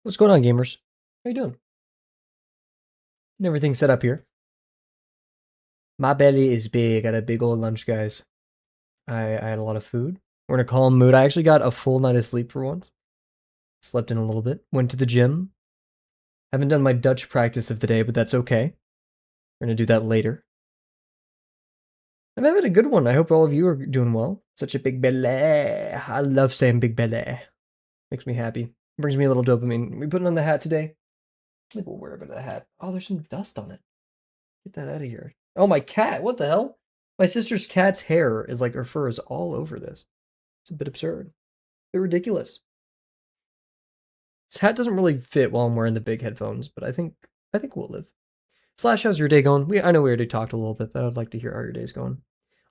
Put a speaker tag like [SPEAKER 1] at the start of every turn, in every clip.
[SPEAKER 1] What's going on, gamers? How you doing? And everything set up here. My belly is big. I got a big old lunch, guys. I had a lot of food. We're in a calm mood. I actually got a full night of sleep for once. Slept in a little bit. Went to the gym. Haven't done my Dutch practice of the day, but that's okay. We're gonna do that later. I'm having a good one. I hope all of you are doing well. Such a big belly. I love saying big belly. Makes me happy. Brings me a little dopamine. We putting on the hat today? Maybe we'll wear a bit of the hat. Oh, there's some dust on it. Get that out of here. Oh, my cat. What the hell? My sister's cat's hair is like, her fur is all over this. It's a bit absurd. They're ridiculous. This hat doesn't really fit while I'm wearing the big headphones, but I think we'll live. Slash, how's your day going? I know we already talked a little bit, but I'd like to hear how your day's going.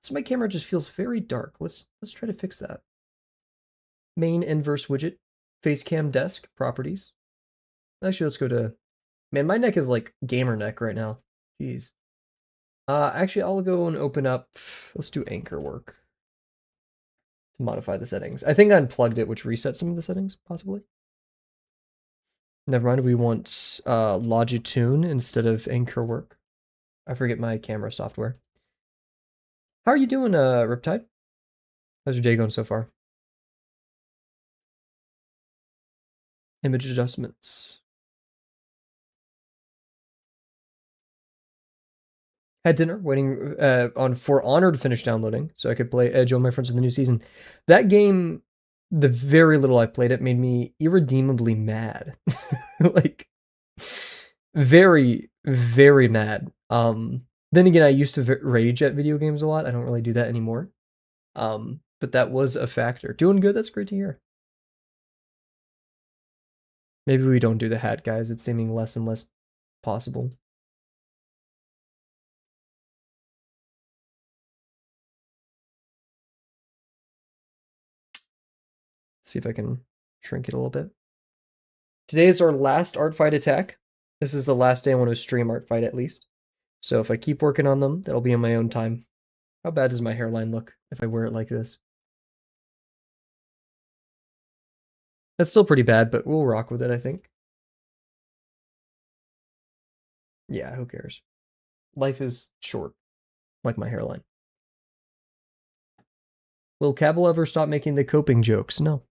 [SPEAKER 1] So my camera just feels very dark. Let's try to fix that. Main inverse widget, facecam desk, properties. Actually, let's go to, man, my neck is like gamer neck right now. Jeez. Actually, I'll go and open up, let's do anchor work. To modify the settings. I think I unplugged it, which resets some of the settings, possibly. Never mind, we want Logitune instead of anchor work. I forget my camera software. How are you doing, Riptide? How's your day going so far? Image adjustments. Had dinner, waiting on For Honor to finish downloading, so I could play Join My Friends in the new season. That game, the very little I played it, made me irredeemably mad. Like, very, very mad. Then again, I used to rage at video games a lot. I don't really do that anymore. But that was a factor. Doing good, that's great to hear. Maybe we don't do the hat, guys. It's seeming less and less possible. See if I can shrink it a little bit. Today is our last art fight attack. This is the last day I want to stream art fight at least. So if I keep working on them, that'll be in my own time. How bad does my hairline look if I wear it like this? That's still pretty bad, but we'll rock with it, I think. Yeah, who cares? Life is short, like my hairline. Will Kavel ever stop making the coping jokes? No.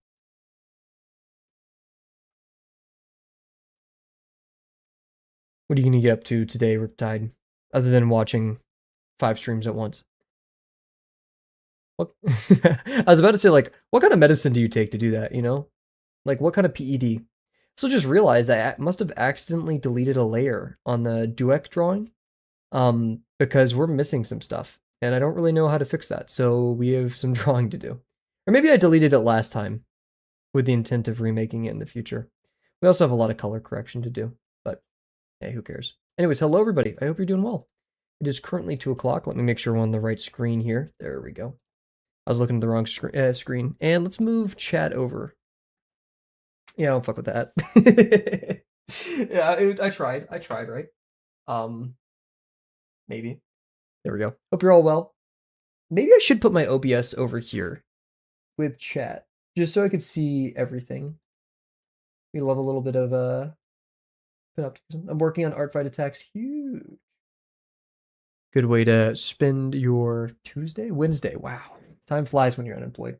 [SPEAKER 1] What are you going to get up to today, Riptide, other than watching 5 streams at once? What? I was about to say, like, what kind of medicine do you take to do that, you know? Like, what kind of PED? So just realized I must have accidentally deleted a layer on the Duek drawing, because we're missing some stuff, and I don't really know how to fix that, so we have some drawing to do. Or maybe I deleted it last time with the intent of remaking it in the future. We also have a lot of color correction to do, but hey, who cares? Anyways, hello everybody. I hope you're doing well. It is currently 2 o'clock. Let me make sure we're on the right screen here. There we go. I was looking at the wrong screen. And let's move chat over. Yeah, I don't fuck with that. Yeah, I tried, right? Maybe. There we go. Hope you're all well. Maybe I should put my OBS over here with chat, just so I could see everything. We love a little bit of optimism. I'm working on art fight attacks. Huge. Good way to spend your Tuesday? Wednesday. Wow. Time flies when you're unemployed.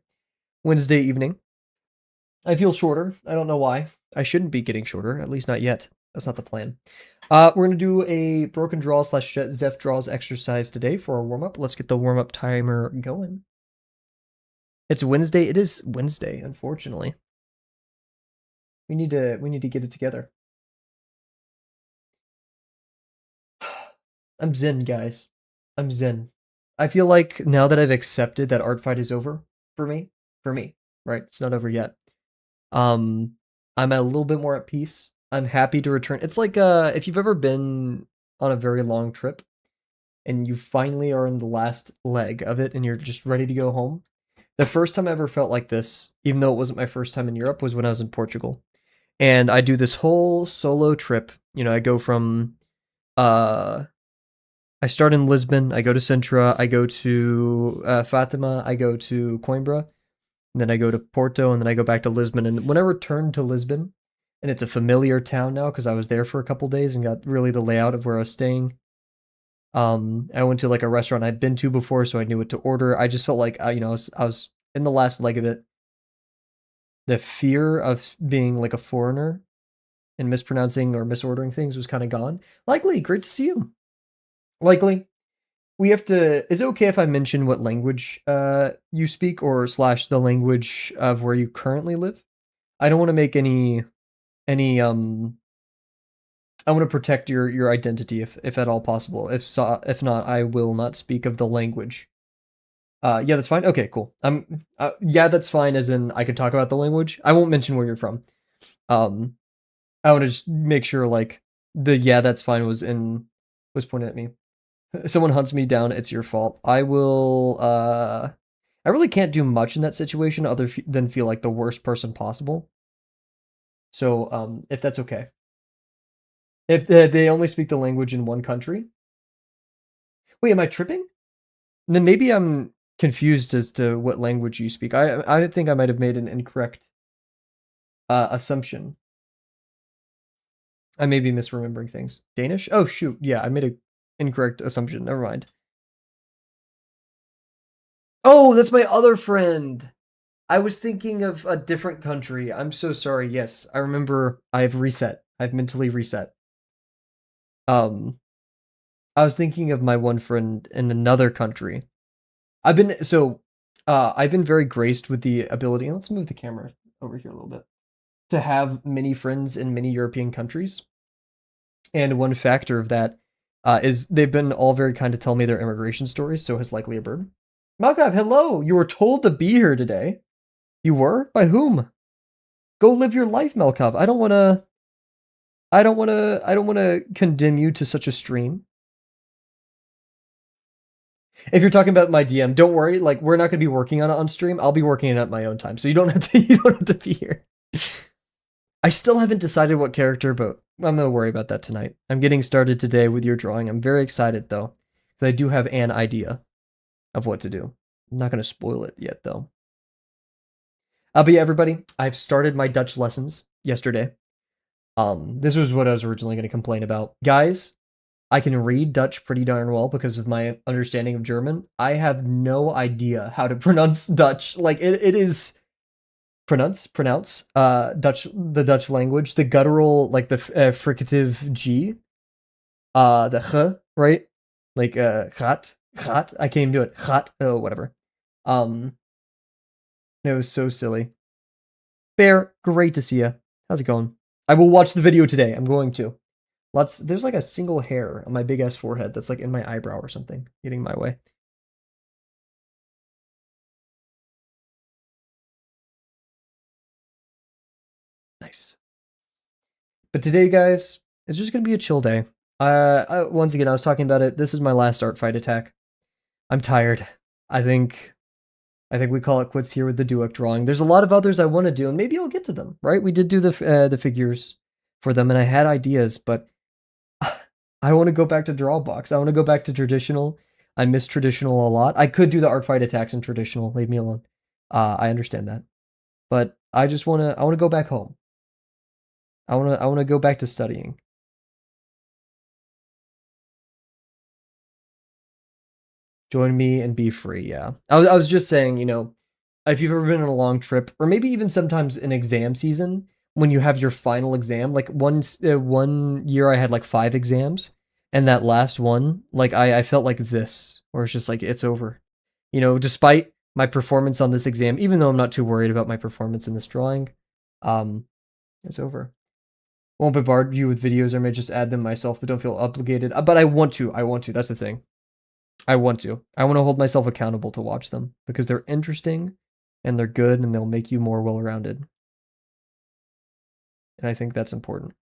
[SPEAKER 1] Wednesday evening. I feel shorter. I don't know why. I shouldn't be getting shorter, at least not yet. That's not the plan. We're going to do a broken draw / Zeph draws exercise today for our warm-up. Let's get the warm-up timer going. It's Wednesday. It is Wednesday, unfortunately. We need to get it together. I'm zen, guys. I'm zen. I feel like now that I've accepted that art fight is over for me, right? It's not over yet. I'm a little bit more at peace. I'm happy to return. It's like if you've ever been on a very long trip and you finally are in the last leg of it and you're just ready to go home. The first time I ever felt like this, even though it wasn't my first time in Europe, was when I was in Portugal. And I do this whole solo trip. You know, I go from I start in Lisbon, I go to Sintra, I go to Fatima, I go to Coimbra, and then I go to Porto, and then I go back to Lisbon. And when I return to Lisbon, and it's a familiar town now because I was there for a couple days and got really the layout of where I was staying. I went to like a restaurant I'd been to before, so I knew what to order. I just felt like I was in the last leg of it. The fear of being like a foreigner and mispronouncing or misordering things was kind of gone. Likely, great to see you. Likely, we have to. Is it okay if I mention what language you speak or slash the language of where you currently live? I don't want to make any I want to protect your identity if at all possible. If not, I will not speak of the language. Yeah, that's fine. Okay, cool. Yeah, that's fine. As in, I could talk about the language. I won't mention where you're from. I want to just make sure like the yeah, that's fine was pointed at me. Someone hunts me down, it's your fault. I will. I really can't do much in that situation other than feel like the worst person possible. So, if that's okay. If they only speak the language in one country. Wait, am I tripping? Then maybe I'm confused as to what language you speak. I think I might have made an incorrect assumption. I may be misremembering things. Danish? Oh shoot, yeah, I made an incorrect assumption. Never mind. Oh, that's my other friend. I was thinking of a different country. I'm so sorry. Yes, I remember. I've reset. I've mentally reset. Um, I was thinking of my one friend in another country. I've been very graced with the ability. Let's move the camera over here a little bit. To have many friends in many European countries, and one factor of that is they've been all very kind to tell me their immigration stories. So has likely a bird. Malkav, hello. You were told to be here today. You were? By whom? Go live your life, Melkov. I don't want to condemn you to such a stream. If you're talking about my DM, don't worry. Like, we're not going to be working on it on stream. I'll be working on it at my own time. So you don't have to be here. I still haven't decided what character, but I'm going to worry about that tonight. I'm getting started today with your drawing. I'm very excited though, because I do have an idea of what to do. I'm not going to spoil it yet though. But yeah, everybody, I've started my Dutch lessons yesterday. This was what I was originally going to complain about. Guys, I can read Dutch pretty darn well because of my understanding of German. I have no idea how to pronounce Dutch. Like it is pronounce Dutch, the Dutch language, the guttural, like the fricative G, the h, right? Like gaat. I can't even do it. Gaat. Oh, whatever. It was so silly. Bear, great to see you. How's it going? I will watch the video today. I'm going to. There's like a single hair on my big ass forehead that's like in my eyebrow or something, getting my way. Nice. But today, guys, it's just gonna be a chill day. Once again, I was talking about it. This is my last art fight attack. I'm tired. I think we call it quits here with the Duek drawing. There's a lot of others I want to do, and maybe I'll get to them. Right? We did do the figures for them, and I had ideas, but I want to go back to Drawbox. I want to go back to traditional. I miss traditional a lot. I could do the art fight attacks in traditional. Leave me alone. I understand that, but I just want to. I want to go back home. I want to go back to studying. Join me and be free. Yeah, I was just saying. If you've ever been on a long trip, or maybe even sometimes in exam season, when you have your final exam, like one year I had like 5 exams, and that last one, like I felt like this, where it's just like it's over. Despite my performance on this exam, even though I'm not too worried about my performance in this drawing, it's over. Won't bombard you with videos, or may just add them myself, but don't feel obligated. But I want to. That's the thing. I want to hold myself accountable to watch them because they're interesting and they're good and they'll make you more well-rounded. And I think that's important.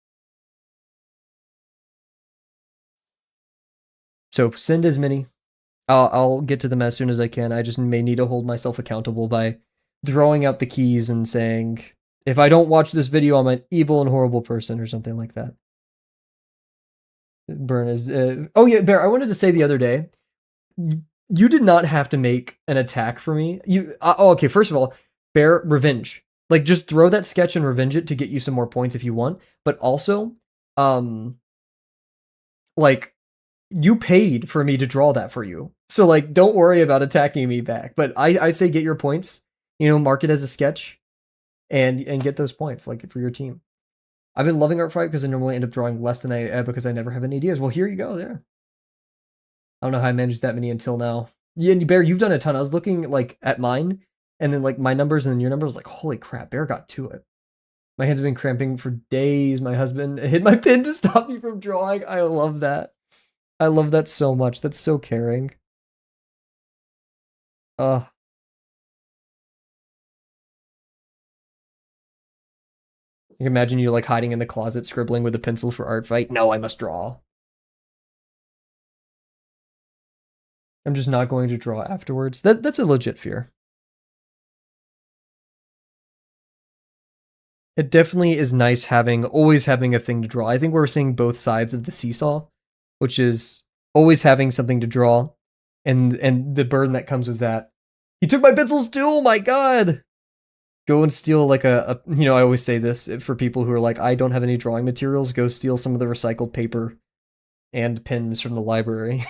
[SPEAKER 1] So send as many. I'll get to them as soon as I can. I just may need to hold myself accountable by throwing out the keys and saying, if I don't watch this video, I'm an evil and horrible person or something like that. Burn is... oh yeah, Bear, I wanted to say the other day, you did not have to make an attack for me. Okay, first of all, Bear, revenge. Like, just throw that sketch and revenge it to get you some more points if you want. But also, like, you paid for me to draw that for you. So, like, don't worry about attacking me back. But I say get your points, mark it as a sketch and get those points, like, for your team. I've been loving Art Fight because I normally end up drawing less than I because I never have any ideas. Well, here you go, there. I don't know how I managed that many until now. Yeah, and Bear, you've done a ton. I was looking, like, at mine, and then, like, my numbers and then your numbers, like, holy crap, Bear got to it. My hands have been cramping for days. My husband hit my pen to stop me from drawing. I love that. I love that so much. That's so caring. I can imagine you, like, hiding in the closet, scribbling with a pencil for Art Fight. No, I must draw. I'm just not going to draw afterwards. That's a legit fear. It definitely is nice always having a thing to draw. I think we're seeing both sides of the seesaw, which is always having something to draw, and the burden that comes with that. He took my pencils too. Oh my god! Go and steal like I always say this for people who are like, I don't have any drawing materials. Go steal some of the recycled paper and pens from the library.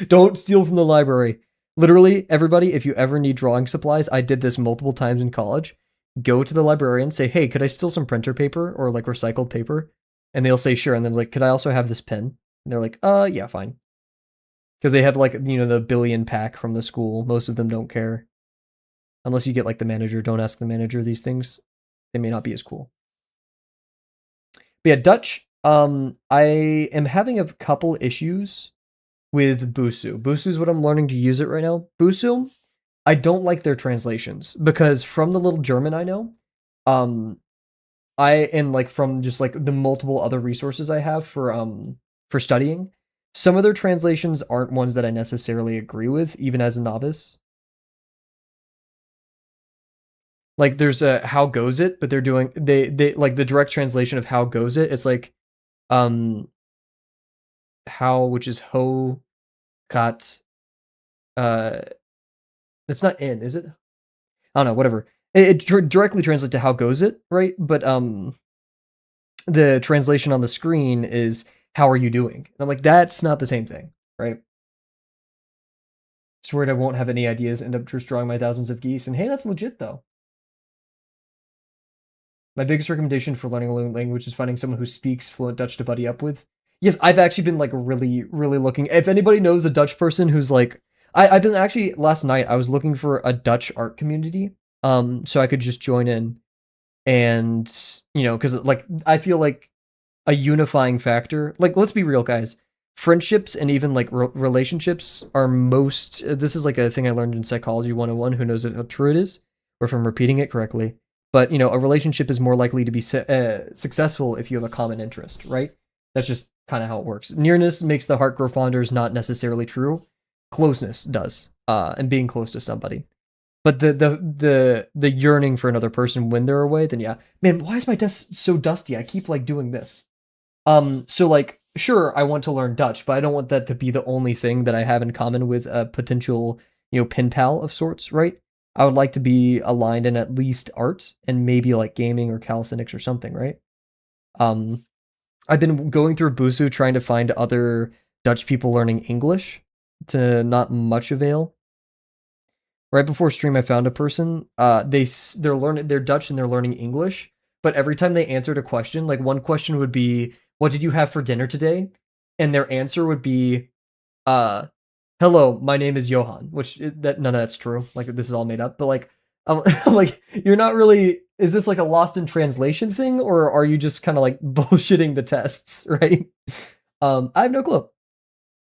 [SPEAKER 1] Don't steal from the library. Literally, everybody, if you ever need drawing supplies, I did this multiple times in college. Go to the librarian, say, hey, could I steal some printer paper or like recycled paper? And they'll say, sure. And then like, could I also have this pen? And they're like, yeah, fine. Because they have like, the billion pack from the school. Most of them don't care. Unless you get like the manager. Don't ask the manager these things. They may not be as cool. But yeah, Dutch, I am having a couple issues with Busu. Busu is what I'm learning to use it right now. Busu, I don't like their translations because from the little German I know, from just like the multiple other resources I have for studying, some of their translations aren't ones that I necessarily agree with, even as a novice. Like there's a how goes it, but they like the direct translation of how goes it. It's like how, which is ho got it's not in, is it? I don't know, whatever. It directly translates to how goes it, right? But the translation on the screen is how are you doing? And I'm like, that's not the same thing, right? Just worried I won't have any ideas, end up just drawing my thousands of geese. And hey, that's legit though. My biggest recommendation for learning a language is finding someone who speaks fluent Dutch to buddy up with. Yes, I've actually been like really, really looking. If anybody knows a Dutch person who's like, I've been actually last night I was looking for a Dutch art community, so I could just join in, and because like I feel like a unifying factor. Like, let's be real, guys. Friendships and even like relationships are most. This is like a thing I learned in Psychology 101. Who knows how true it is, or if I'm repeating it correctly. But a relationship is more likely to be successful if you have a common interest, right? That's just kind of how it works. Nearness makes the heart grow fonder is not necessarily true. Closeness does, and being close to somebody. But the yearning for another person when they're away, then yeah. Man, why is my desk so dusty? I keep like doing this. So like, sure, I want to learn Dutch, but I don't want that to be the only thing that I have in common with a potential, pen pal of sorts, right? I would like to be aligned in at least art and maybe like gaming or calisthenics or something, right? I've been going through Busu trying to find other Dutch people learning English, to not much avail. Right before stream, I found a person. They're Dutch and they're learning English, but every time they answered a question, like one question would be, "What did you have for dinner today?" And their answer would be, "Hello, my name is Johan," which none of that's true. Like this is all made up. But like, I'm like, you're not really. Is this like a lost in translation thing, or are you just kind of like bullshitting the tests, right? I have no clue.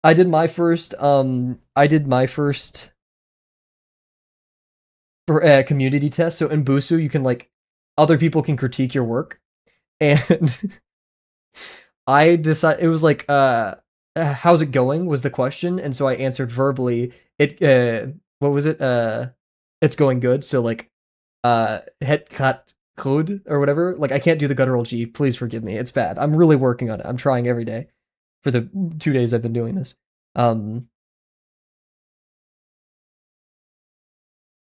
[SPEAKER 1] I did my first. Community test. So in Busu, you can like other people can critique your work, and I decided it was like how's it going was the question, and so I answered verbally. What was it? It's going good. So like het kat goed or whatever. Like I can't do the guttural G. Please forgive me. It's bad. I'm really working on it. I'm trying every day for the 2 days I've been doing this.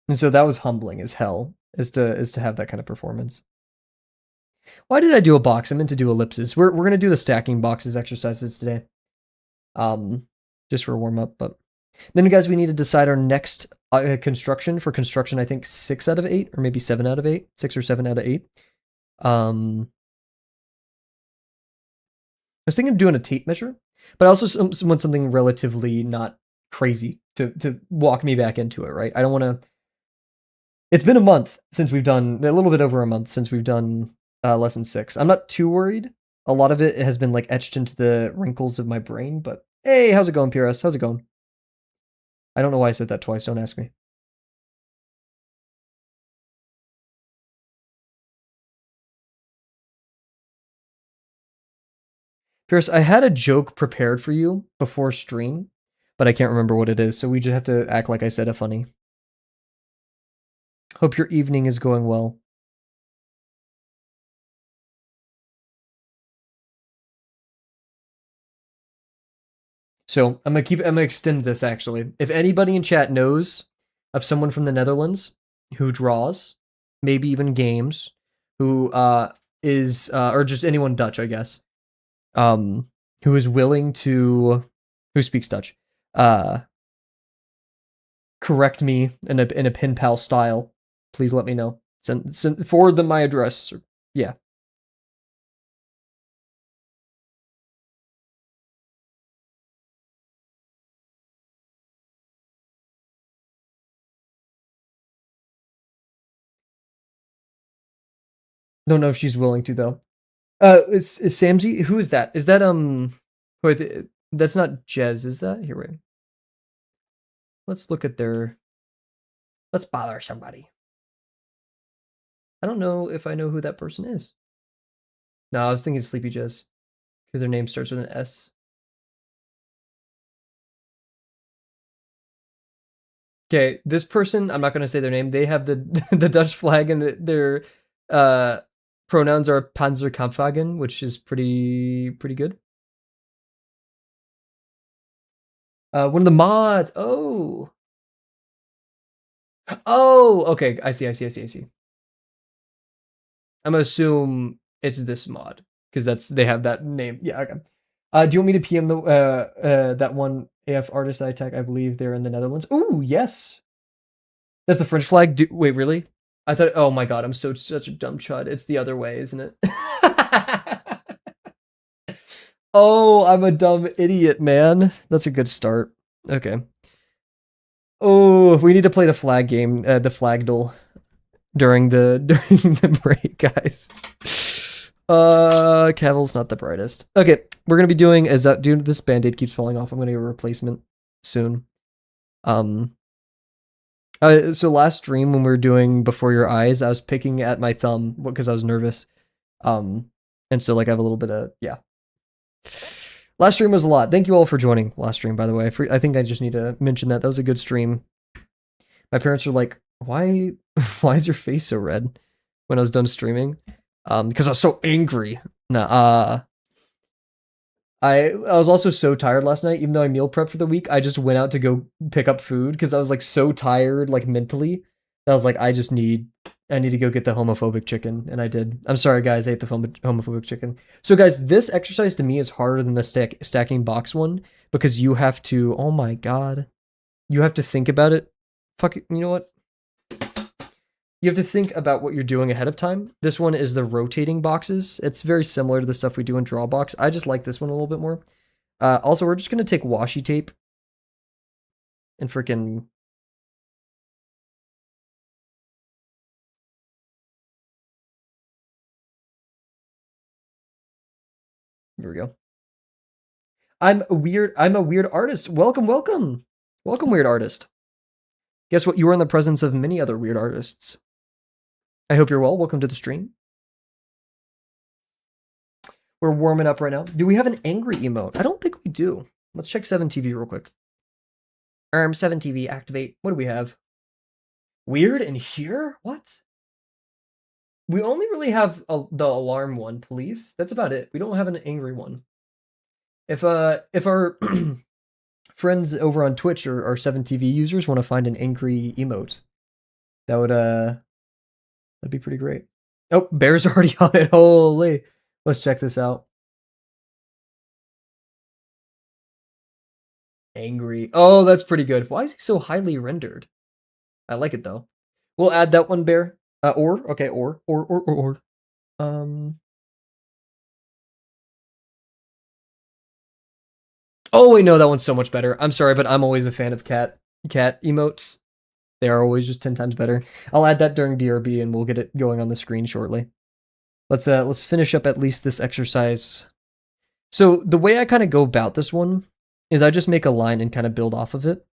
[SPEAKER 1] And so that was humbling as hell. is to have that kind of performance. Why did I do a box? I meant to do ellipses. We're gonna do the stacking boxes exercises today. Just for a warm up, but then guys, we need to decide our next construction. For construction, I think 6 out of 8, or maybe 7 out of 8, 6 or 7 out of 8. I was thinking of doing a tape measure, but I also want something relatively not crazy to walk me back into it, right? I don't want to. It's been a month since we've done, a little bit over a month since we've done lesson 6. I'm not too worried. A lot of it has been like etched into the wrinkles of my brain, but hey, how's it going, PRS? How's it going? I don't know why I said that twice. Don't ask me. Pierce, I had a joke prepared for you before stream, but I can't remember what it is, so we just have to act like I said a funny. Hope your evening is going well. So I'm gonna extend this actually. If anybody in chat knows of someone from the Netherlands who draws, maybe even games, who is or just anyone Dutch, I guess, who is willing to, who speaks Dutch, correct me in a pen pal style, please let me know. Send forward them my address. Yeah. Don't know if she's willing to though. Is Samzy? Who is that? Is that wait, that's not Jez, is that? Here, wait. Let's look at their. Let's bother somebody. I don't know if I know who that person is. No, I was thinking Sleepy Jez because their name starts with an S. Okay, this person, I'm not going to say their name. They have the the Dutch flag, and their pronouns are Panzerkampfwagen, which is pretty good. One of the mods. Oh, okay. I see. I'm gonna assume it's this mod because they have that name. Yeah. Okay. Do you want me to PM the that one AF artist I tech? I believe they're in the Netherlands. Ooh, yes. That's the French flag. Wait, really? I thought. Oh my god, I'm such a dumb chud. It's the other way, isn't it? Oh, I'm a dumb idiot, man. That's a good start. Okay. Oh, we need to play the flag game, the flag duel during the break, guys. Kavel's not the brightest. Okay, we're gonna be doing as dude, this band-aid keeps falling off. I'm gonna get a replacement soon. So last stream when we were doing Before Your Eyes, I was picking at my thumb because I was nervous. And so like I have a little bit of yeah. Last stream was a lot. Thank you all for joining last stream, by the way. I think I just need to mention that. That was a good stream. My parents were like, why is your face so red when I was done streaming? Because I was so angry. Nah, I was also so tired last night, even though I meal prepped for the week. I just went out to go pick up food because I was like so tired, like mentally. I was like, I need to go get the homophobic chicken, and I did. I'm sorry, guys, I ate the homophobic chicken. So, guys, this exercise to me is harder than the stacking box one because you have to. Oh my god, you have to think about it. Fuck it, you know what? You have to think about what you're doing ahead of time. This one is the rotating boxes. It's very similar to the stuff we do in Drawbox. I just like this one a little bit more. Also, we're just gonna take washi tape and freaking. Here we go. I'm a weird artist. Welcome, weird artist. Guess what? You are in the presence of many other weird artists. I hope you're well. Welcome to the stream. We're warming up right now. Do we have an angry emote? I don't think we do. Let's check 7TV real quick. 7TV, activate. What do we have? Weird and here? What? We only really have the alarm one, police. That's about it. We don't have an angry one. If our friends over on Twitch or 7TV users want to find an angry emote, that would That'd be pretty great. Oh, Bear's already on it. Holy. Let's check this out. Angry. Oh, that's pretty good. Why is he so highly rendered? I like it though. We'll add that one, Bear. Or. Okay, or. Um. Oh wait, no, that one's so much better. I'm sorry, but I'm always a fan of cat emotes. They are always just 10 times better. I'll add that during BRB and we'll get it going on the screen shortly. Let's finish up at least this exercise. So the way I kind of go about this one is I just make a line and kind of build off of it.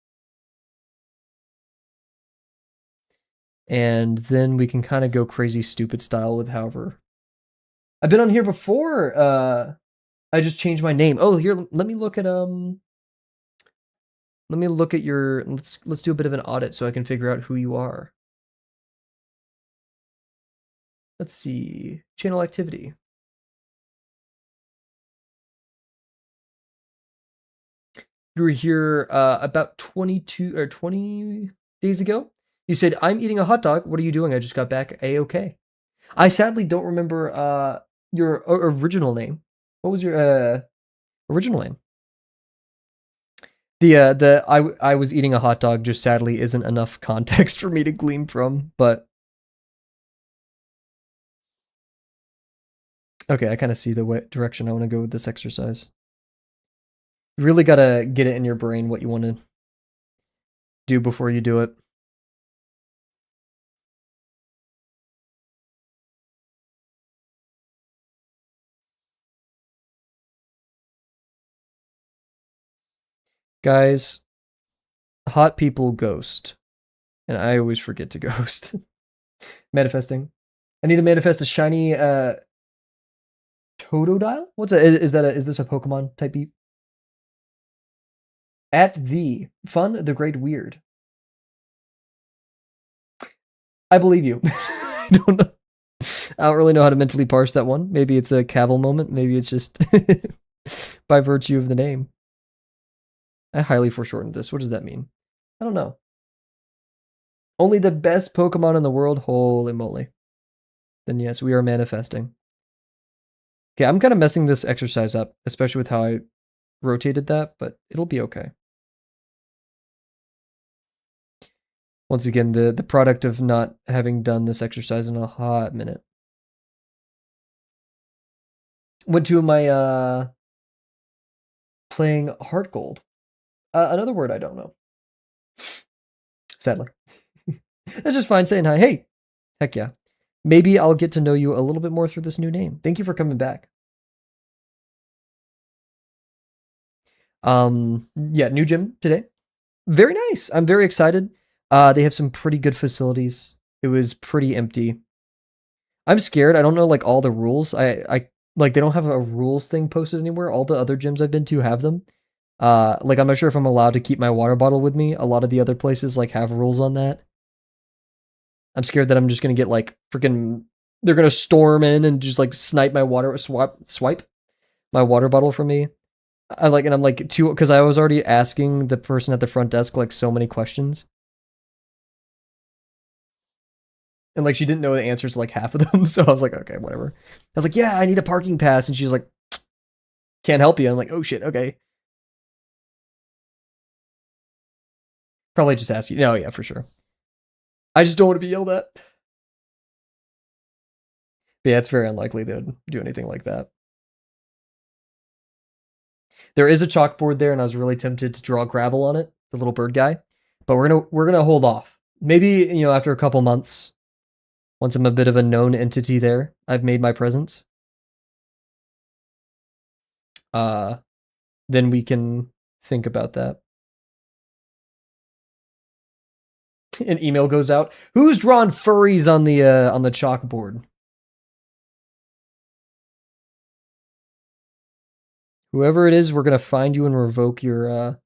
[SPEAKER 1] And then we can kind of go crazy stupid style with however. I've been on here before. I just changed my name. Oh, here, let me look at your let's do a bit of an audit so I can figure out who you are. Let's see. Channel activity. You were here about 22 or 20 days ago. You said, "I'm eating a hot dog. What are you doing? I just got back. A-okay." I sadly don't remember your original name. What was your original name? The I was eating a hot dog just sadly isn't enough context for me to glean from, but okay, I kind of see the direction I want to go with this exercise. You really gotta get it in your brain what you want to do before you do it. Guys, hot people ghost. And I always forget to ghost. Manifesting. I need to manifest a shiny Totodile? What's a is this a Pokemon type beat? At the Fun the Great Weird. I believe you. I don't know. I don't really know how to mentally parse that one. Maybe it's a Kavel moment. Maybe it's just by virtue of the name. I highly foreshortened this. What does that mean? I don't know. Only the best Pokemon in the world? Holy moly. Then yes, we are manifesting. Okay, I'm kind of messing this exercise up, especially with how I rotated that, but it'll be okay. Once again, the product of not having done this exercise in a hot minute. Went to my playing Heart Gold. Another word I don't know. Sadly. That's just fine saying hi. Hey, heck yeah. Maybe I'll get to know you a little bit more through this new name. Thank you for coming back. Yeah, new gym today. Very nice. I'm very excited. They have some pretty good facilities. It was pretty empty. I'm scared. I don't know like all the rules. I like they don't have a rules thing posted anywhere. All the other gyms I've been to have them. Like I'm not sure if I'm allowed to keep my water bottle with me. A lot of the other places like have rules on that. I'm scared that I'm just gonna get like freaking. They're gonna storm in and just like snipe my water swipe my water bottle from me. I'm like too because I was already asking the person at the front desk like so many questions. And like she didn't know the answers to like half of them, so I was like, okay, whatever. I was like, yeah, I need a parking pass, and she was like, can't help you. I'm like, oh shit, okay. Probably just ask you. No, yeah, for sure. I just don't want to be yelled at. But yeah, it's very unlikely they would do anything like that. There is a chalkboard there, and I was really tempted to draw gravel on it, the little bird guy. But we're gonna hold off. Maybe after a couple months, once I'm a bit of a known entity there, I've made my presence. Then we can think about that. An email goes out. Who's drawn furries on the chalkboard? Whoever it is, we're gonna find you and revoke your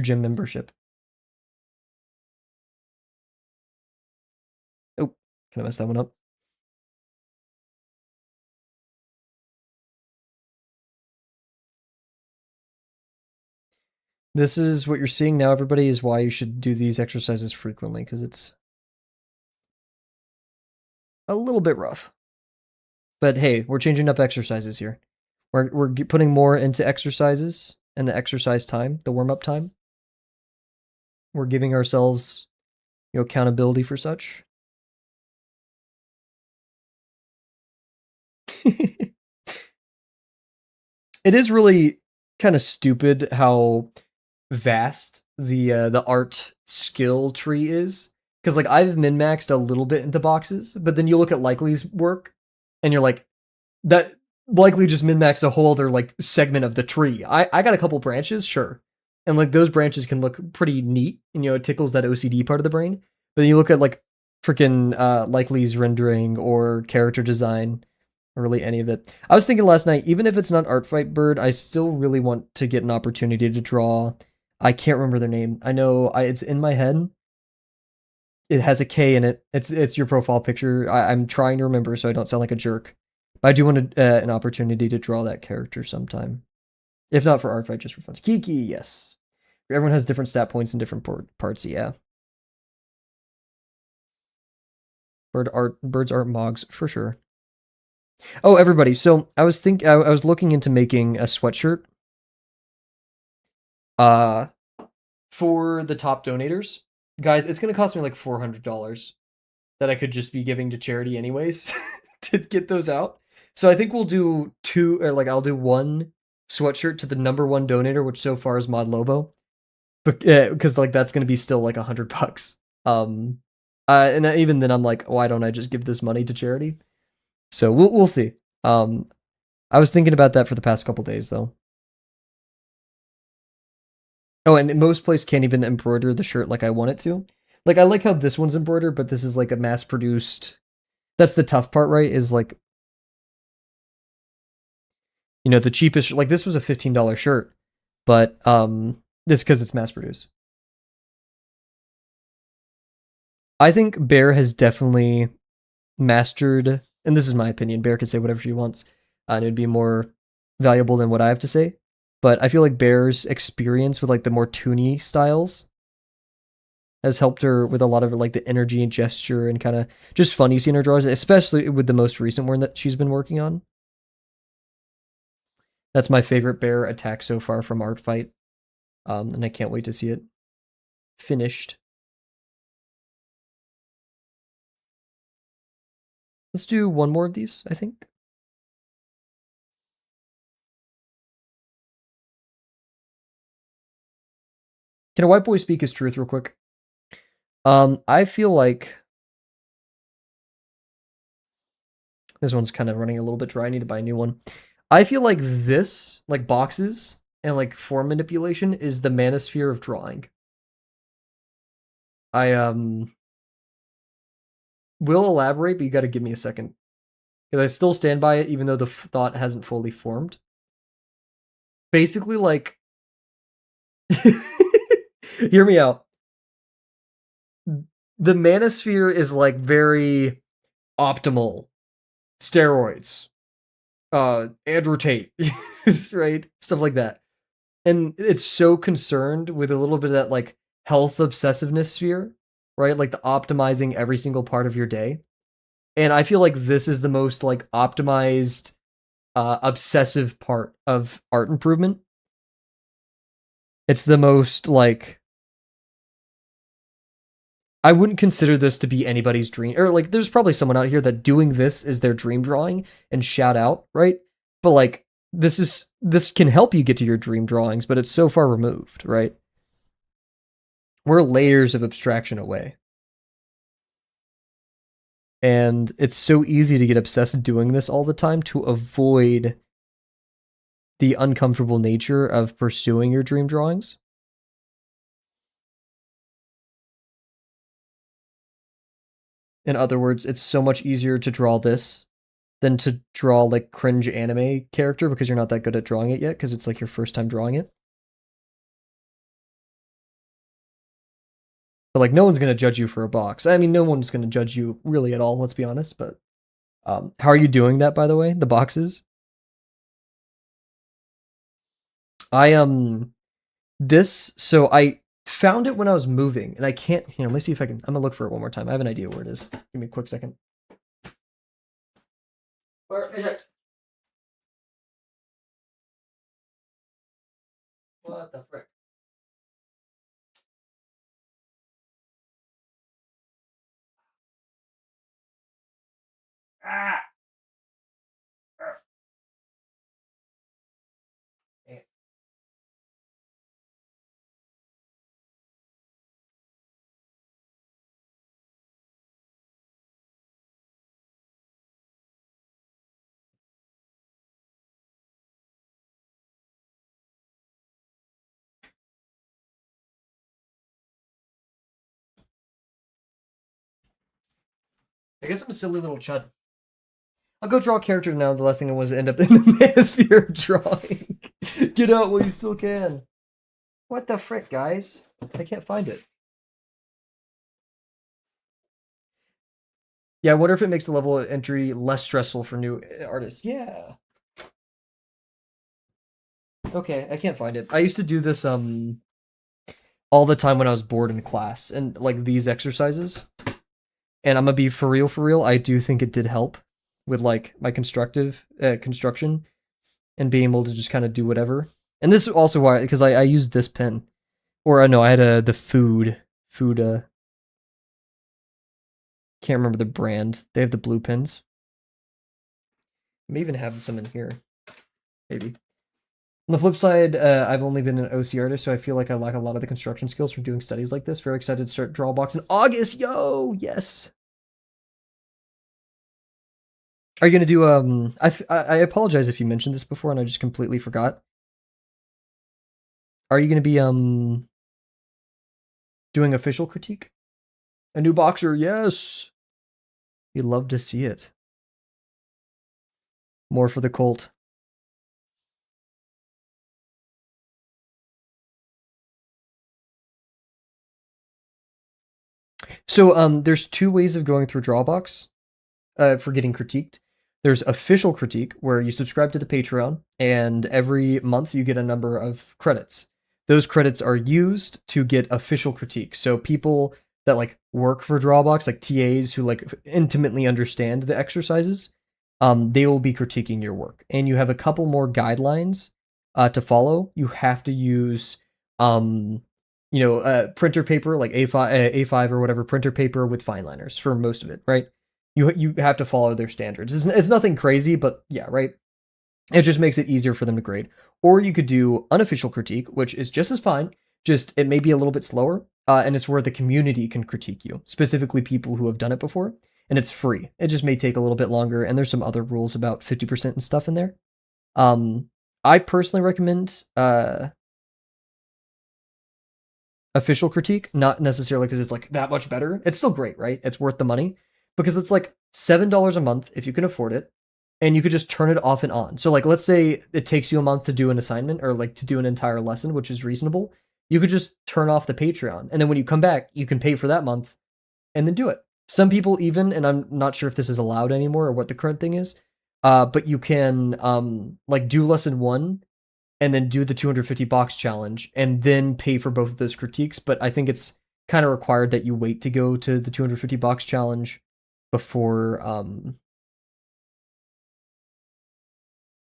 [SPEAKER 1] gym membership. Oh, can I mess that one up? This is what you're seeing now, everybody, is why you should do these exercises frequently, because it's a little bit rough. But hey, we're changing up exercises here. We're putting more into exercises and the exercise time, the warm up time. We're giving ourselves, accountability for such. It is really kind of stupid how vast the art skill tree is, because like I've min maxed a little bit into boxes, but then you look at Likely's work, and you're like, that Likely just min maxed a whole other like segment of the tree. I got a couple branches, sure, and like those branches can look pretty neat, and it tickles that OCD part of the brain. But then you look at like freaking Likely's rendering or character design, or really any of it. I was thinking last night, even if it's not Art Fight Bird, I still really want to get an opportunity to draw. I can't remember their name. I know it's in my head. It has a K in it. It's your profile picture. I'm trying to remember so I don't sound like a jerk. But I do want an opportunity to draw that character sometime. If not for Art Fight, just for fun. Kiki, yes. Everyone has different stat points in different parts, yeah. Birds art mogs, for sure. Oh, everybody, so I was looking into making a sweatshirt. For the top donators. Guys, it's gonna cost me like $400 that I could just be giving to charity anyways to get those out. So I think we'll do two, or like I'll do one sweatshirt to the #1 donator, which so far is Mod Lobo, because like that's gonna be still like $100. And even then I'm like, why don't I just give this money to charity? So we'll see. I was thinking about that for the past couple days though. Oh, and most places can't even embroider the shirt like I want it to. Like I like how this one's embroidered, but this is like a mass-produced. That's the tough part, right? Is like, the cheapest. Like this was a $15 shirt, but this because it's mass-produced. I think Bear has definitely mastered, and this is my opinion. Bear can say whatever she wants, and it'd be more valuable than what I have to say. But I feel like Bear's experience with like the more toony styles has helped her with a lot of like the energy and gesture and kind of just fun you see in her drawings, especially with the most recent one that she's been working on. That's my favorite Bear attack so far from Art Fight, and I can't wait to see it finished. Let's do one more of these, I think. Can a white boy speak his truth real quick? I feel like this one's kind of running a little bit dry. I need to buy a new one. I feel like this, like boxes and like form manipulation, is the manosphere of drawing. I will elaborate, but you got to give me a second. Because I still stand by it, even though the thought hasn't fully formed. Basically, like, hear me out. The manosphere is like very optimal. Steroids. Andrew Tate. Right? Stuff like that. And it's so concerned with a little bit of that like health obsessiveness sphere, right? Like the optimizing every single part of your day. And I feel like this is the most like optimized, obsessive part of art improvement. It's the most like, I wouldn't consider this to be anybody's dream, or like there's probably someone out here that doing this is their dream drawing and shout out, right? But like this can help you get to your dream drawings, but it's so far removed, right? We're layers of abstraction away. And it's so easy to get obsessed doing this all the time to avoid the uncomfortable nature of pursuing your dream drawings. In other words, it's so much easier to draw this than to draw like cringe anime character because you're not that good at drawing it yet because it's like your first time drawing it. But like no one's going to judge you for a box. I mean, no one's going to judge you really at all, let's be honest, but how are you doing that, by the way? The boxes? So I found it when I was moving, and I can't, let me see if I can, I'm gonna look for it one more time. I have an idea where it is. Give me a quick second. Where is it? What the frick? Ah! I guess I'm a silly little chud. I'll go draw a character now. The last thing I want is to end up in the manosphere of drawing. Get out while you still can. What the frick, guys? I can't find it. Yeah, I wonder if it makes the level entry less stressful for new artists. Yeah. Okay, I can't find it. I used to do this all the time when I was bored in class, and like these exercises. And I'm gonna be for real. I do think it did help with like my constructive construction and being able to just kind of do whatever. And this is also why, because I used this pen, or no, I had the food. Can't remember the brand. They have the blue pens. I may even have some in here, maybe. On the flip side, I've only been an OC artist, so I feel like I lack a lot of the construction skills from doing studies like this. Very excited to start Drawbox in August. Yo, yes. Are you gonna do I apologize if you mentioned this before and I just completely forgot. Are you gonna be doing official critique? A new boxer, yes. We'd love to see it. More for the cult. So there's two ways of going through Drawbox for getting critiqued. There's official critique, where you subscribe to the Patreon, and every month you get a number of credits. Those credits are used to get official critique. So people that like work for Drawbox, like TAs who like intimately understand the exercises, they will be critiquing your work. And you have a couple more guidelines to follow. You have to use printer paper like A5 or whatever printer paper with fine liners for most of it, right? You have to follow their standards. It's nothing crazy, but yeah, right. It just makes it easier for them to grade. Or you could do unofficial critique, which is just as fine. Just it may be a little bit slower, and it's where the community can critique you, specifically people who have done it before, and it's free. It just may take a little bit longer, and there's some other rules about 50% and stuff in there. I personally recommend official critique, not necessarily because it's like that much better. It's still great, right? It's worth the money because it's like $7 a month if you can afford it, and you could just turn it off and on. So like let's say it takes you a month to do an assignment or like to do an entire lesson, which is reasonable. You could just turn off the Patreon, and then when you come back, you can pay for that month and then do it. Some people even, and I'm not sure if this is allowed anymore or what the current thing is, but you can like do lesson one and then do the 250 box challenge and then pay for both of those critiques. But I think it's kind of required that you wait to go to the 250 box challenge before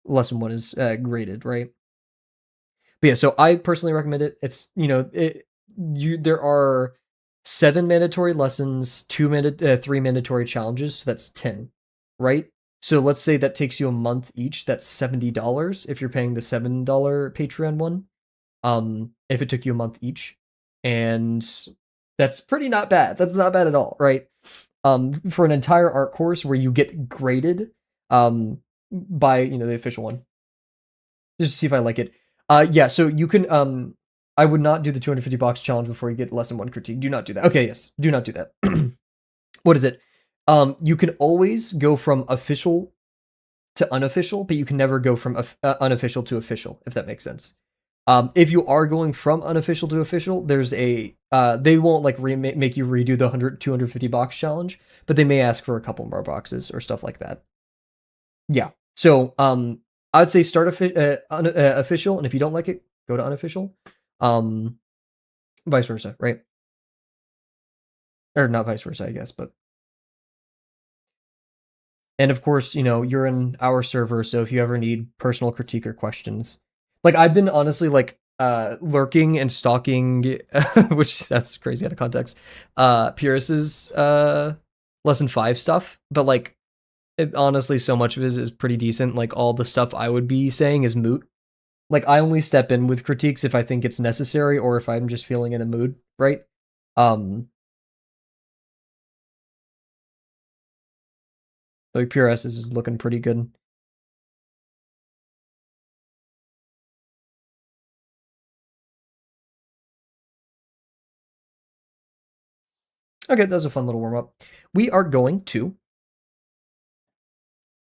[SPEAKER 1] lesson one is graded, right? But yeah, so I personally recommend it. It's there are 7 mandatory lessons, 3 mandatory challenges, so that's 10, right? So let's say that takes you a month each. That's $70 if you're paying the $7 Patreon one. If it took you a month each, and that's pretty not bad. That's not bad at all, right? For an entire art course where you get graded, by the official one, just to see if I like it. Yeah, so you can I would not do the 250 box challenge before you get less than one critique. Do not do that. Okay, yes, do not do that. What is it? You can always go from official to unofficial, but you can never go from unofficial to official, if that makes sense. If you are going from unofficial to official, there's a they won't like make you redo the 250 box challenge, but they may ask for a couple more boxes or stuff like that. Yeah. So I'd say start official, and if you don't like it, go to unofficial. Vice versa, right? Or not vice versa, I guess, but And of course, you're in our server, so if you ever need personal critique or questions, like I've been honestly like lurking and stalking, which that's crazy out of context. Pierce's lesson 5 stuff, but like honestly, so much of it is pretty decent. Like all the stuff I would be saying is moot. Like I only step in with critiques if I think it's necessary or if I'm just feeling in a mood, right? Um, like Pure S is looking pretty good. Okay, that was a fun little warm up. We are going to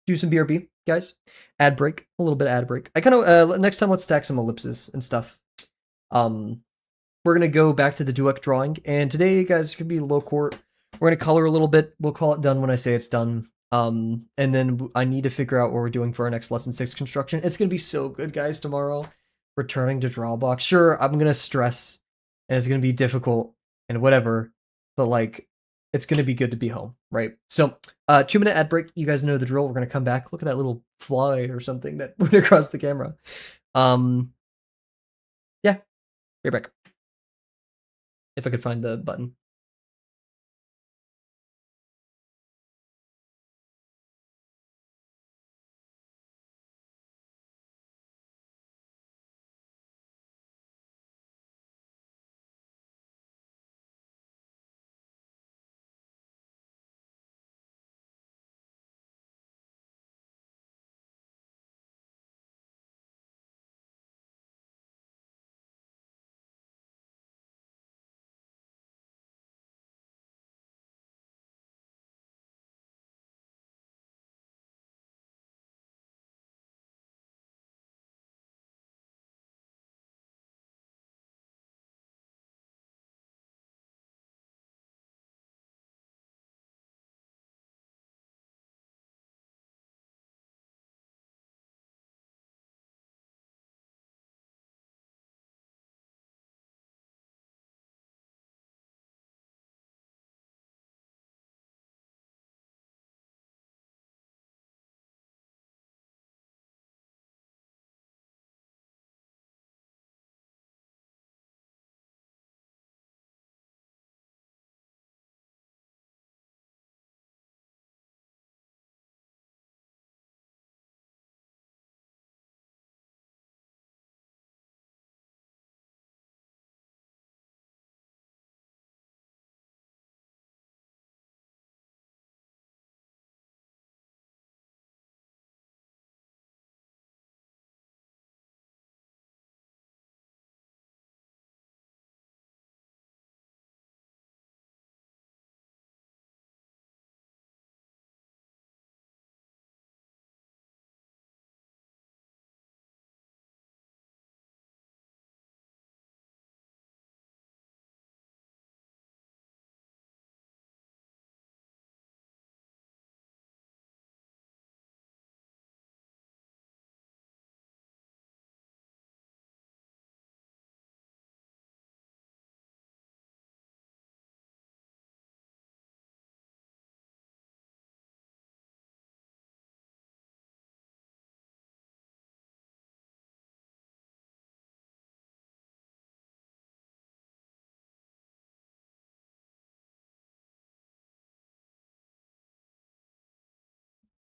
[SPEAKER 1] do some BRB, guys. Ad break, a little bit of ad break. I kind of next time let's stack some ellipses and stuff. Um, we're gonna go back to the Duek drawing, and today, guys, it's gonna be low court. We're gonna color a little bit. We'll call it done when I say it's done. And then I need to figure out what we're doing for our next lesson 6 construction. It's gonna be so good, guys. Tomorrow, returning to Drawbox. Sure, I'm gonna stress, and it's gonna be difficult and whatever, but like, it's gonna be good to be home, right? So, 2-minute ad break. You guys know the drill. We're gonna come back. Look at that little fly or something that went across the camera. Yeah, be right back. If I could find the button.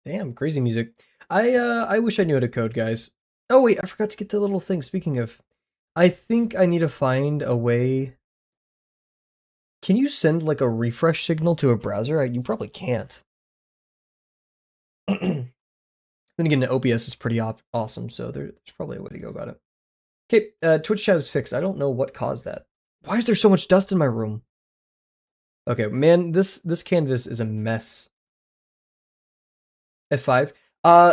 [SPEAKER 1] Damn, crazy music. I wish I knew how to code, guys. Oh wait, I forgot to get the little thing. Speaking of, I think I need to find a way. Can you send like a refresh signal to a browser? You probably can't. Then again, OBS is pretty awesome, so there's probably a way to go about it. Okay, Twitch chat is fixed. I don't know what caused that. Why is there so much dust in my room? Okay, man, this canvas is a mess. F5.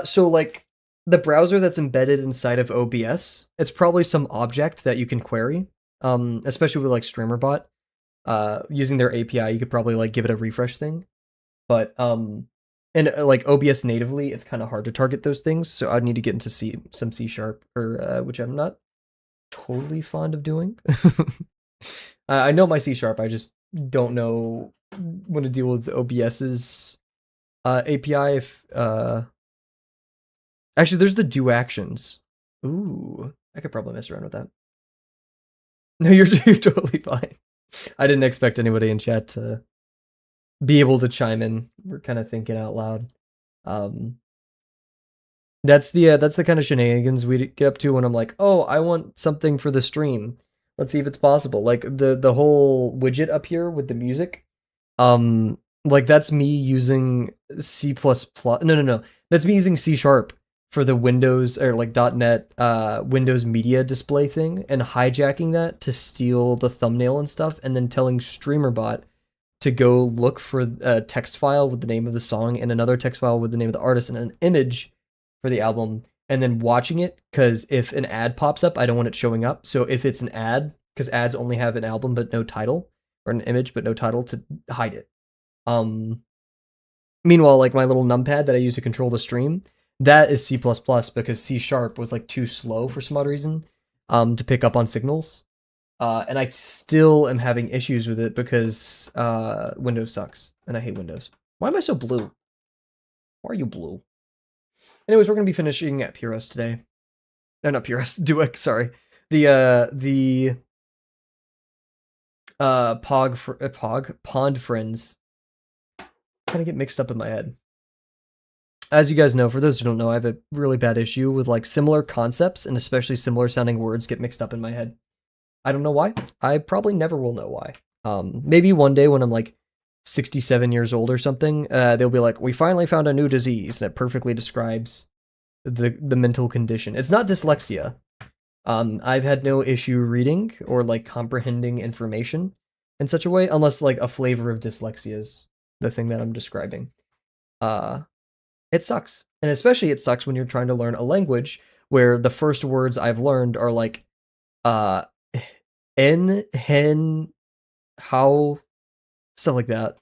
[SPEAKER 1] So like the browser that's embedded inside of OBS, it's probably some object that you can query. Especially with like StreamerBot. Using their API, you could probably like give it a refresh thing. But and like OBS natively, it's kind of hard to target those things. So I'd need to get into some C# or which I'm not totally fond of doing. I know my C#. I just don't know when to deal with OBS's API if actually there's the do actions. Ooh, I could probably mess around with that. No, you're totally fine. I didn't expect anybody in chat to be able to chime in. We're kind of thinking out loud. Um, that's the kind of shenanigans we get up to when I'm like, oh, I want something for the stream. Let's see if it's possible. Like the whole widget up here with the music. Like that's me using C++. No. That's me using C# for the Windows or like .NET Windows Media Display thing and hijacking that to steal the thumbnail and stuff, and then telling StreamerBot to go look for a text file with the name of the song and another text file with the name of the artist and an image for the album, and then watching it, because if an ad pops up, I don't want it showing up. So if it's an ad, because ads only have an album but no title, or an image but no title, to hide it. Meanwhile, like my little numpad that I use to control the stream, that is C++ because C# was like too slow for some odd reason to pick up on signals. And I still am having issues with it because Windows sucks and I hate Windows. Why am I so blue? Why are you blue? Anyways, we're gonna be finishing at Puros today. No, not Puros, Duek, sorry. The Pond Friends kind of get mixed up in my head. As you guys know, for those who don't know, I have a really bad issue with like similar concepts and especially similar sounding words get mixed up in my head. I don't know why. I probably never will know why. Maybe one day when I'm like 67 years old or something, they'll be like, we finally found a new disease that perfectly describes the mental condition. It's not dyslexia. I've had no issue reading or like comprehending information in such a way, unless like a flavor of dyslexia is the thing that I'm describing. It sucks. And especially it sucks when you're trying to learn a language where the first words I've learned are like, en, hen, how, stuff like that.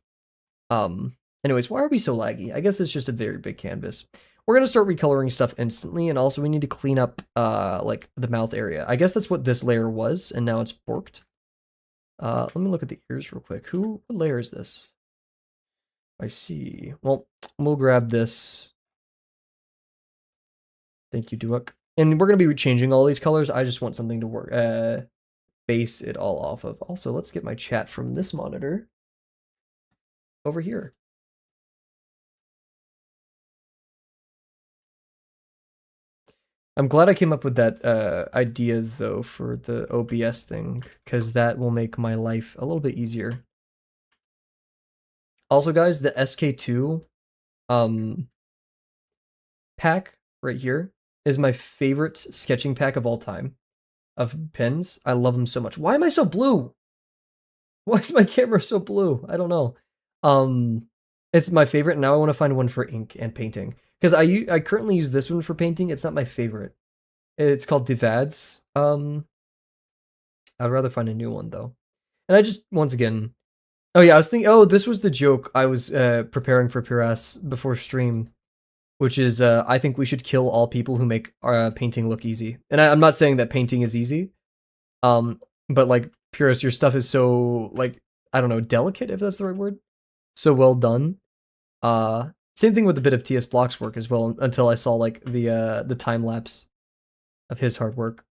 [SPEAKER 1] Anyways, why are we so laggy? I guess it's just a very big canvas. We're going to start recoloring stuff instantly, and also we need to clean up, like, the mouth area. I guess that's what this layer was, and now it's borked. Let me look at the ears real quick. What layer is this? I see. Well, we'll grab this. Thank you, Duek. And we're going to be changing all these colors. I just want something to work, base it all off of. Also, let's get my chat from this monitor over here. I'm glad I came up with that idea, though, for the OBS thing, because that will make my life a little bit easier. Also, guys, the SK2 pack right here is my favorite sketching pack of all time of pens. I love them so much. Why am I so blue? Why is my camera so blue? I don't know. It's my favorite. Now I want to find one for ink and painting. Because I currently use this one for painting. It's not my favorite. It's called Divads. I'd rather find a new one, though. And I just, once again... Oh, yeah, I was thinking... Oh, this was the joke I was preparing for Puras before stream. Which is, I think we should kill all people who make painting look easy. And I'm not saying that painting is easy. But, like, Puras, your stuff is so, like, I don't know, delicate, if that's the right word? So well done. Same thing with a bit of TS Block's work as well, until I saw like the time lapse of his hard work.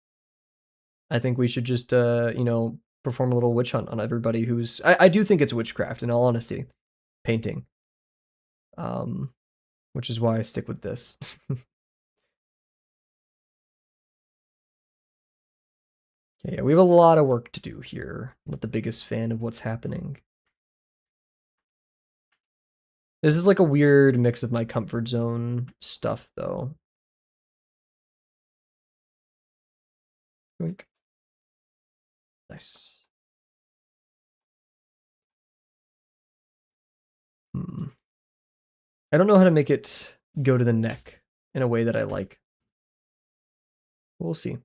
[SPEAKER 1] I think we should just you know, perform a little witch hunt on everybody who's I do think it's witchcraft, in all honesty. Painting. Which is why I stick with this. Okay, yeah, we have a lot of work to do here. I'm not the biggest fan of what's happening. This is like a weird mix of my comfort zone stuff, though. Nice. I don't know how to make it go to the neck in a way that I like. We'll see.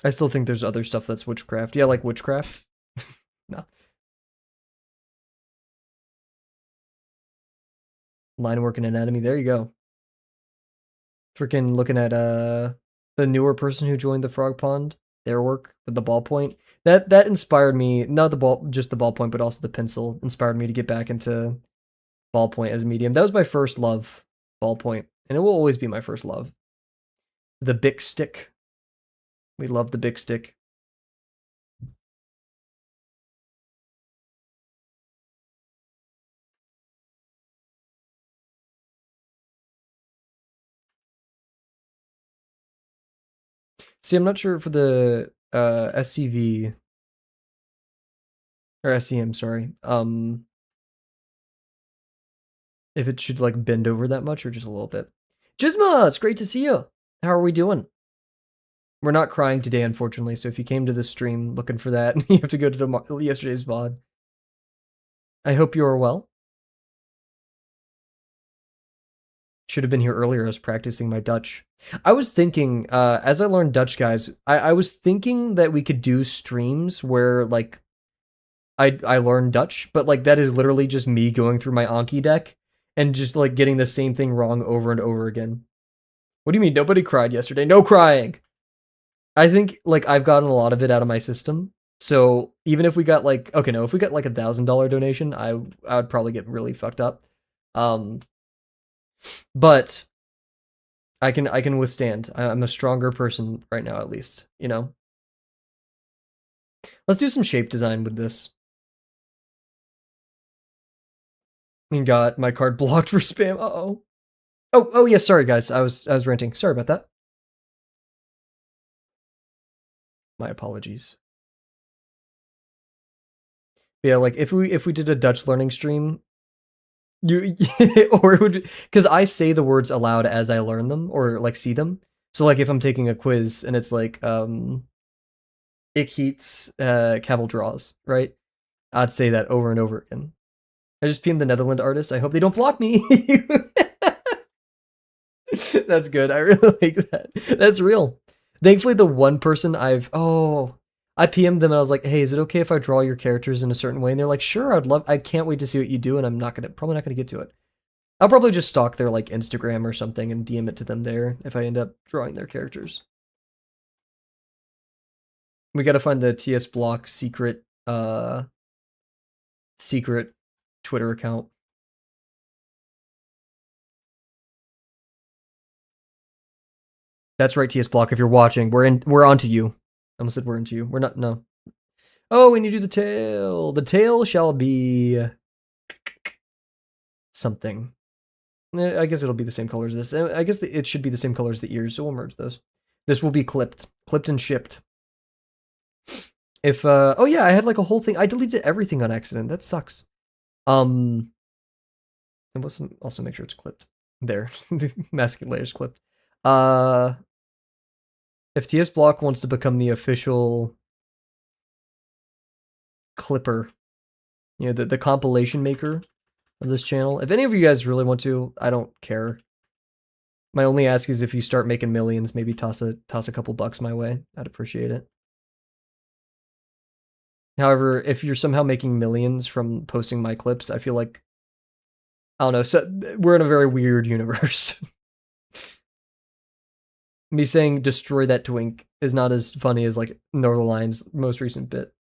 [SPEAKER 1] I still think there's other stuff that's witchcraft. Yeah, like witchcraft. No. Line work and anatomy. There you go. Freaking looking at the newer person who joined the frog pond, their work with the ballpoint. That inspired me, not the ball, just the ballpoint, but also the pencil inspired me to get back into ballpoint as a medium. That was my first love, ballpoint, and it will always be my first love. The Bic stick. We love the Bic stick. See, I'm not sure for the SCV or SCM, sorry. If it should like bend over that much or just a little bit. Jizma, it's great to see you. How are we doing? We're not crying today, unfortunately. So if you came to this stream looking for that, you have to go to yesterday's VOD. I hope you are well. Should have been here earlier. I was practicing my Dutch. I was thinking, as I learned Dutch, guys, I was thinking that we could do streams where like I learned Dutch, but like that is literally just me going through my Anki deck and just like getting the same thing wrong over and over again. What do you mean? Nobody cried yesterday? No crying. I think like I've gotten a lot of it out of my system. So even if we got like, okay, no, if we got like $1,000 donation, I would probably get really fucked up. But I can withstand. I'm a stronger person right now, at least, you know? Let's do some shape design with this. And got my card blocked for spam. Uh-oh. Oh, yes, sorry guys. I was ranting. Sorry about that. My apologies. Yeah, like if we did a Dutch learning stream, you or it would, because I say the words aloud as I learn them or like see them. So like if I'm taking a quiz and it's like ik heets Kavel draws, right? I'd say that over and over again. I just PM'd the Netherlands artist. I hope they don't block me. That's good. I really like that. That's real. Thankfully, the one person I PM'd them and I was like, hey, is it okay if I draw your characters in a certain way? And they're like, sure, I can't wait to see what you do, and I'm probably not gonna get to it. I'll probably just stalk their like Instagram or something and DM it to them there if I end up drawing their characters. We gotta find the TS Block secret Twitter account. That's right, TS Block. If you're watching, we're onto you. I almost said we're into you. We're not. No. Oh, we need to do the tail. The tail shall be something. I guess it'll be the same colors as this. I guess it should be the same color as the ears, so we'll merge those. This will be clipped and shipped. If oh yeah, I had like a whole thing. I deleted everything on accident. That sucks. And let's also make sure it's clipped. There, the masking layer's clipped. If TS Block wants to become the official clipper, you know, the compilation maker of this channel, if any of you guys really want to, I don't care. My only ask is if you start making millions, maybe toss a couple bucks my way. I'd appreciate it. However, if you're somehow making millions from posting my clips, I feel like, I don't know, so we're in a very weird universe. Me saying destroy that twink is not as funny as like Northerline's most recent bit.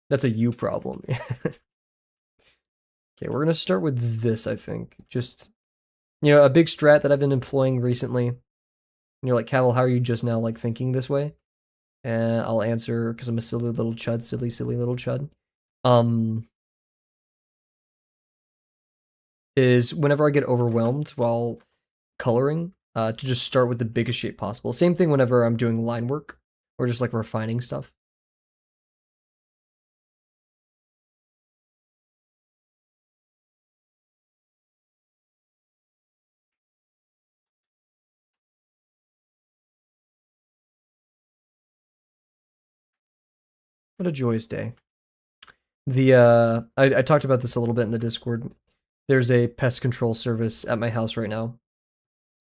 [SPEAKER 1] That's a you problem. Okay, we're gonna start with this, I think. Just, you know, a big strat that I've been employing recently. And you're like, Kavel, how are you just now like thinking this way? And I'll answer because I'm a silly little chud, silly little chud. Is whenever I get overwhelmed while coloring, to just start with the biggest shape possible. Same thing whenever I'm doing line work or just like refining stuff. What a joyous day. I talked about this a little bit in the Discord. There's a pest control service at my house right now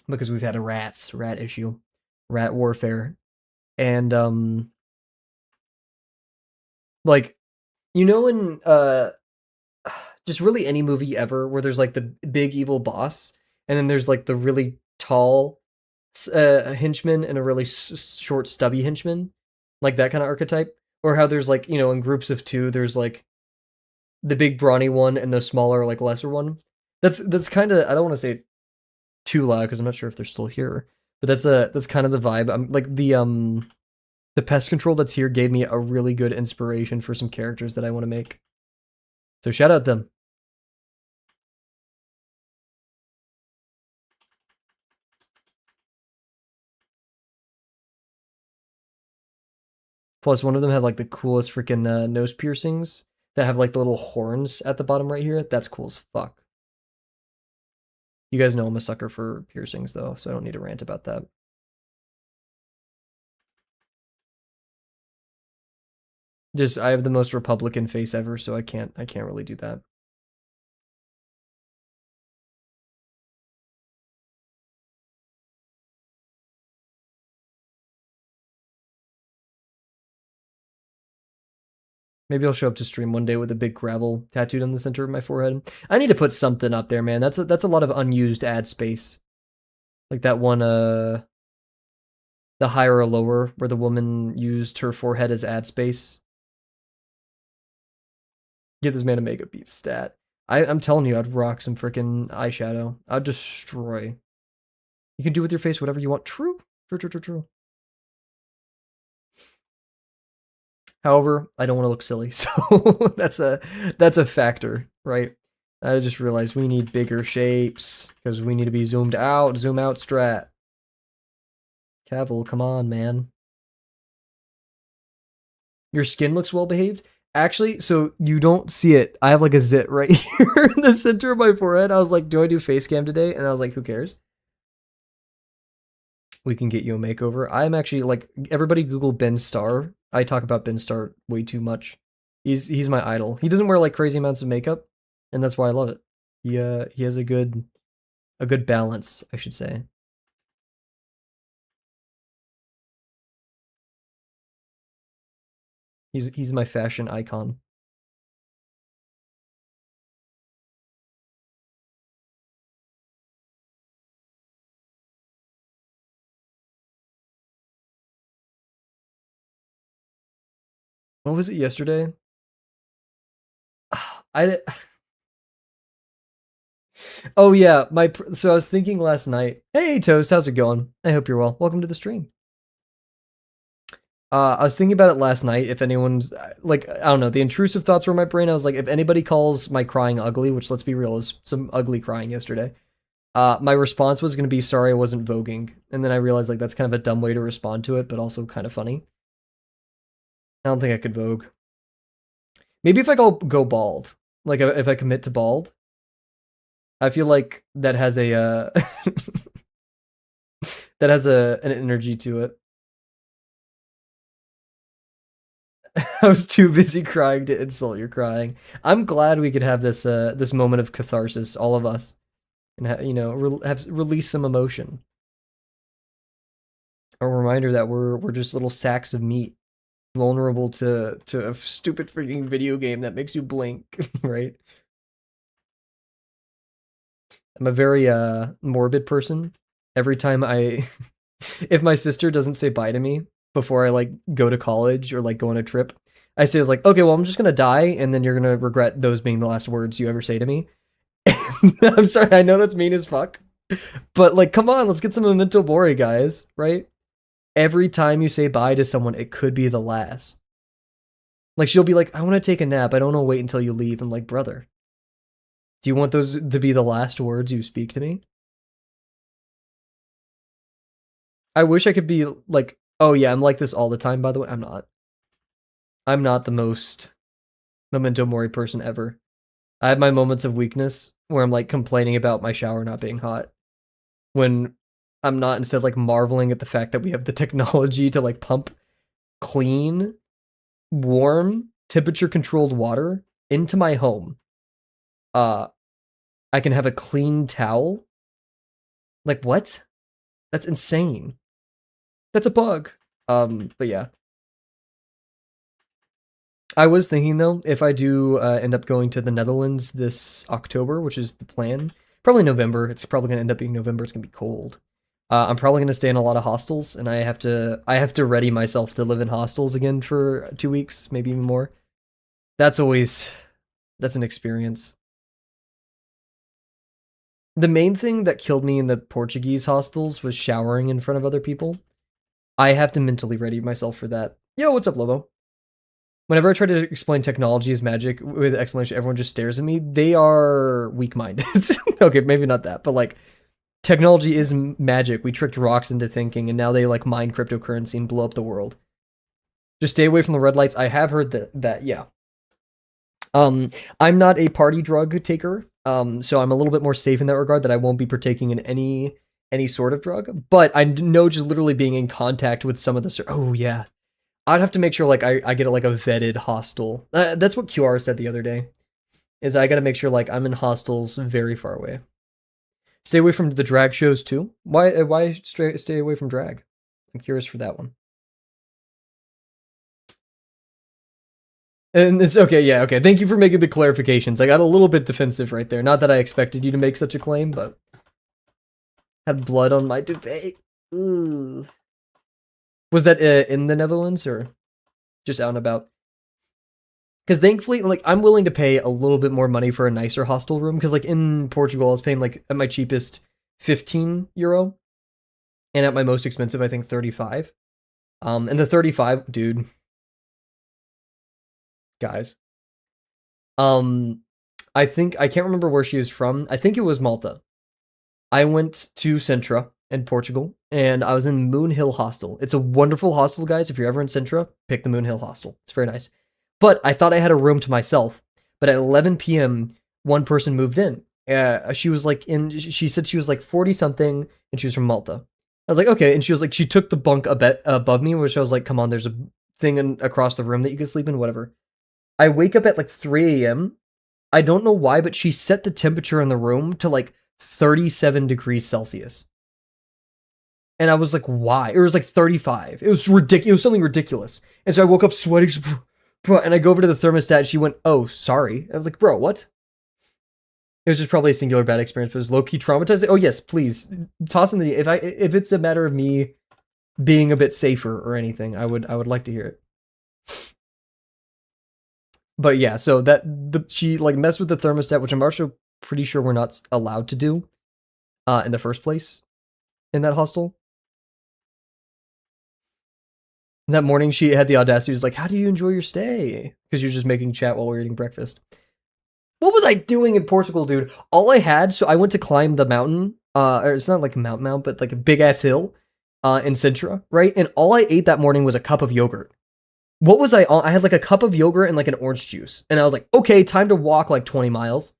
[SPEAKER 1] because we've had a rat issue, rat warfare. And like, you know, in just really any movie ever where there's like the big evil boss and then there's like the really tall henchman and a really short stubby henchman, like that kind of archetype, or how there's like, you know, in groups of two there's like the big brawny one and the smaller like lesser one. That's kind of, I don't want to say too loud because I'm not sure if they're still here, but that's kind of the vibe. I'm like the pest control that's here gave me a really good inspiration for some characters that I want to make. So shout out them. Plus, one of them had like the coolest freaking nose piercings that have like the little horns at the bottom right here. That's cool as fuck. You guys know I'm a sucker for piercings though, so I don't need to rant about that. Just I have the most Republican face ever, so I can't really do that. Maybe I'll show up to stream one day with a big gravel tattooed on the center of my forehead. I need to put something up there, man. That's a lot of unused ad space. Like that one the higher or lower where the woman used her forehead as ad space. Get this man a mega beat stat. I'm telling you, I'd rock some freaking eyeshadow. I'd destroy. You can do with your face whatever you want. True. True. However, I don't want to look silly, so that's a factor, right? I just realized we need bigger shapes because we need to be zoomed out, zoom out strat. Kavel, come on, man. Your skin looks well behaved. Actually, so you don't see it. I have like a zit right here in the center of my forehead. I was like, do I do face cam today? And I was like, who cares? We can get you a makeover. I'm actually like, everybody Google Ben Starr. I talk about Ben Starr way too much. He's my idol. He doesn't wear like crazy amounts of makeup, and that's why I love it. He has a good balance, I should say. He's my fashion icon. What was it yesterday? I Oh yeah, so I was thinking last night. Hey Toast, how's it going? I hope you're well. Welcome to the stream. I was thinking about it last night. If anyone's like, I don't know, the intrusive thoughts were in my brain. I was like, if anybody calls my crying ugly, which let's be real, is some ugly crying yesterday. My response was going to be sorry I wasn't voguing, and then I realized like that's kind of a dumb way to respond to it, but also kind of funny. I don't think I could vogue. Maybe if I go bald, like if I commit to bald, I feel like that has a that has an energy to it. I was too busy crying to insult your crying. I'm glad we could have this moment of catharsis, all of us, and you know, release some emotion. A reminder that we're just little sacks of meat, vulnerable to a stupid freaking video game that makes you blink, right? I'm a very morbid person. Every time if my sister doesn't say bye to me before I like go to college or like go on a trip, I say it's like, okay, well I'm just gonna die, and then you're gonna regret those being the last words you ever say to me. I'm sorry, I know that's mean as fuck, but like, come on, let's get some memento mori, guys, right? Every time you say bye to someone, it could be the last. Like she'll be like, I want to take a nap. I don't want to wait until you leave. I'm like, brother, do you want those to be the last words you speak to me? I wish I could be like, oh yeah, I'm like this all the time, by the way. I'm not. I'm not the most memento mori person ever. I have my moments of weakness where I'm like complaining about my shower not being hot when I'm not, instead like marveling at the fact that we have the technology to like pump clean, warm, temperature controlled water into my home. I can have a clean towel. Like what? That's insane. That's a bug. But yeah. I was thinking though, if I do end up going to the Netherlands this October, which is the plan, probably November. It's probably gonna end up being November. It's gonna be cold. I'm probably gonna stay in a lot of hostels, and I have to ready myself to live in hostels again for 2 weeks, maybe even more. That's an experience. The main thing that killed me in the Portuguese hostels was showering in front of other people. I have to mentally ready myself for that. Yo, what's up, Lobo? Whenever I try to explain technology as magic with explanation, everyone just stares at me. They are weak-minded. Okay, maybe not that, but like, technology is magic. We tricked rocks into thinking, and now they like mine cryptocurrency and blow up the world. Just stay away from the red lights. I have heard that yeah. I'm not a party drug taker, so I'm a little bit more safe in that regard. That I won't be partaking in any sort of drug. But I know just literally being in contact with some of the oh yeah, I'd have to make sure like I get like a vetted hostel. That's what QR said the other day. Is I got to make sure like I'm in hostels very far away. Stay away from the drag shows too. Why stay away from drag? I'm curious for that one. And it's okay, yeah, okay. Thank you for making the clarifications. I got a little bit defensive right there. Not that I expected you to make such a claim, but had blood on my duvet. Ooh. Was that in the Netherlands or just out and about? Because thankfully, like, I'm willing to pay a little bit more money for a nicer hostel room. Because like in Portugal, I was paying like at my cheapest €15, and at my most expensive, I think 35. And the 35, dude, guys. I think I can't remember where she is from. I think it was Malta. I went to Sintra in Portugal, and I was in Moon Hill Hostel. It's a wonderful hostel, guys. If you're ever in Sintra, pick the Moon Hill Hostel. It's very nice. But I thought I had a room to myself. But at 11 p.m., one person moved in. She was like she said she was like 40 something, and she was from Malta. I was like, okay. And she was like, she took the bunk a bit above me, which I was like, come on, there's a thing across the room that you can sleep in, whatever. I wake up at like 3 a.m. I don't know why, but she set the temperature in the room to like 37 degrees Celsius. And I was like, why? It was like 35. It was ridiculous. It was something ridiculous. And so I woke up sweating, and I go over to the thermostat, and she went, oh, sorry. I was like, bro, what? It was just probably a singular bad experience, but it was low-key traumatizing. Oh, yes, please. Toss in the... If it's a matter of me being a bit safer or anything, I would like to hear it. But yeah, so she like messed with the thermostat, which I'm also pretty sure we're not allowed to do in the first place in that hostel. And that morning, she had the audacity, was like, how do you enjoy your stay? Because you're just making chat while we're eating breakfast. What was I doing in Portugal, dude? All I had, so I went to climb the mountain, or it's not like a mountain, but like a big-ass hill in Sintra, right? And all I ate that morning was a cup of yogurt. What was I on? I had like a cup of yogurt and like an orange juice. And I was like, okay, time to walk like 20 miles.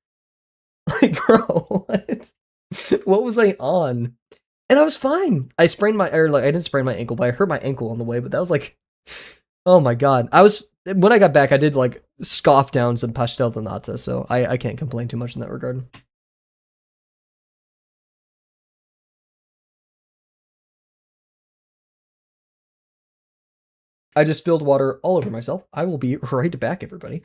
[SPEAKER 1] Like, bro, what was I on? And I was fine. I sprained my, or like, I didn't sprain my ankle, but I hurt my ankle on the way. But that was like, oh my God. When I got back, I did like scoff down some pastel de nata. So I can't complain too much in that regard. I just spilled water all over myself. I will be right back, everybody.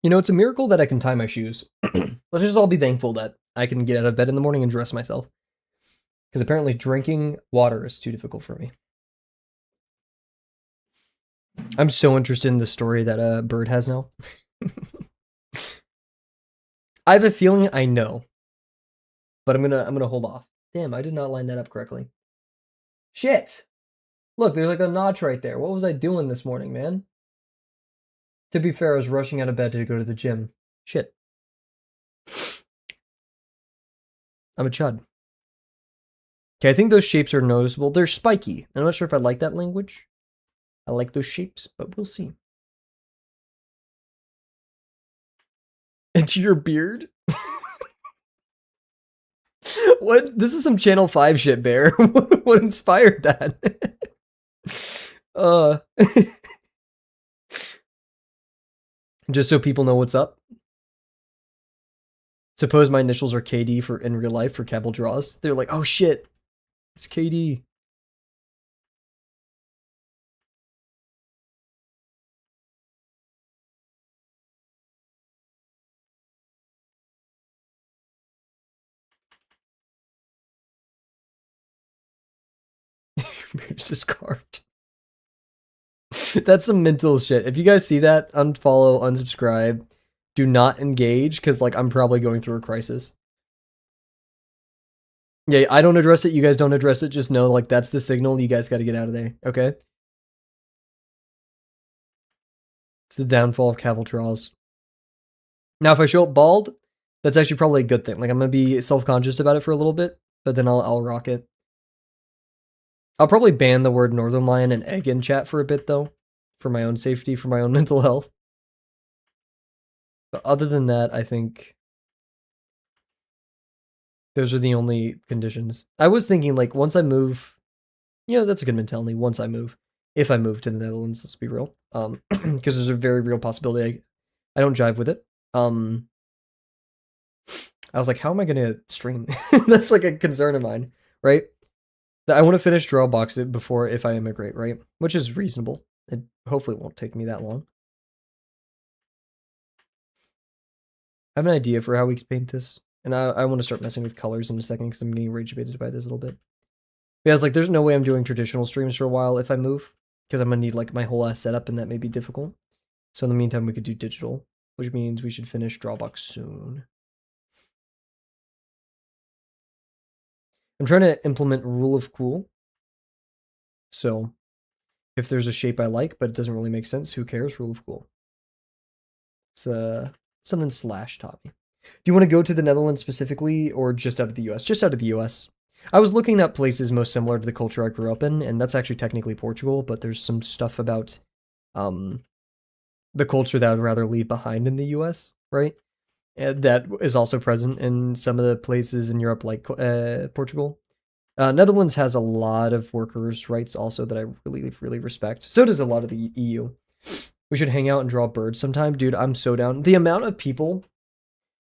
[SPEAKER 1] You know, it's a miracle that I can tie my shoes. Let's just all be thankful that I can get out of bed in the morning and dress myself. Because apparently drinking water is too difficult for me. I'm so interested in the story that Bird has now. I have a feeling I know. But I'm gonna hold off. Damn, I did not line that up correctly. Shit! Look, there's like a notch right there. What was I doing this morning, man? To be fair, I was rushing out of bed to go to the gym. Shit. I'm a chud. Okay, I think those shapes are noticeable. They're spiky. I'm not sure if I like that language. I like those shapes, but we'll see. Into your beard? What? This is some Channel 5 shit, Bear. What inspired that? Just so people know what's up. Suppose my initials are KD for in real life for Kavel draws. They're like, oh shit, it's KD. It's just carved. That's some mental shit. If you guys see that, unfollow, unsubscribe. Do not engage, because like I'm probably going through a crisis. Yeah, I don't address it. You guys don't address it. Just know, like, that's the signal. You guys got to get out of there. Okay. It's the downfall of Kavel Trolls. Now, if I show up bald, that's actually probably a good thing. Like, I'm gonna be self-conscious about it for a little bit, but then I'll rock it. I'll probably ban the word Northern Lion and egg in chat for a bit, though, for my own safety, for my own mental health. But other than that, I think those are the only conditions. I was thinking, like, once I move, that's a good mentality. Once I move, if I move to the Netherlands, let's be real, because there's a very real possibility I don't jive with it. I was like, how am I gonna stream? That's like a concern of mine, right? I want to finish Drawbox before if I immigrate, right? Which is reasonable. It hopefully won't take me that long. I have an idea for how we could paint this, and I want to start messing with colors in a second because I'm getting rage baited by this a little bit. Yeah, it's like there's no way I'm doing traditional streams for a while if I move, because I'm gonna need like my whole ass setup, and that may be difficult. So in the meantime, we could do digital, which means we should finish Drawbox soon. I'm trying to implement Rule of Cool. So if there's a shape I like, but it doesn't really make sense, who cares? Rule of Cool. It's something Slash taught me. Do you want to go to the Netherlands specifically, or just out of the US? Just out of the US. I was looking at places most similar to the culture I grew up in, and that's actually technically Portugal, but there's some stuff about the culture that I would rather leave behind in the US, right? And that is also present in some of the places in Europe, like Portugal. Netherlands has a lot of workers' rights also that I really, really respect. So does a lot of the EU. We should hang out and draw birds sometime. Dude, I'm so down. The amount of people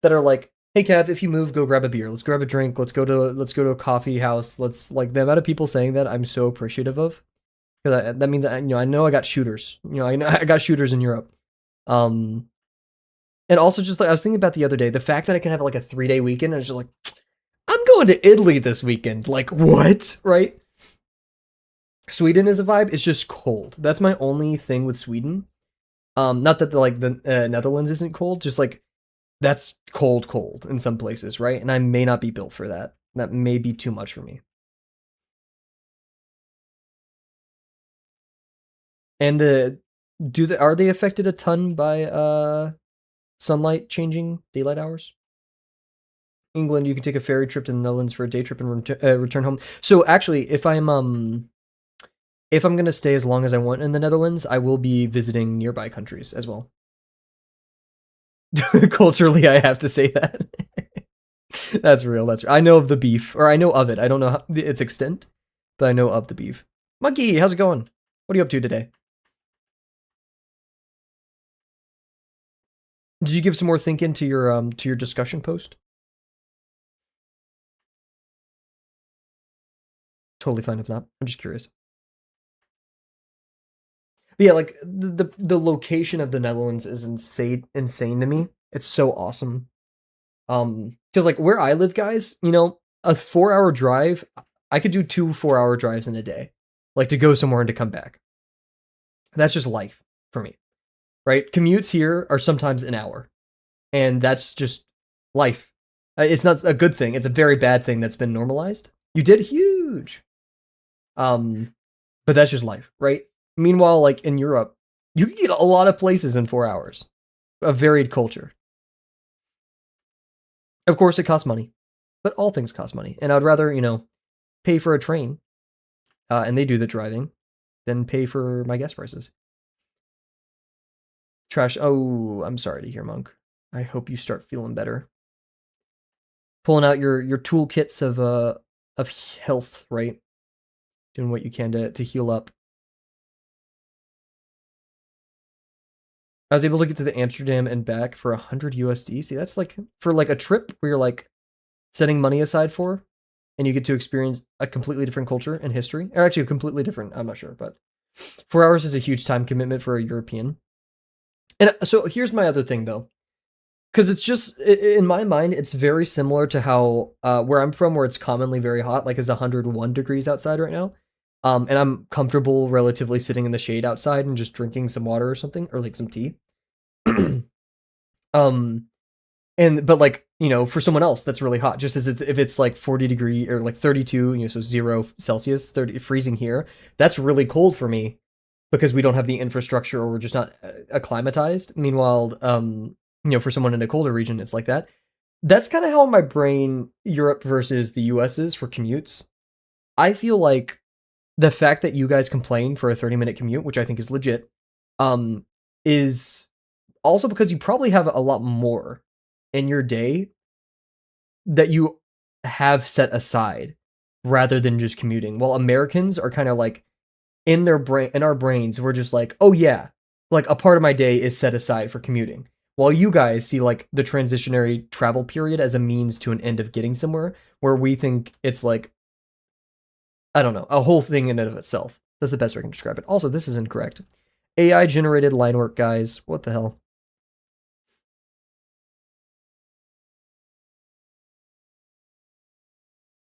[SPEAKER 1] that are like, hey, Cav, if you move, go grab a beer. Let's grab a drink. Let's go to a coffee house. Let's, like, the amount of people saying that, I'm so appreciative of. Because that means, I know I got shooters. I know I got shooters in Europe. And also just like, I was thinking about the other day, the fact that I can have like a 3-day weekend, I was just like, I'm going to Italy this weekend. Like, what? Right? Sweden is a vibe. It's just cold. That's my only thing with Sweden. Not that the Netherlands isn't cold, just like that's cold in some places, right? And I may not be built for that. That may be too much for me. And are they affected a ton by sunlight changing daylight hours? England, you can take a ferry trip to the Netherlands for a day trip and return home. So actually, if I'm gonna stay as long as I want in the Netherlands, I will be visiting nearby countries as well. Culturally, I have to say that. That's real. I know of the beef, or I know of it. I don't know its extent, but I know of the beef. Monkey, how's it going? What are you up to today? Did you give some more think into your discussion post? Totally fine if not. I'm just curious. But yeah, like the location of the Netherlands is insane to me. It's so awesome. Because like where I live, guys, a 4-hour drive, I could do 2 4-hour drives in a day, like to go somewhere and to come back. That's just life for me, right? Commutes here are sometimes an hour, and that's just life. It's not a good thing. It's a very bad thing that's been normalized. You did huge. But that's just life, right? Meanwhile, like in Europe, you can get a lot of places in 4 hours. A varied culture. Of course, it costs money, but all things cost money. And I'd rather, pay for a train, and they do the driving, than pay for my gas prices. Trash. Oh, I'm sorry to hear, Monk. I hope you start feeling better. Pulling out your toolkits of health, right? Doing what you can to heal up. I was able to get to the Amsterdam and back for 100 USD. See, that's like for like a trip where you're like setting money aside for, and you get to experience a completely different culture and history, or actually a completely different. I'm not sure, but 4 hours is a huge time commitment for a European. And so here's my other thing though, because it's just in my mind, it's very similar to how where I'm from, where it's commonly very hot, like it's 101 degrees outside right now. And I'm comfortable relatively sitting in the shade outside and just drinking some water or something, or like some tea. um, but like, for someone else that's really hot, just as if it's like 40 degree or like 32, so 0 Celsius, 30 freezing here, that's really cold for me because we don't have the infrastructure or we're just not acclimatized. Meanwhile, for someone in a colder region, it's like that. That's kind of how my brain Europe versus the US is for commutes. I feel like the fact that you guys complain for a 30-minute commute, which I think is legit, is also because you probably have a lot more in your day that you have set aside rather than just commuting. While Americans are kind of like in our brains, we're just like, oh yeah, like a part of my day is set aside for commuting. While you guys see like the transitionary travel period as a means to an end of getting somewhere, where we think it's like, I don't know, a whole thing in and of itself. That's the best way I can describe it. Also, this is incorrect. AI generated line work, guys. What the hell?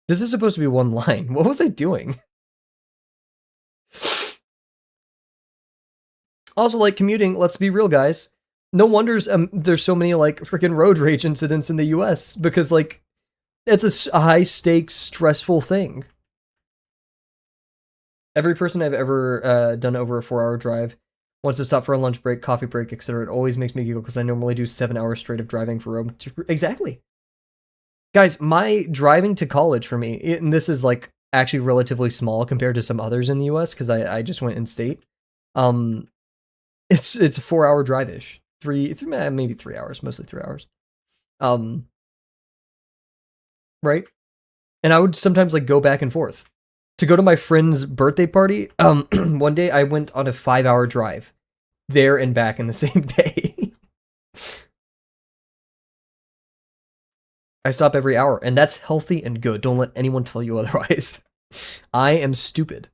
[SPEAKER 1] This is supposed to be one line. What was I doing? Also, like commuting, let's be real, guys. No wonders there's so many like freaking road rage incidents in the US because like it's a high stakes, stressful thing. Every person I've ever done over a 4-hour drive wants to stop for a lunch break, coffee break, etc. It always makes me giggle because I normally do 7 hours straight of driving for road. Exactly. Guys, my driving to college for me, and this is like actually relatively small compared to some others in the US because I just went in state. It's a 4-hour drive-ish. Maybe 3 hours, mostly 3 hours. Right? And I would sometimes like go back and forth. To go to my friend's birthday party, one day I went on a 5-hour drive there and back in the same day. I stop every hour, and that's healthy and good. Don't let anyone tell you otherwise. I am stupid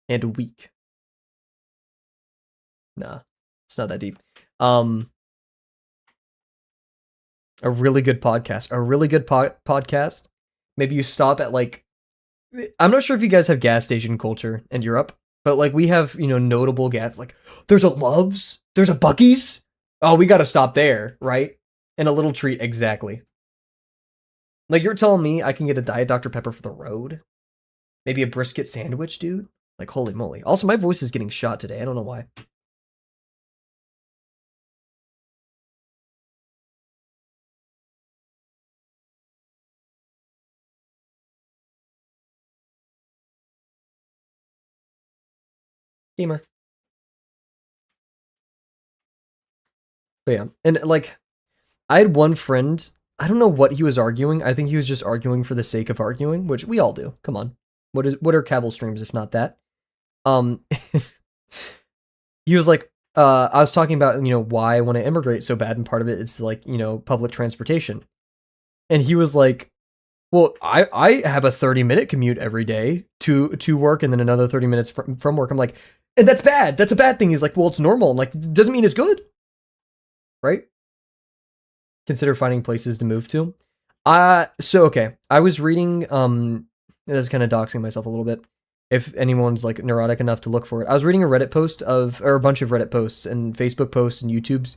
[SPEAKER 1] and weak. Nah, it's not that deep. A really good podcast. A really good podcast. Maybe you stop at like, I'm not sure if you guys have gas station culture in Europe, but like we have, notable gas. Like there's a Love's, there's a Buc-ee's. Oh, we got to stop there, right? And a little treat, exactly. Like you're telling me I can get a Diet Dr. Pepper for the road? Maybe a brisket sandwich, dude? Like holy moly. Also, my voice is getting shot today. I don't know why. Gamer. But yeah, and like I had one friend, I don't know what he was arguing. I think he was just arguing for the sake of arguing, which we all do. Come on. What are Kavel streams if not that? He was like, I was talking about, why I want to immigrate so bad, and part of it is like, public transportation. And he was like, well, I have a 30-minute commute every day to work and then another 30 minutes from work. I'm like, and that's bad. That's a bad thing. He's like, well, it's normal. I'm like, doesn't mean it's good. Right? Consider finding places to move to. So okay. I was reading, this is kind of doxing myself a little bit. If anyone's like neurotic enough to look for it. I was reading a Reddit post or a bunch of Reddit posts and Facebook posts and YouTube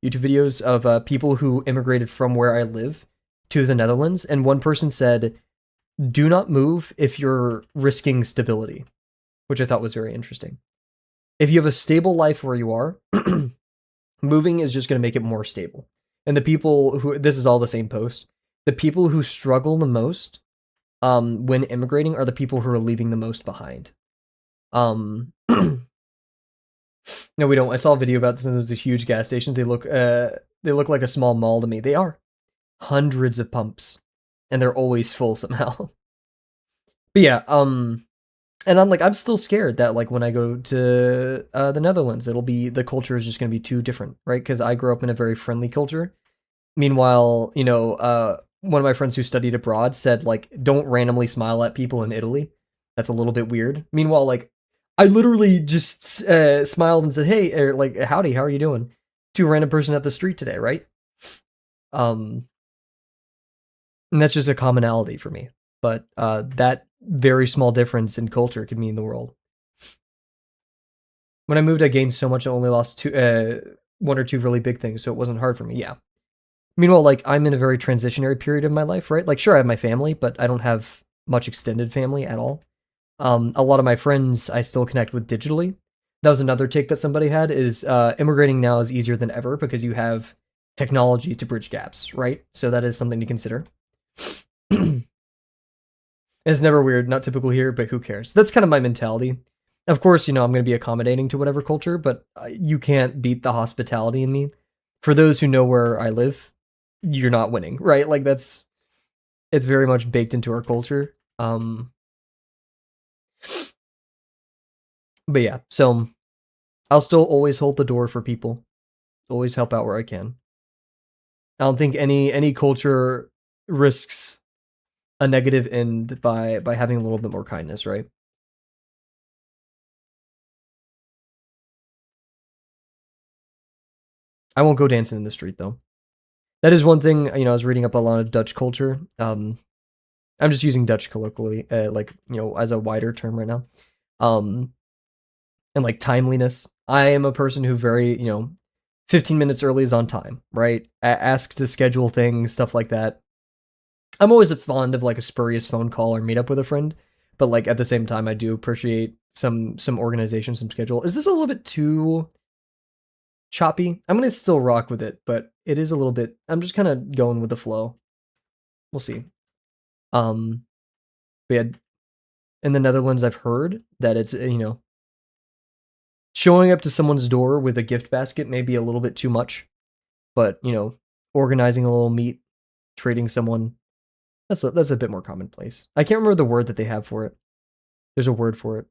[SPEAKER 1] videos of people who immigrated from where I live to the Netherlands. And one person said, do not move if you're risking stability, which I thought was very interesting. If you have a stable life where you are, moving is just going to make it more stable. And the people who, this is all the same post, the people who struggle the most when immigrating are the people who are leaving the most behind. No, we don't. I saw a video about this, and there's these huge gas stations. They look like a small mall to me. They are hundreds of pumps, and they're always full somehow. But yeah, and I'm still scared that like when I go to the Netherlands, the culture is just going to be too different, right? Because I grew up in a very friendly culture. Meanwhile, one of my friends who studied abroad said, like, don't randomly smile at people in Italy. That's a little bit weird. Meanwhile, like, I literally just smiled and said, hey, or like, howdy, how are you doing? To a random person at the street today, right? And that's just a commonality for me. But that very small difference in culture could mean the world. When I moved, I gained so much. I only lost one or two really big things, so it wasn't hard for me. Yeah. Meanwhile, like I'm in a very transitionary period of my life, right? Like, sure, I have my family, but I don't have much extended family at all. A lot of my friends I still connect with digitally. That was another take that somebody had is immigrating now is easier than ever because you have technology to bridge gaps, right? So that is something to consider. It's never weird, not typical here, but who cares? That's kind of my mentality. Of course, I'm going to be accommodating to whatever culture, but you can't beat the hospitality in me. For those who know where I live, you're not winning, right? Like it's very much baked into our culture. But yeah, so I'll still always hold the door for people. Always help out where I can. I don't think any culture risks a negative end by having a little bit more kindness, right? I won't go dancing in the street though. That is one thing, I was reading up a lot of Dutch culture. I'm just using Dutch colloquially, like, as a wider term right now. Um, and like timeliness. I am a person who very, 15 minutes early is on time, right? Ask to schedule things, stuff like that. I'm always fond of like a spurious phone call or meet up with a friend, but like at the same time, I do appreciate some organization, some schedule. Is this a little bit too choppy? I'm gonna still rock with it, but it is a little bit. I'm just kind of going with the flow. We'll see. Um, but yeah, in the Netherlands, I've heard that it's showing up to someone's door with a gift basket may be a little bit too much, but organizing a little meet, trading someone that's a bit more commonplace. I can't remember the word that they have for it. There's a word for it.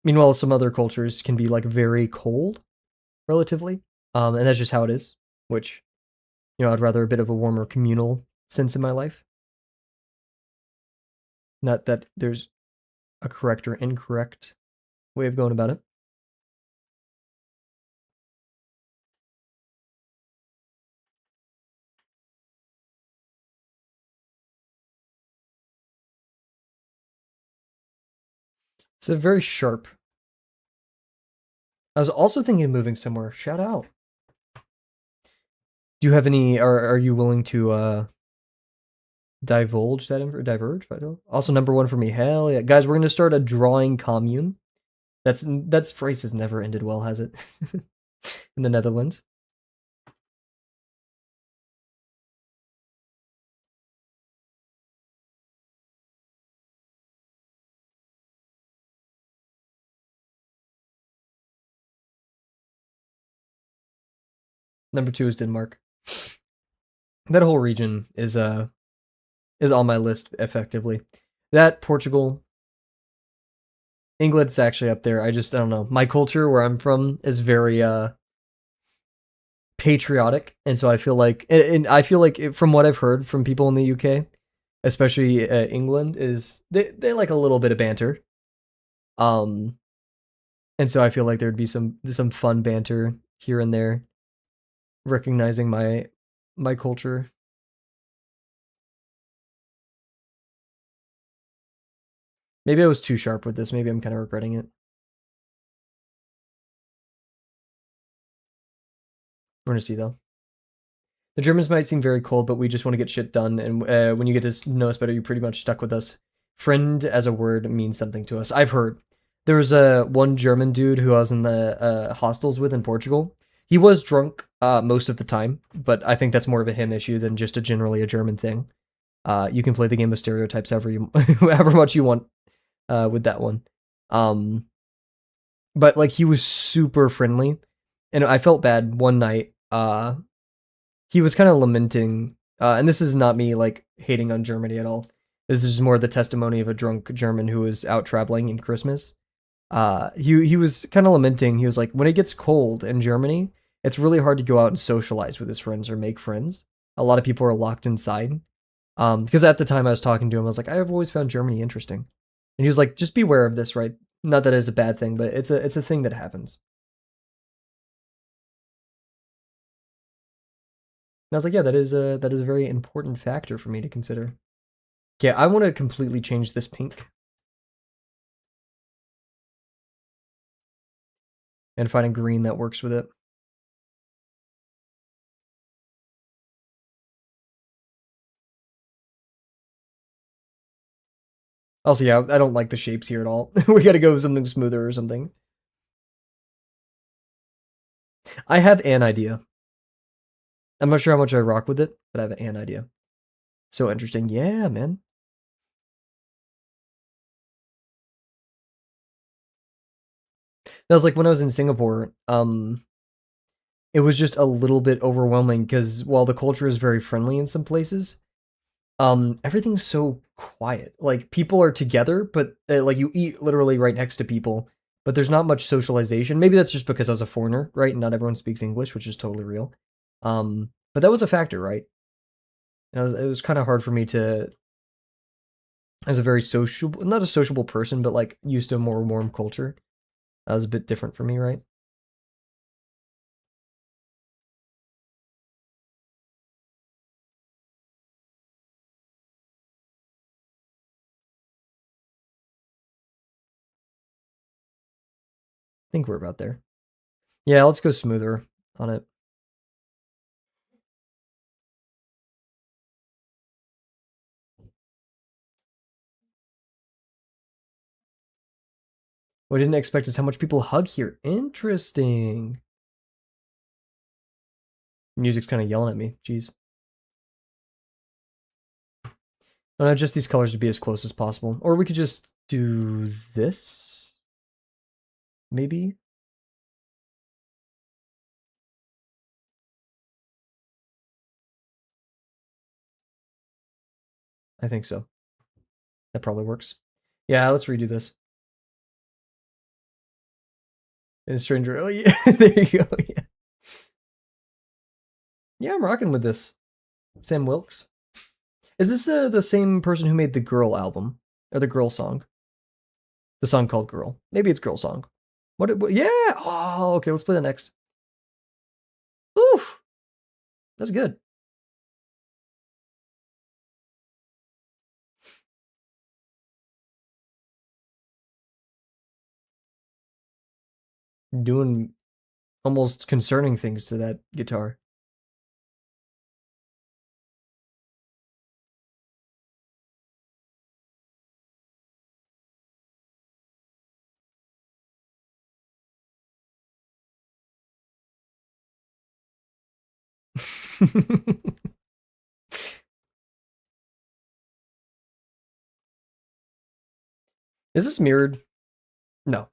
[SPEAKER 1] Meanwhile, some other cultures can be like very cold, relatively, and that's just how it is. Which I'd rather a bit of a warmer communal sense in my life. Not that there's a correct or incorrect way of going about it. It's a very sharp. I was also thinking of moving somewhere. Shout out. Do you have any? Are you willing to divulge that info? Diverge? Also, number one for me. Hell yeah, guys! We're gonna start a drawing commune. That's phrase has never ended well, has it? In the Netherlands. Number two is Denmark. That whole region is on my list effectively. That Portugal, England's actually up there. I don't know. My culture where I'm from is very patriotic, and so I feel like from what I've heard from people in the UK, especially England, is they like a little bit of banter. Um, and so I feel like there'd be some fun banter here and there, recognizing my culture. Maybe I was too sharp with this. Maybe I'm kind of regretting it. We're gonna see though. The Germans might seem very cold, but we just want to get shit done. And when you get to know us better, you're pretty much stuck with us. Friend as a word means something to us. I've heard. There was one German dude who I was in the hostels with in Portugal. He was drunk most of the time, but I think that's more of a him issue than just generally a German thing. You can play the game of stereotypes however much you want with that one. But like he was super friendly, and I felt bad one night. He was kind of lamenting, and this is not me like hating on Germany at all. This is more the testimony of a drunk German who was out traveling in Christmas. He was kind of lamenting. He was like, when it gets cold in Germany, it's really hard to go out and socialize with his friends or make friends. A lot of people are locked inside. Because at the time I was talking to him, I was like, I've always found Germany interesting, and he was like, just be aware of this, right? Not that it's a bad thing, but it's a thing that happens. I was like, yeah, that is a very important factor for me to consider. Okay, I want to completely change this pink and find a green that works with it. Also, yeah, I don't like the shapes here at all. We gotta go with something smoother or something. I have an idea. I'm not sure how much I rock with it, but I have an idea. So interesting. Yeah, man. That was like when I was in Singapore. It was just a little bit overwhelming because while the culture is very friendly in some places, everything's so quiet. Like people are together, but like you eat literally right next to people, but there's not much socialization. Maybe that's just because I was a foreigner, right? And not everyone speaks English, which is totally real. But that was a factor, right? It was kind of hard for me to, as a very sociable, not a sociable person, but like used to a more warm culture. That was a bit different for me, right? I think we're about there. Yeah, let's go smoother on it. What I didn't expect is how much people hug here. Interesting. Music's kind of yelling at me. Jeez. I want to adjust these colors to be as close as possible. Or we could just do this. Maybe? I think so. That probably works. Yeah, let's redo this. And Stranger. Oh, yeah. There you go. Yeah. Yeah, I'm rocking with this. Sam Wilkes. Is this the same person who made the Girl album? Or the Girl song? The song called Girl. Maybe it's Girl song. What yeah! Oh, okay, let's play that next. Oof! That's good. Doing almost concerning things to that guitar. Is this mirrored? No.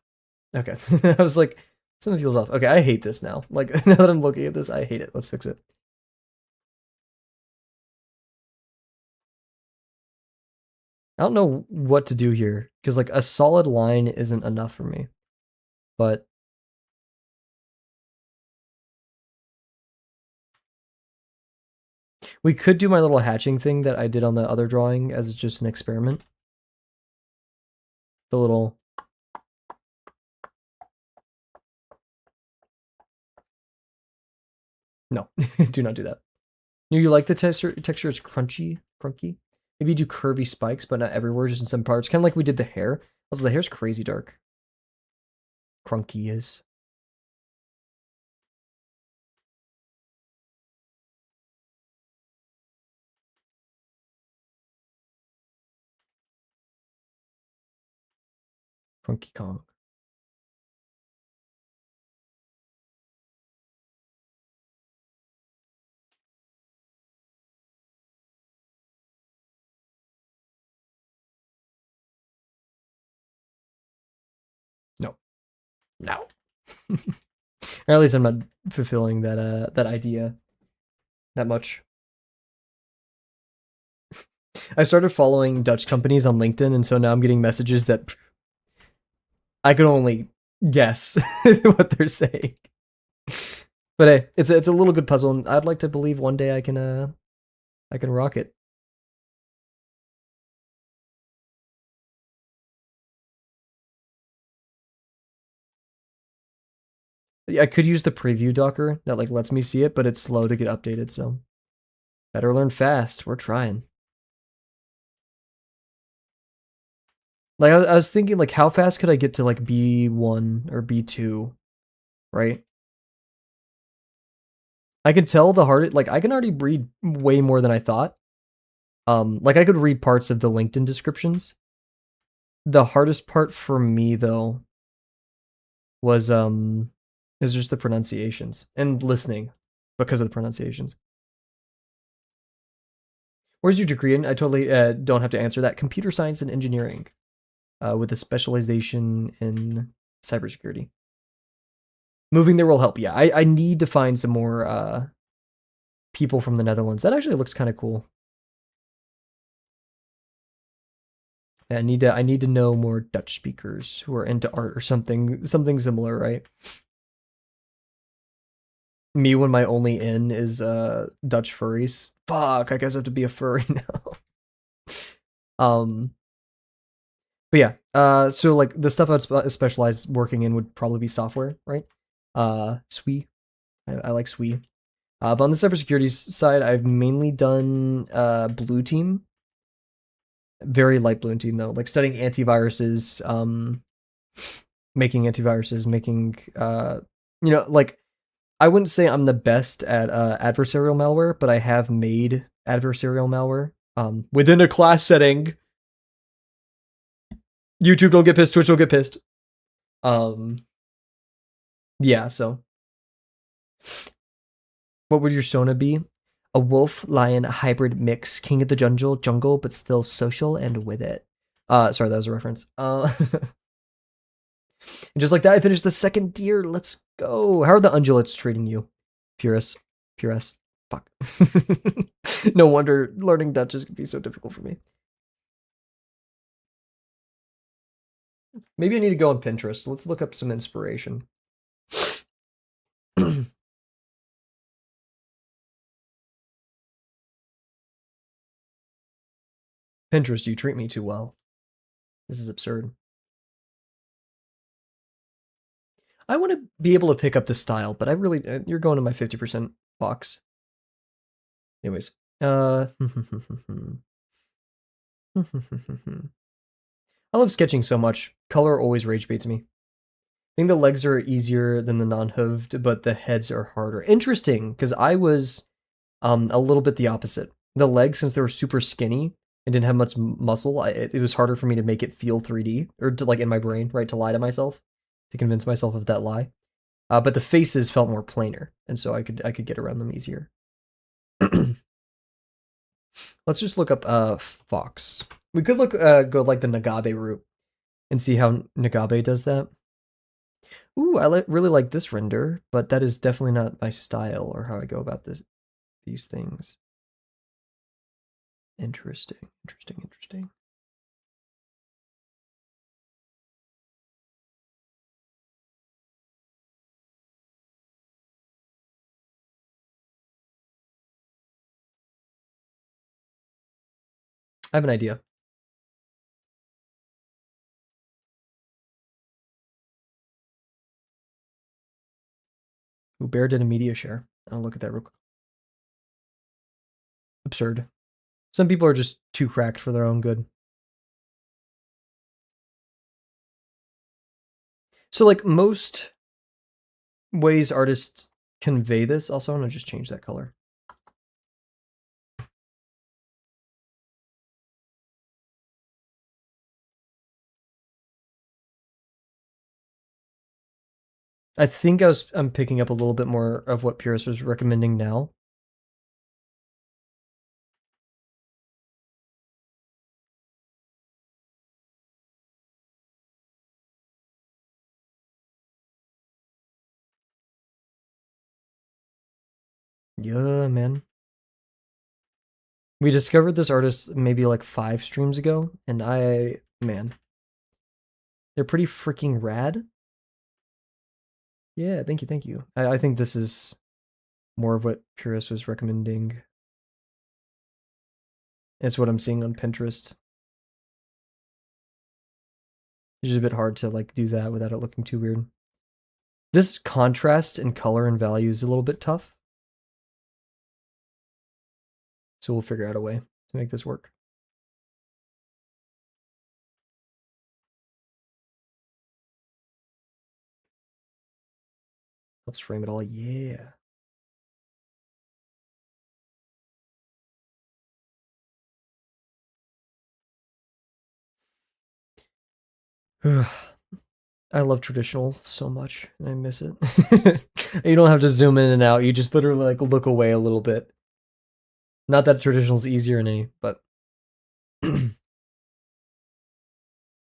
[SPEAKER 1] Okay. I was like, something feels off. Okay, I hate this now. Like, now that I'm looking at this, I hate it. Let's fix it. I don't know what to do here, because, like, a solid line isn't enough for me. But we could do my little hatching thing that I did on the other drawing as just an experiment. The little... No, do not do that. You like the texture is crunchy, crunky. Maybe you do curvy spikes, but not everywhere, just in some parts. Kind of like we did the hair. Also, the hair's crazy dark. Crunky is. Crunky Kong. No. No. Or at least I'm not fulfilling that idea that much. I started following Dutch companies on LinkedIn, and so now I'm getting messages that I can only guess what they're saying. But hey, it's a little good puzzle, and I'd like to believe one day I can rock it. I could use the preview Docker that like lets me see it, but it's slow to get updated. So Better learn fast. We're trying. Like I was thinking, like, how fast could I get to like B1 or B2, right? I can tell the hard, like I can already read way more than I thought. Like I could read parts of the LinkedIn descriptions. The hardest part for me though was is just the pronunciations and listening because of the pronunciations. Where's your degree in? I totally don't have to answer that. Computer science and engineering, with a specialization in cybersecurity. Moving there will help. Yeah, I need to find some more people from the Netherlands. That actually looks kind of cool. I need to know more Dutch speakers who are into art or something similar, right? Me when my only in is Dutch furries. Fuck, I guess I have to be a furry now. But yeah, so like the stuff I'd specialize working in would probably be software, right? SWE. I like SWE. But on the cybersecurity side, I've mainly done blue team. Very light blue team though, like studying antiviruses, making antiviruses, making like I wouldn't say I'm the best at adversarial malware, but I have made adversarial malware within a class setting. YouTube don't get pissed, Twitch don't get pissed. Yeah, so what would your Sona be? A wolf lion hybrid mix, king of the jungle, but still social and with it. Sorry, that was a reference. And just like that, I finished the second tier. Let's go. How are the ungulates treating you? Purus. Fuck. No wonder learning Dutch is gonna be so difficult for me. Maybe I need to go on Pinterest. Let's look up some inspiration. Pinterest, you treat me too well. This is absurd. I want to be able to pick up the style, but I really, you're going to my 50% box. Anyways, I love sketching so much. Color always rage baits me. I think the legs are easier than the non-hooved, but the heads are harder. Interesting, because I was a little bit the opposite. The legs, since they were super skinny and didn't have much muscle, it was harder for me to make it feel 3D, or to, like, in my brain, right, to lie to myself, to convince myself of that lie. But the faces felt more planar, and so I could get around them easier. Let's just look up Fox. We could go like the Nagabe route and see how Nagabe does that. Ooh, I really like this render, but that is definitely not my style or how I go about these things. Interesting. I have an idea. Ooh, Bear did a media share. I'll look at that real quick. Absurd. Some people are just too cracked for their own good. So, like, most ways artists convey this, also, I'm gonna just change that color. I think I'm picking up a little bit more of what Purist was recommending now. Yeah, man. We discovered this artist maybe like 5 streams ago, and man, they're pretty freaking rad. Yeah, thank you. I think this is more of what Purist was recommending. It's what I'm seeing on Pinterest. It's just a bit hard to like do that without it looking too weird. This contrast in color and value is a little bit tough. So we'll figure out a way to make this work. Helps frame it all. Yeah. I love traditional so much, and I miss it. You don't have to zoom in and out. You just literally like look away a little bit. Not that traditional's easier in any, but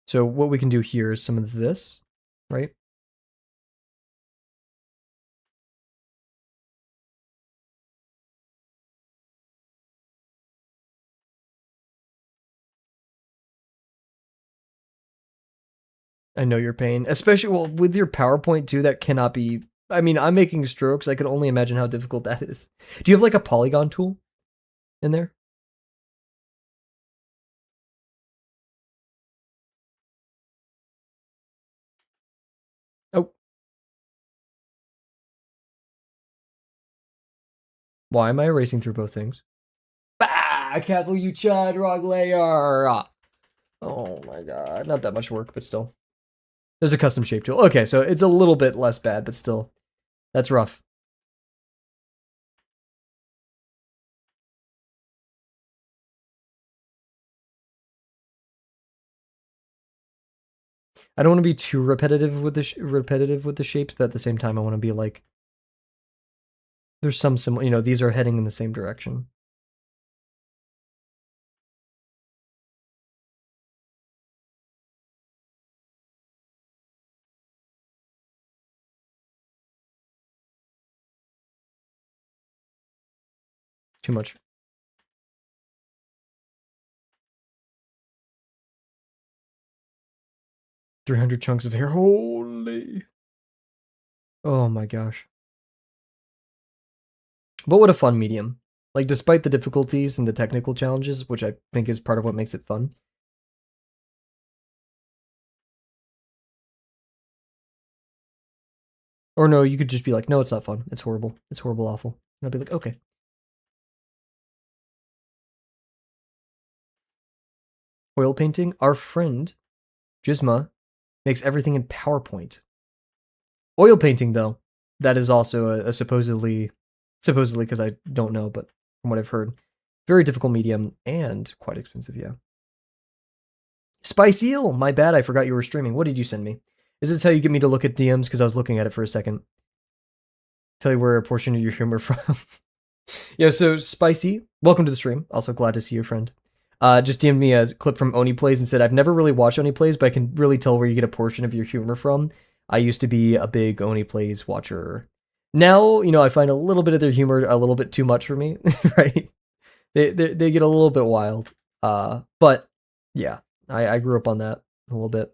[SPEAKER 1] so what we can do here is some of this, right? I know your pain, especially well with your PowerPoint too. That cannot be. I mean, I'm making strokes. I can only imagine how difficult that is. Do you have like a polygon tool in there? Oh, why am I erasing through both things? Bah! Kavel, you chud, wrong layer. Oh my god, not that much work, but still. There's a custom shape tool. Okay, so it's a little bit less bad, but still, that's rough. I don't want to be too repetitive with the shapes, but at the same time, I want to be like, there's some similar. You know, these are heading in the same direction. Too much. 300 chunks of hair. Holy. Oh my gosh. But what a fun medium. Like, despite the difficulties and the technical challenges, which I think is part of what makes it fun. Or no, you could just be like, no, it's not fun. It's horrible. It's horrible, awful. And I'll be like, okay. Oil painting. Our friend, Gizma, makes everything in PowerPoint. Oil painting, though, that is also a supposedly because I don't know, but from what I've heard, very difficult medium and quite expensive, yeah. Spice Eel, my bad, I forgot you were streaming. What did you send me? Is this how you get me to look at DMs? Because I was looking at it for a second. Tell you where a portion of your humor from. Yeah, so Spicy, welcome to the stream. Also glad to see your friend. Just DM'd me a clip from Oni Plays and said, I've never really watched Oni Plays, but I can really tell where you get a portion of your humor from. I used to be a big Oni Plays watcher. Now, you know, I find a little bit of their humor a little bit too much for me, right? They get a little bit wild. But yeah, I grew up on that a little bit.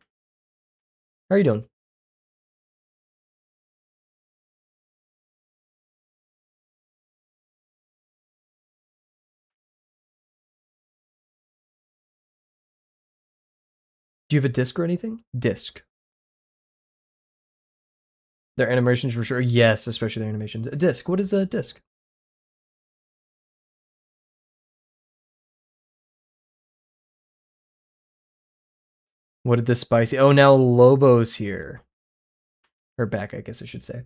[SPEAKER 1] How are you doing? Do you have a disc or anything? Disc. Their animations for sure. Yes, especially their animations. A disc. What is a disc? What did the spicy? Oh, now Lobo's here. Or back, I guess I should say.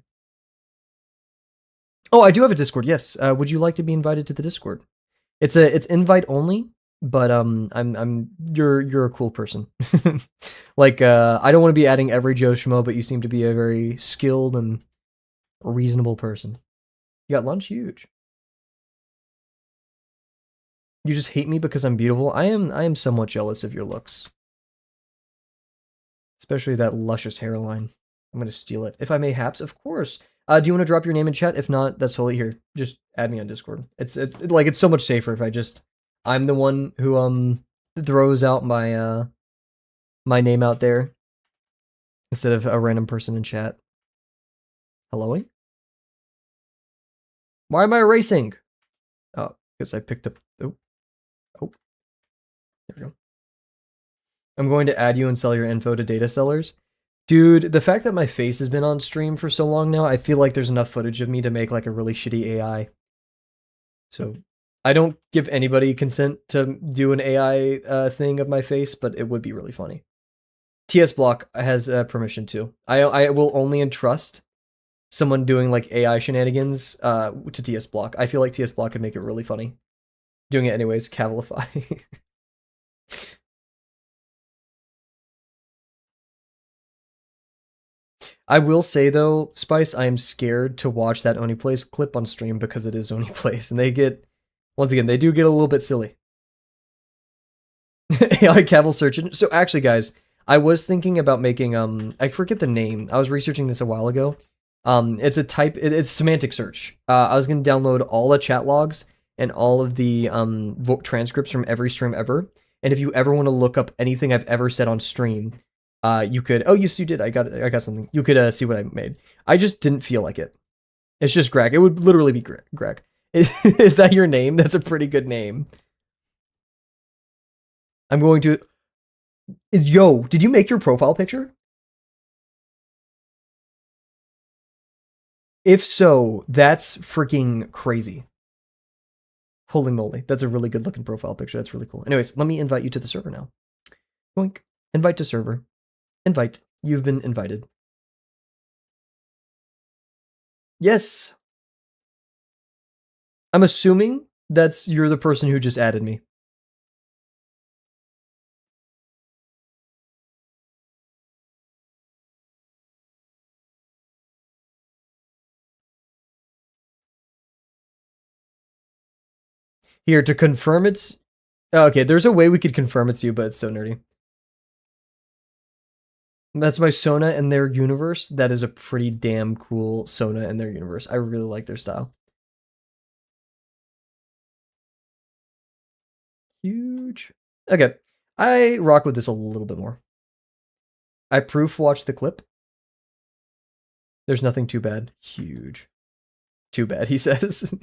[SPEAKER 1] Oh, I do have a Discord. Yes. Would you like to be invited to the Discord? It's invite only, but you're a cool person. Like I don't want to be adding every Joe Schmo, but you seem to be a very skilled and reasonable person. You got lunch? Huge. You just hate me because I'm beautiful? I am somewhat jealous of your looks. Especially that luscious hairline. I'm gonna steal it. If I may, haps, of course. Do you want to drop your name in chat? If not, that's totally here. Just add me on Discord. It's so much safer if I'm the one who throws out my my name out there instead of a random person in chat. Helloing? Why am I erasing? Oh, because I picked up. Oh, there we go. I'm going to add you and sell your info to data sellers. Dude, the fact that my face has been on stream for so long now, I feel like there's enough footage of me to make like a really shitty AI. So I don't give anybody consent to do an AI thing of my face, but it would be really funny. TS Block has permission to. I will only entrust someone doing like AI shenanigans to TS Block. I feel like TS Block could make it really funny. Doing it anyways, Cavelify. I will say though, Spice, I am scared to watch that Oni Plays clip on stream because it is Oni Plays, and they get, once again, they do get a little bit silly. AI Cavel search. So actually, guys, I was thinking about making I forget the name. I was researching this a while ago. It's a type. It's semantic search. I was gonna download all the chat logs and all of the transcripts from every stream ever. And if you ever want to look up anything I've ever said on stream, you could. Oh, yes, you did. I got something. You could see what I made. I just didn't feel like it. It's just Greg. It would literally be Greg. Is that your name? That's a pretty good name. I'm going to. Yo, did you make your profile picture? If so, that's freaking crazy. Holy moly, that's a really good looking profile picture. That's really cool. Anyways, let me invite you to the server now. Boink. Invite to server. Invite. You've been invited. Yes. I'm assuming you're the person who just added me. Here, to confirm it's... Okay, there's a way we could confirm it's you, but it's so nerdy. That's my Sona in their universe. That is a pretty damn cool Sona in their universe. I really like their style. Huge. Okay, I rock with this a little bit more. I proof watch the clip. There's nothing too bad. Huge. Too bad, he says.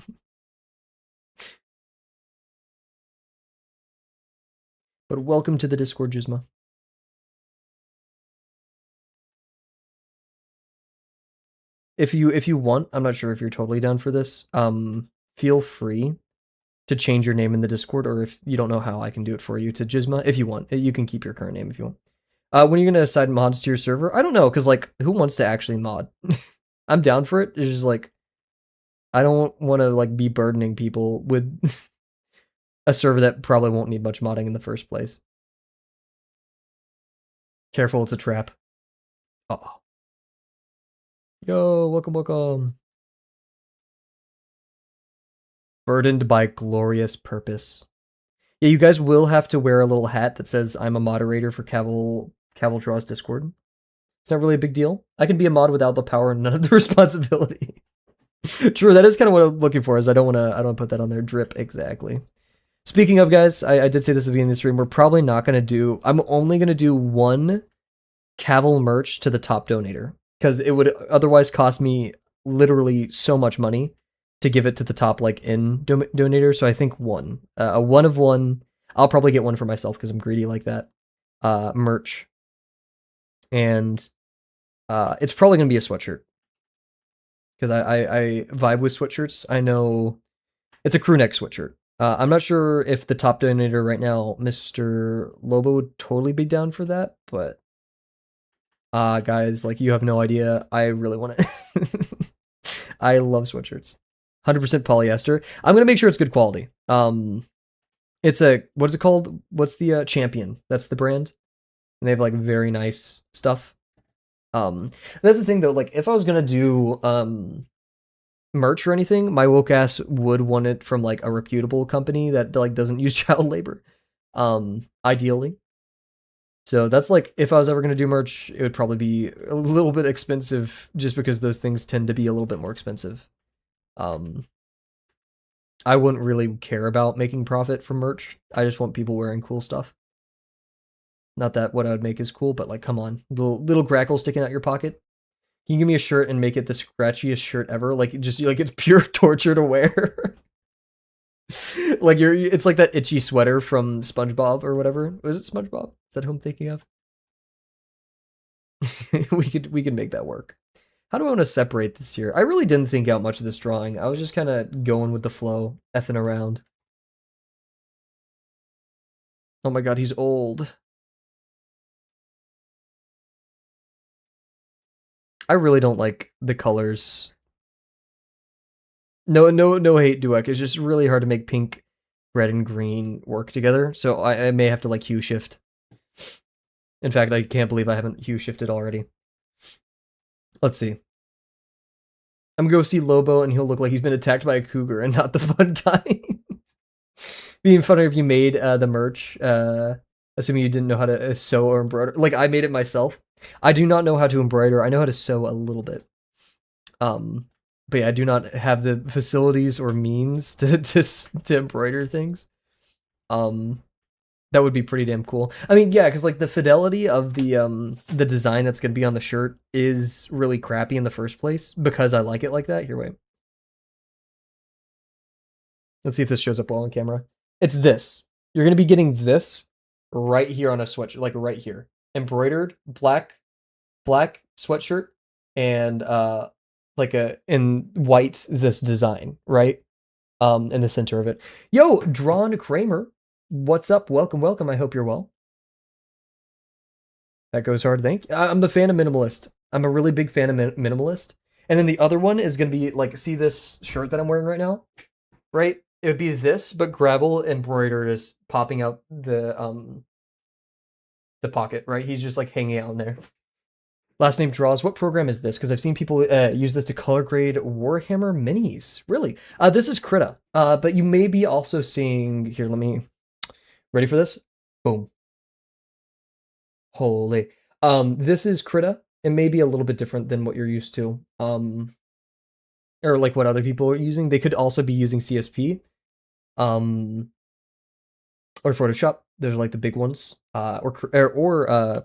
[SPEAKER 1] But welcome to the Discord, Jizma. If you want, I'm not sure if you're totally down for this. Feel free to change your name in the Discord, or if you don't know how, I can do it for you to Jizma. If you want, you can keep your current name if you want. When are you gonna assign mods to your server? I don't know, cause like, who wants to actually mod? I'm down for it. It's just like, I don't want to like be burdening people with a server that probably won't need much modding in the first place. Careful, it's a trap. Uh-oh. Yo, welcome. Burdened by glorious purpose. Yeah, you guys will have to wear a little hat that says I'm a moderator for Kavel Draw's Discord. It's not really a big deal. I can be a mod without the power and none of the responsibility. True, that is kind of what I'm looking for, is I don't want to put that on there. Drip, exactly. Speaking of, guys, I did say this at the beginning of the stream, we're probably not going to do... I'm only going to do one Kavel merch to the top donator, because it would otherwise cost me literally so much money to give it to the top, like, donator, so I think one. A one of one. I'll probably get one for myself, because I'm greedy like that. Merch. And it's probably going to be a sweatshirt. Because I vibe with sweatshirts. I know it's a crew neck sweatshirt. I'm not sure if the top donator right now, Mr. Lobo, would totally be down for that, but guys, like, you have no idea. I really want to. I love sweatshirts. 100% polyester. I'm gonna make sure it's good quality. It's a, what is it called? What's the Champion? That's the brand, and they have like very nice stuff. That's the thing though. Like, if I was gonna do merch or anything, my woke ass would want it from like a reputable company that like doesn't use child labor, ideally. So that's like, if I was ever going to do merch, it would probably be a little bit expensive, just because those things tend to be a little bit more expensive. I wouldn't really care about making profit from merch. I just want people wearing cool stuff. Not that what I would make is cool, but like, come on, little grackle sticking out your pocket. Can you give me a shirt and make it the scratchiest shirt ever? Like, just like, it's pure torture to wear. Like, it's like that itchy sweater from SpongeBob or whatever. Was it SpongeBob? Is that who I'm thinking of? we could make that work. How do I want to separate this here? I really didn't think out much of this drawing. I was just kind of going with the flow, effing around. Oh my god, he's old. I really don't like the colors. No hate, Duek. It's just really hard to make pink, red, and green work together. So I may have to like hue shift. In fact, I can't believe I haven't hue shifted already. Let's see. I'm gonna go see Lobo, and he'll look like he's been attacked by a cougar and not the fun kind. Being funnier if you made the merch, assuming you didn't know how to sew or embroider. Like I made it myself. I do not know how to embroider. I know how to sew a little bit. But yeah, I do not have the facilities or means to embroider things. That would be pretty damn cool. I mean, yeah, because like the fidelity of the design that's gonna be on the shirt is really crappy in the first place because I like it like that. Here, wait. Let's see if this shows up well on camera. It's this. You're gonna be getting this right here on a sweatshirt, like right here, embroidered black sweatshirt, and like a in white this design, right? In the center of it. Yo, Drawn Kramer, what's up? Welcome. I hope you're well. That goes hard. Thank you. I'm the fan of minimalist. I'm a really big fan of minimalist. And then the other one is gonna be like, see this shirt that I'm wearing right now, right? It would be this, but gravel embroidered is popping out the pocket, right? He's just like hanging out in there. Last name Draws. What program is this? Because I've seen people use this to color grade Warhammer minis. Really? This is Krita. But you may be also seeing... Here, let me... Ready for this? Boom. Holy. This is Krita. It may be a little bit different than what you're used to. Or like what other people are using. They could also be using CSP. Or Photoshop. Those are like the big ones. Or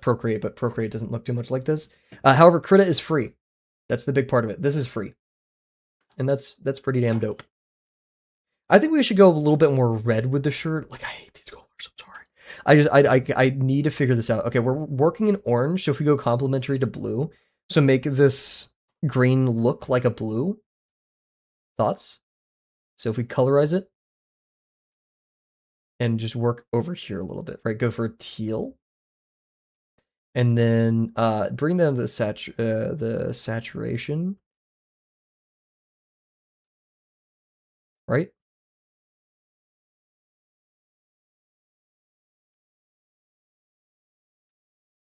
[SPEAKER 1] Procreate, but Procreate doesn't look too much like this. However, Krita is free. That's the big part of it. This is free. And that's pretty damn dope. I think we should go a little bit more red with the shirt. Like, I hate these colors. I'm sorry. I need to figure this out. Okay, we're working in orange, so if we go complementary to blue, so make this green look like a blue. Thoughts? So if we colorize it, and just work over here a little bit, right? Go for teal. And then bring down the saturation. Right?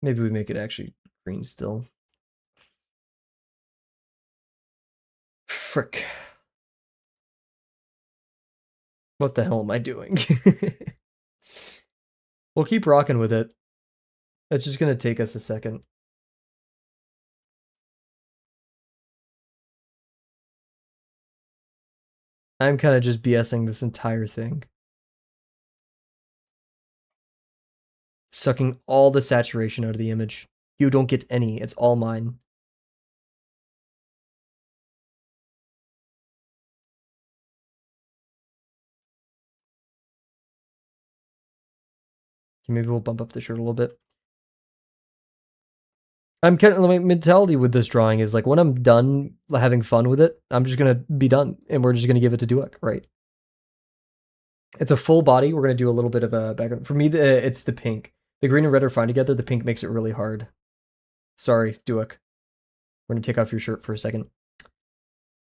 [SPEAKER 1] Maybe we make it actually green still. Frick. What the hell am I doing? We'll keep rocking with it. It's just gonna take us a second. I'm kind of just BSing this entire thing. Sucking all the saturation out of the image. You don't get any. It's all mine. Maybe we'll bump up the shirt a little bit. I'm kind of, my mentality with this drawing is like when I'm done having fun with it, I'm just gonna be done, and we're just gonna give it to Duek, right? It's a full body. We're gonna do a little bit of a background. For me, it's the pink. The green and red are fine together. The pink makes it really hard. Sorry, Duek. We're gonna take off your shirt for a second.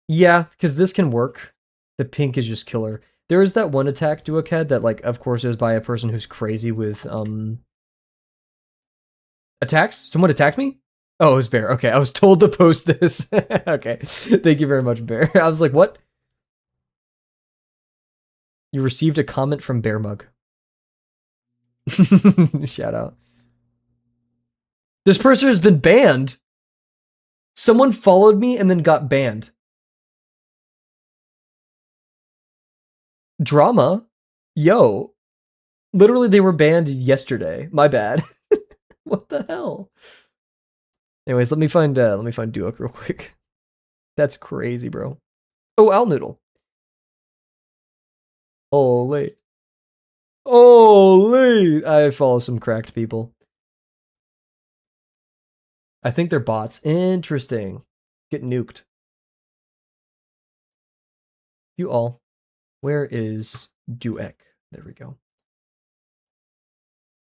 [SPEAKER 1] Yeah, because this can work. The pink is just killer. There is that one attack Duek had that, like, of course, is by a person who's crazy with attacks. Someone attacked me. Oh, it was Bear. Okay, I was told to post this. Okay, thank you very much, Bear. I was like, what? You received a comment from Bear Mug. Shout out. This person has been banned. Someone followed me and then got banned. Drama? Yo. Literally, they were banned yesterday. My bad. What the hell? Anyways, let me find Duek real quick. That's crazy, bro. Oh, Owl Noodle. Holy. Holy. I follow some cracked people. I think they're bots. Interesting. Get nuked. You all. Where is Duek? There we go.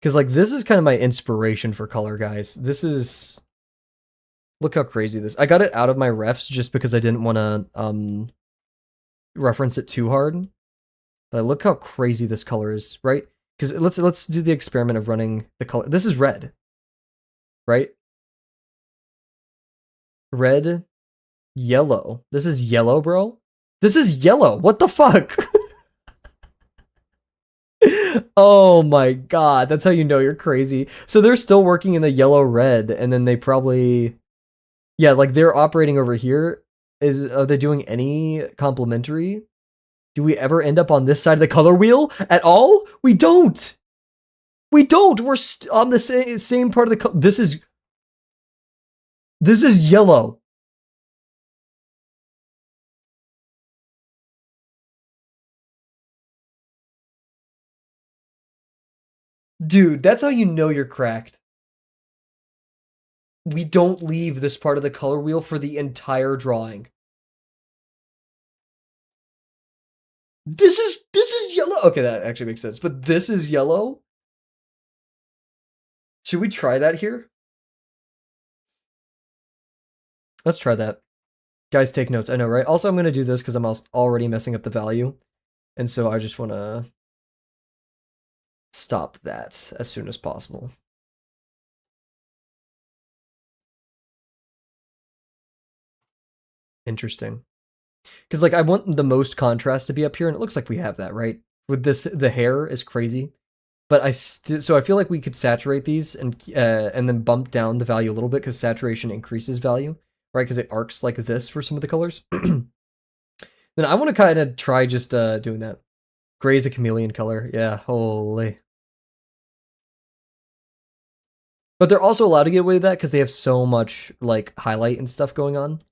[SPEAKER 1] Because, like, this is kind of my inspiration for color, guys. This is... Look how crazy this... I got it out of my refs just because I didn't want to, reference it too hard. But look how crazy this color is, right? Because let's do the experiment of running the color. This is red, right? Red, yellow. This is yellow, bro. This is yellow. What the fuck? Oh my god, that's how you know you're crazy. So they're still working in the yellow red, and then they probably, yeah, like they're operating over here. Are they doing any complementary? Do we ever end up on this side of the color wheel at all? We don't. We don't. We're on the same part of the color. This is yellow. Dude, that's how you know you're cracked. We don't leave this part of the color wheel for the entire drawing. This is yellow. Okay, that actually makes sense. But this is yellow. Should we try that here? Let's try that. Guys, take notes. I know, right? Also, I'm going to do this because I'm already messing up the value. And so I just want to stop that as soon as possible. Interesting. Because, like, I want the most contrast to be up here, and it looks like we have that, right? With this, the hair is crazy. But so I feel like we could saturate these and then bump down the value a little bit because saturation increases value, right? Because it arcs like this for some of the colors. Then I want to kind of try just doing that. Gray is a chameleon color. Yeah, holy. But they're also allowed to get away with that because they have so much like highlight and stuff going on.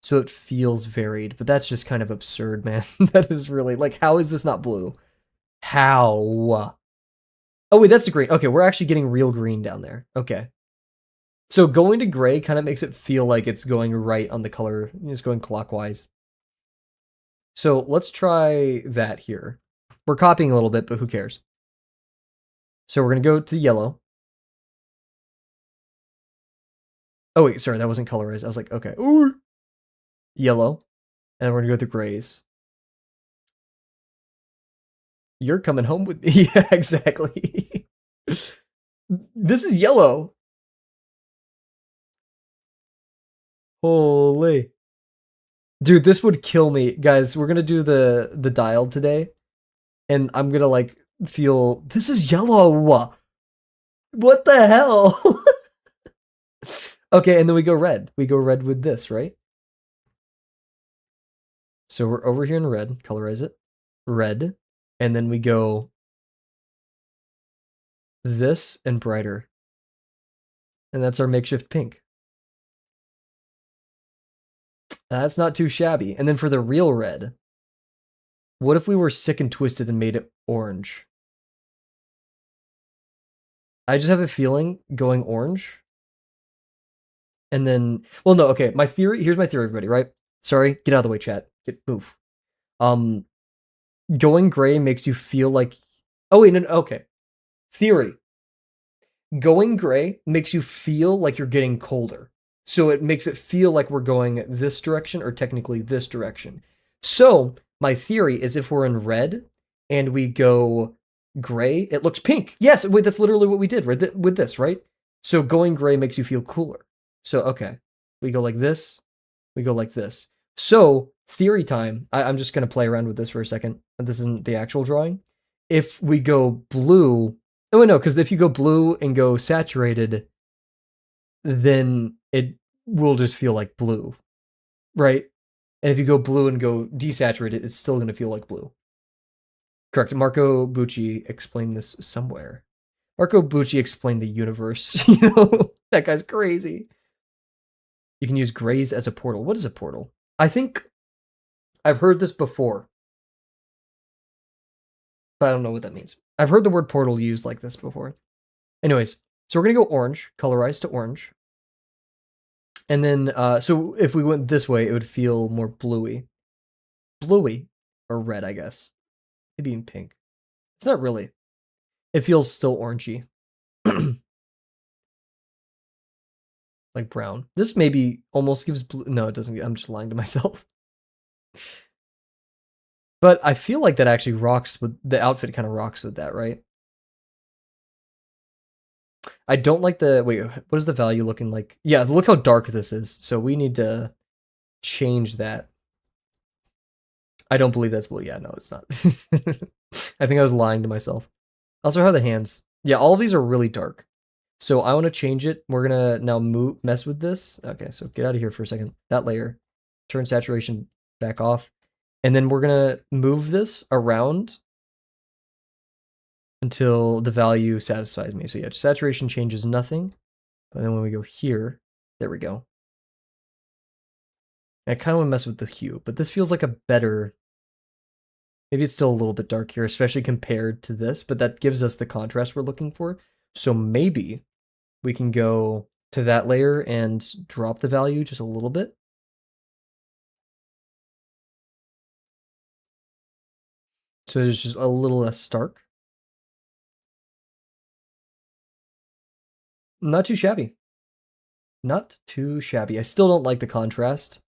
[SPEAKER 1] So it feels varied, but that's just kind of absurd, man. That is really, like, how is this not blue? How? Oh, wait, that's the green. Okay, we're actually getting real green down there. Okay. So going to gray kind of makes it feel like it's going right on the color. It's going clockwise. So let's try that here. We're copying a little bit, but who cares? So we're going to go to yellow. Oh, wait, sorry, that wasn't colorized. I was like, okay. Ooh. Yellow. And we're going to go to grays. You're coming home with me. Yeah, exactly. This is yellow. Holy. Dude, this would kill me. Guys, we're going to do the dial today. And I'm going to, like, feel... This is yellow. What the hell? Okay, and then we go red. We go red with this, right? So we're over here in red. Colorize it. Red. And then we go this and brighter. And that's our makeshift pink. That's not too shabby. And then for the real red, what if we were sick and twisted and made it orange? I just have a feeling going orange. And then, well, no, okay. My theory, here's my theory, everybody, right? Sorry, get out of the way, chat. Get oof. Going gray makes you feel like, oh wait, no, okay. Theory. Going gray makes you feel like you're getting colder. So it makes it feel like we're going this direction, or technically this direction. So my theory is if we're in red and we go gray, it looks pink. Yes, wait, that's literally what we did with this, right? So going gray makes you feel cooler. So, okay, we go like this, we go like this. So, theory time, I'm just going to play around with this for a second. This isn't the actual drawing. If we go blue, oh, no, because if you go blue and go saturated, then it will just feel like blue, right? And if you go blue and go desaturated, it's still going to feel like blue. Correct. Marco Bucci explained this somewhere. Marco Bucci explained the universe. You know, that guy's crazy. You can use grays as a portal. What is a portal? I think I've heard this before, but I don't know what that means. I've heard the word portal used like this before. Anyways, so we're going to go orange, colorize to orange. And then, so if we went this way, it would feel more bluey. Bluey. Or red, I guess. Maybe even pink. It's not really. It feels still orangey. Like brown. This maybe almost gives blue. No, it doesn't. I'm just lying to myself. But I feel like that actually rocks with the outfit. Kind of rocks with that, right? I don't like the wait. What is the value looking like? Yeah, look how dark this is. So we need to change that. I don't believe that's blue. Yeah, no, it's not. I think I was lying to myself. Also, how are the hands? Yeah, all of these are really dark. So I want to change it. We're gonna now mess with this. Okay, so get out of here for a second. That layer, turn saturation back off, and then we're gonna move this around until the value satisfies me. So yeah, saturation changes nothing, but then when we go here, there we go. I kind of want to mess with the hue, but this feels like a better. Maybe it's still a little bit dark here, especially compared to this, but that gives us the contrast we're looking for. So maybe we can go to that layer and drop the value just a little bit. So it's just a little less stark. Not too shabby. Not too shabby. I still don't like the contrast.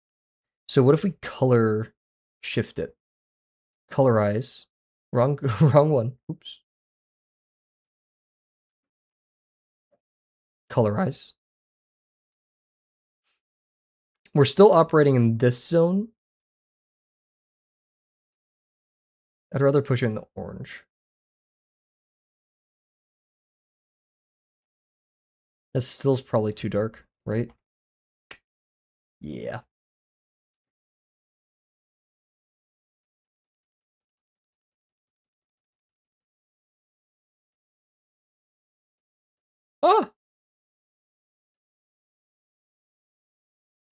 [SPEAKER 1] So what if we color shift it? Colorize. Wrong, wrong one. Oops. Colorize. We're still operating in this zone. I'd rather push it in the orange. That still's probably too dark, right? Yeah. Ah!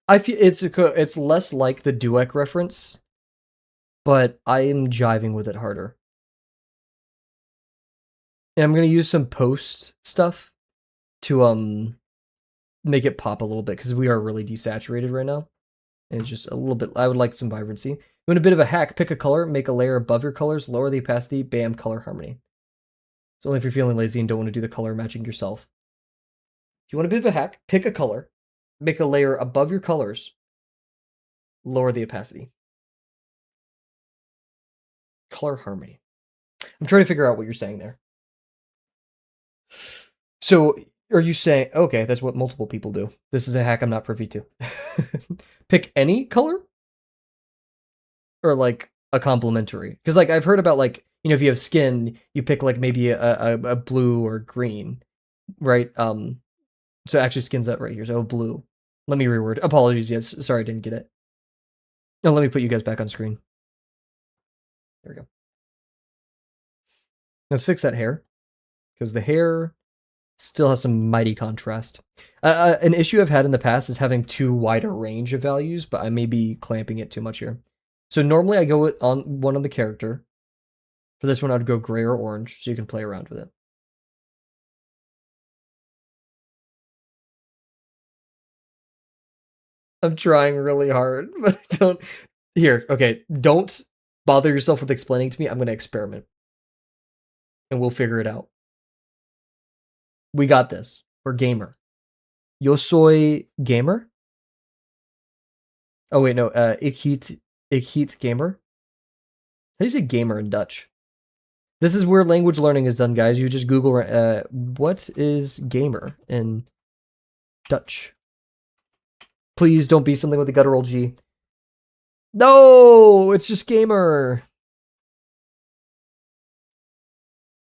[SPEAKER 1] I feel it's less like the Duek reference, but I am jiving with it harder. And I'm gonna use some post stuff to make it pop a little bit because we are really desaturated right now. And it's just a little bit. I would like some vibrancy. You want a bit of a hack? Pick a color, make a layer above your colors, lower the opacity, bam, color harmony. It's only if you're feeling lazy and don't want to do the color matching yourself. If you want a bit of a hack, pick a color, make a layer above your colors, lower the opacity. Color harmony. I'm trying to figure out what you're saying there. So, are you saying, okay, that's what multiple people do. This is a hack I'm not privy to. Pick any color? Or like a complementary? Because like I've heard about like, if you have skin, you pick like maybe a blue or green, right? So actually skin's up right here. So blue. Let me reword. Apologies, yes. Sorry, I didn't get it. No, let me put you guys back on screen. There we go. Let's fix that hair. Because the hair still has some mighty contrast. An issue I've had in the past is having too wide a range of values, but I may be clamping it too much here. So normally I go on one on the character. For this one, I'd go gray or orange, so you can play around with it. I'm trying really hard, but I don't. Here, okay, don't bother yourself with explaining to me. I'm going to experiment, and we'll figure it out. We got this. We're gamer. Yo soy gamer? Oh, wait, no. Ik heet gamer? How do you say gamer in Dutch? This is where language learning is done, guys. You just Google, what is gamer in Dutch? Please don't be something with a guttural G. No, it's just gamer.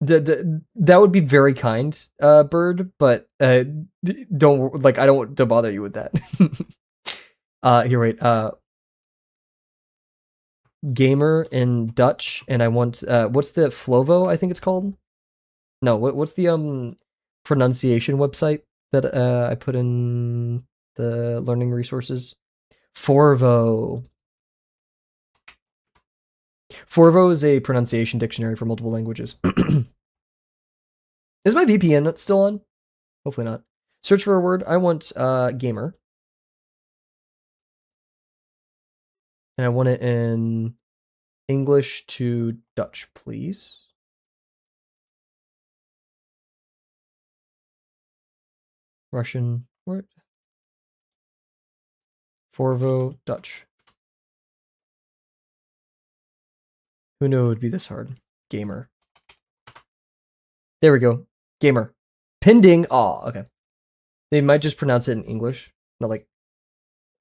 [SPEAKER 1] That would be very kind, Bird, but don't like. I don't want to bother you with that. Here, wait. Gamer in Dutch, and I want what's the Flovo? I think it's called. No, what's the pronunciation website that I put in the learning resources? Forvo. Forvo is a pronunciation dictionary for multiple languages. Is my VPN still on? Hopefully not. Search for a word. I want gamer. And I want it in English to Dutch, please. Russian word. Forvo Dutch. Who knew it would be this hard? Gamer. There we go. Gamer. Pending. Oh, okay. They might just pronounce it in English. Not like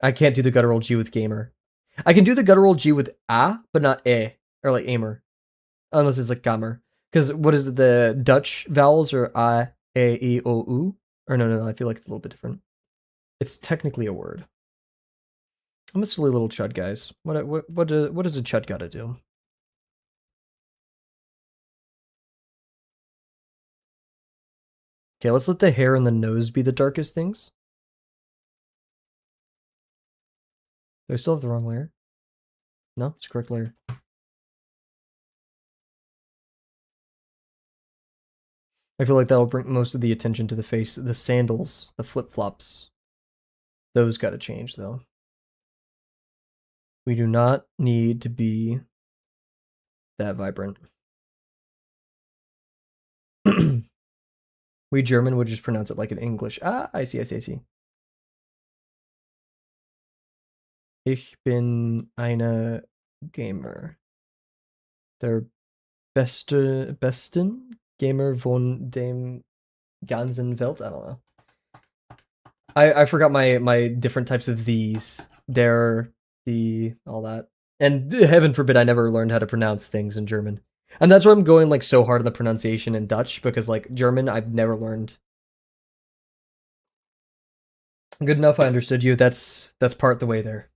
[SPEAKER 1] I can't do the guttural G with gamer. I can do the guttural G with a, but not e, or like aimer, unless it's like gamer. Because what is it? The Dutch vowels are a, e, o, u. Or no. I feel like it's a little bit different. It's technically a word. I'm a silly little chud, guys. What does a chud gotta do? Okay, let's let the hair and the nose be the darkest things. Do I still have the wrong layer? No, it's the correct layer. I feel like that'll bring most of the attention to the face. The sandals, the flip-flops. Those gotta change, though. We do not need to be that vibrant. We German would just pronounce it like in English. Ah, I see. Ich bin eine Gamer. Der besten Gamer von dem ganzen Welt. I don't know. I forgot my different types of these. Der, the, all that. And heaven forbid I never learned how to pronounce things in German. And that's why I'm going like so hard on the pronunciation in Dutch, because like German I've never learned. Good enough, I understood you. That's part the way there.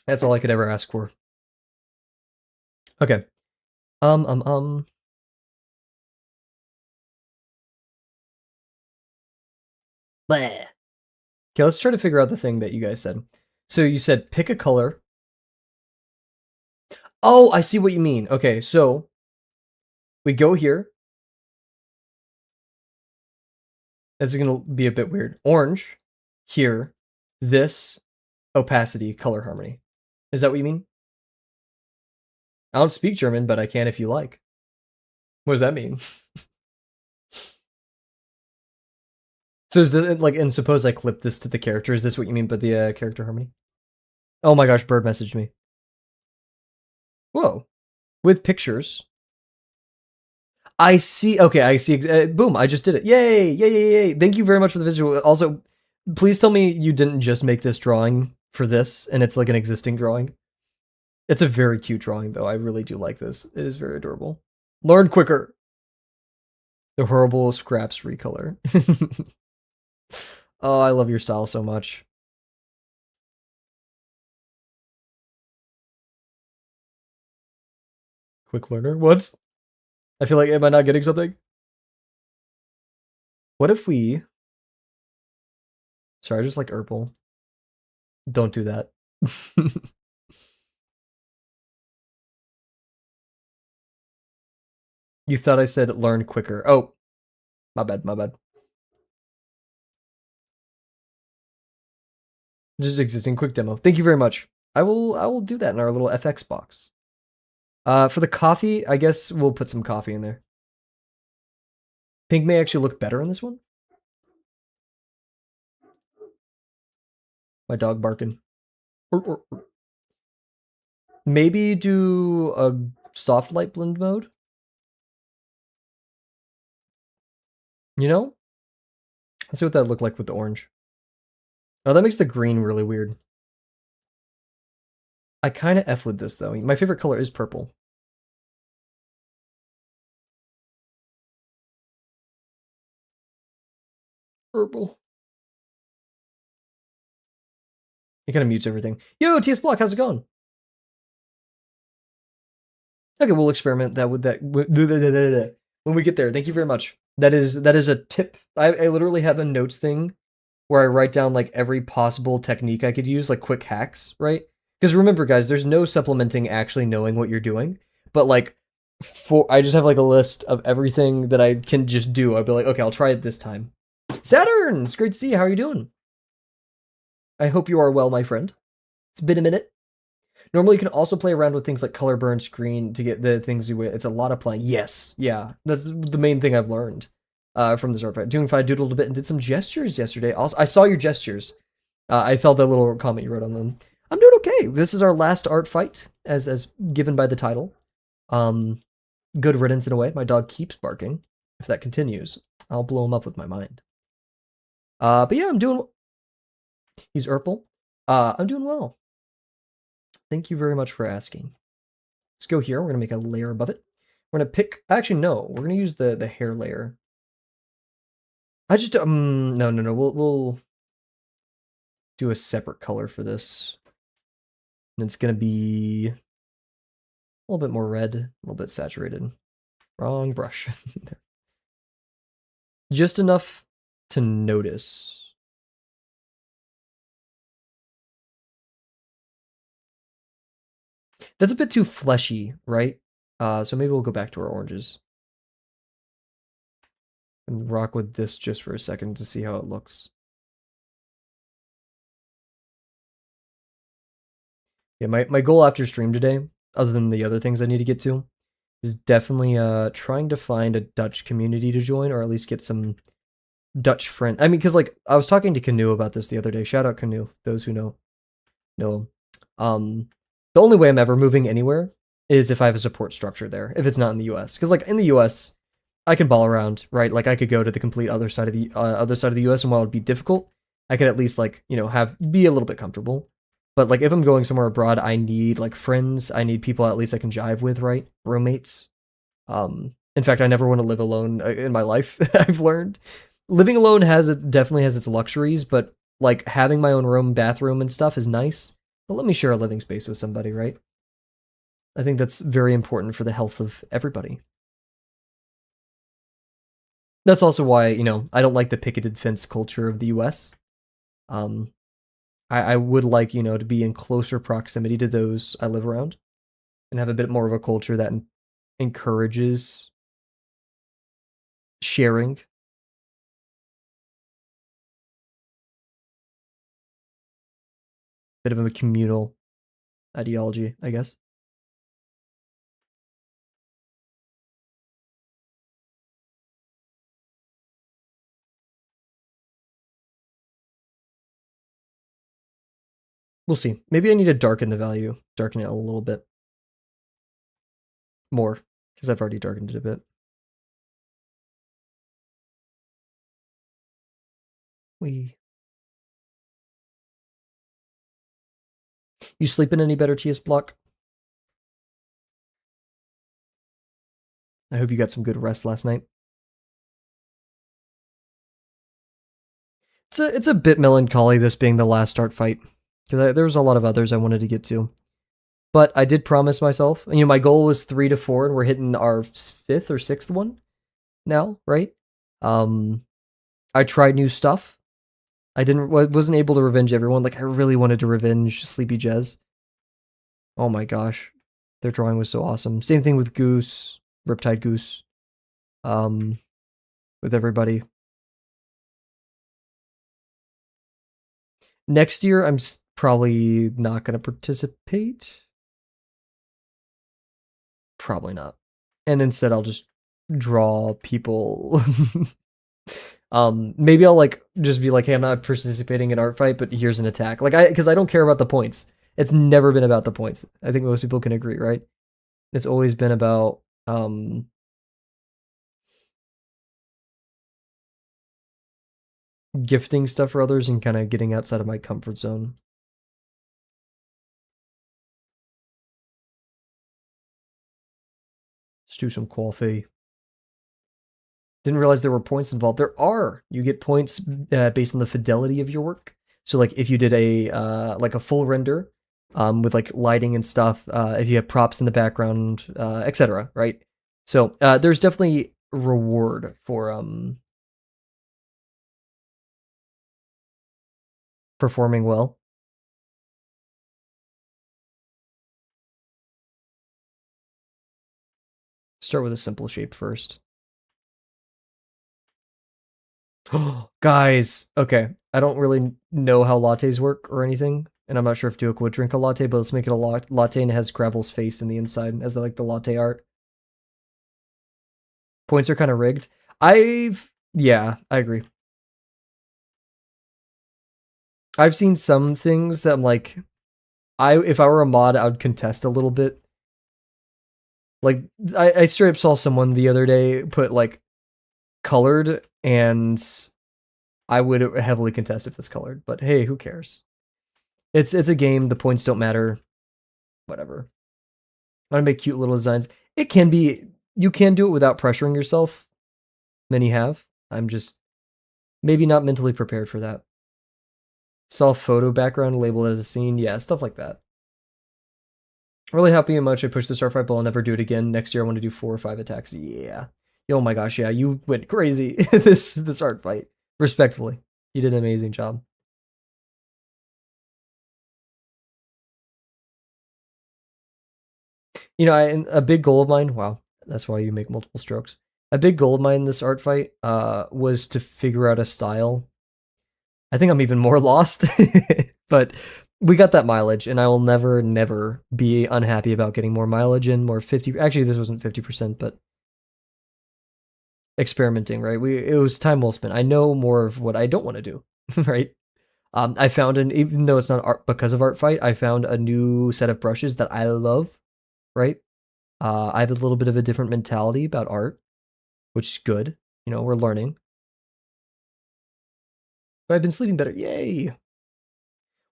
[SPEAKER 1] That's all I could ever ask for. Okay. Bleh. Okay, let's try to figure out the thing that you guys said. So you said pick a color. Oh, I see what you mean. Okay, so we go here. This is going to be a bit weird. Orange, here, this, opacity, color harmony. Is that what you mean? I don't speak German, but I can if you like. What does that mean? So is the like, and suppose I clip this to the character. Is this what you mean by the character harmony? Oh my gosh, Bird messaged me. Whoa. With pictures. I see. Okay, I see. Boom, I just did it. Yay. Thank you very much for the visual. Also, please tell me you didn't just make this drawing for this and it's like an existing drawing. It's a very cute drawing, though. I really do like this. It is very adorable. Learn quicker. The horrible scraps recolor. Oh, I love your style so much. Quick learner? What? I feel like, am I not getting something? What if we... Sorry, I just like Urple. Don't do that. You thought I said learn quicker. Oh, my bad. Just existing quick demo. Thank you very much. I will do that in our little FX box. For the coffee, I guess we'll put some coffee in there. Pink may actually look better in this one. My dog barking. Maybe do a soft light blend mode. You know? Let's see what that looked like with the orange. Oh, that makes the green really weird. I kind of F with this, though. My favorite color is purple. Purple. It kind of mutes everything. Yo, TS Block, how's it going? Okay, we'll experiment that with that when we get there. Thank you very much. That is a tip. I literally have a notes thing where I write down like every possible technique I could use, like quick hacks, right? Because remember, guys, there's no supplementing actually knowing what you're doing. But like, I just have like a list of everything that I can just do. I'll be like, okay, I'll try it this time. Saturn, it's great to see you. How are you doing? I hope you are well, my friend. It's been a minute. Normally, you can also play around with things like color burn screen to get the things you. It's a lot of playing. Yes, yeah, that's the main thing I've learned. from this art fight. Doing fine, doodled a bit, and did some gestures yesterday. Also, I saw your gestures. I saw the little comment you wrote on them. I'm doing okay. This is our last art fight, as given by the title. Good riddance in a way. My dog keeps barking. If that continues, I'll blow him up with my mind. But yeah, I'm doing... He's Urple. I'm doing well. Thank you very much for asking. Let's go here. We're going to make a layer above it. We're going to pick... Actually, no. We're going to use the hair layer. I just... No. We'll do a separate color for this. And it's going to be... a little bit more red. A little bit saturated. Wrong brush. Just enough to notice. That's a bit too fleshy, right? So maybe we'll go back to our oranges. And rock with this just for a second to see how it looks. Yeah, my goal after stream today, other than the other things I need to get to, is definitely trying to find a Dutch community to join, or at least get some Dutch friend. I mean, because like I was talking to Canoe about this the other day. Shout out Canoe, those who know him. The only way I'm ever moving anywhere is if I have a support structure there. If it's not in the U.S., because like in the U.S., I can ball around, right? Like I could go to the complete other side of the U.S. and while it'd be difficult, I could at least like be a little bit comfortable. But like if I'm going somewhere abroad, I need like friends. I need people at least I can jive with, right? Roommates. In fact, I never want to live alone in my life. I've learned living alone definitely has its luxuries, but like having my own room, bathroom, and stuff is nice. But let me share a living space with somebody, right? I think that's very important for the health of everybody. That's also why, I don't like the picketed fence culture of the US. I would like, to be in closer proximity to those I live around and have a bit more of a culture that encourages sharing. Bit of a communal ideology, I guess. We'll see. Maybe I need to darken the value. Darken it a little bit. More. Because I've already darkened it a bit. You sleeping any better, TS Block? I hope you got some good rest last night. It's a bit melancholy, this being the last start fight. Because there was a lot of others I wanted to get to. But I did promise myself, my goal was 3 to 4, and we're hitting our 5th or 6th one now, right? I tried new stuff. I wasn't able to revenge everyone. Like, I really wanted to revenge Sleepy Jez. Oh my gosh. Their drawing was so awesome. Same thing with Goose, Riptide Goose. With everybody. Next year, I'm probably not going to participate. Probably not. And instead, I'll just draw people. Maybe I'll like just be like, hey, I'm not participating in art fight, but here's an attack. Like because I don't care about the points. It's never been about the points. I think most people can agree, right? It's always been about gifting stuff for others and kind of getting outside of my comfort zone. Let's do some coffee. Didn't realize there were points involved. There are. You get points based on the fidelity of your work. So like if you did a full render with like lighting and stuff, if you have props in the background, etc. Right? So there's definitely reward for performing well. Start with a simple shape first. Guys, okay. I don't really know how lattes work or anything, and I'm not sure if Duek would drink a latte, but let's make it a latte and it has Gravel's face in the inside as the latte art. Points are kind of rigged. I've Yeah, I agree. I've seen some things that I'm like, if I were a mod, I would contest a little bit. Like, I straight up saw someone the other day put like colored, and I would heavily contest if it's colored. But hey, who cares? It's a game. The points don't matter. Whatever. I want to make cute little designs. It can be. You can do it without pressuring yourself. Many have. I'm just maybe not mentally prepared for that. Saw a photo background, label it as a scene. Yeah, stuff like that. Really happy how much I pushed the Starfight, but I'll never do it again. Next year I want to do 4 or 5 attacks. Yeah. Oh my gosh, yeah, you went crazy this art fight. Respectfully. You did an amazing job. You know, a big goal of mine, wow, that's why you make multiple strokes. A big goal of mine in this art fight was to figure out a style. I think I'm even more lost, but we got that mileage, and I will never, never be unhappy about getting more mileage in, more 50. Actually, this wasn't 50%, but experimenting, right? It was time well spent. I know more of what I don't want to do, right? I found even though it's not art because of Art Fight, I found a new set of brushes that I love, right? I have a little bit of a different mentality about art, which is good. You know, we're learning. But I've been sleeping better. Yay!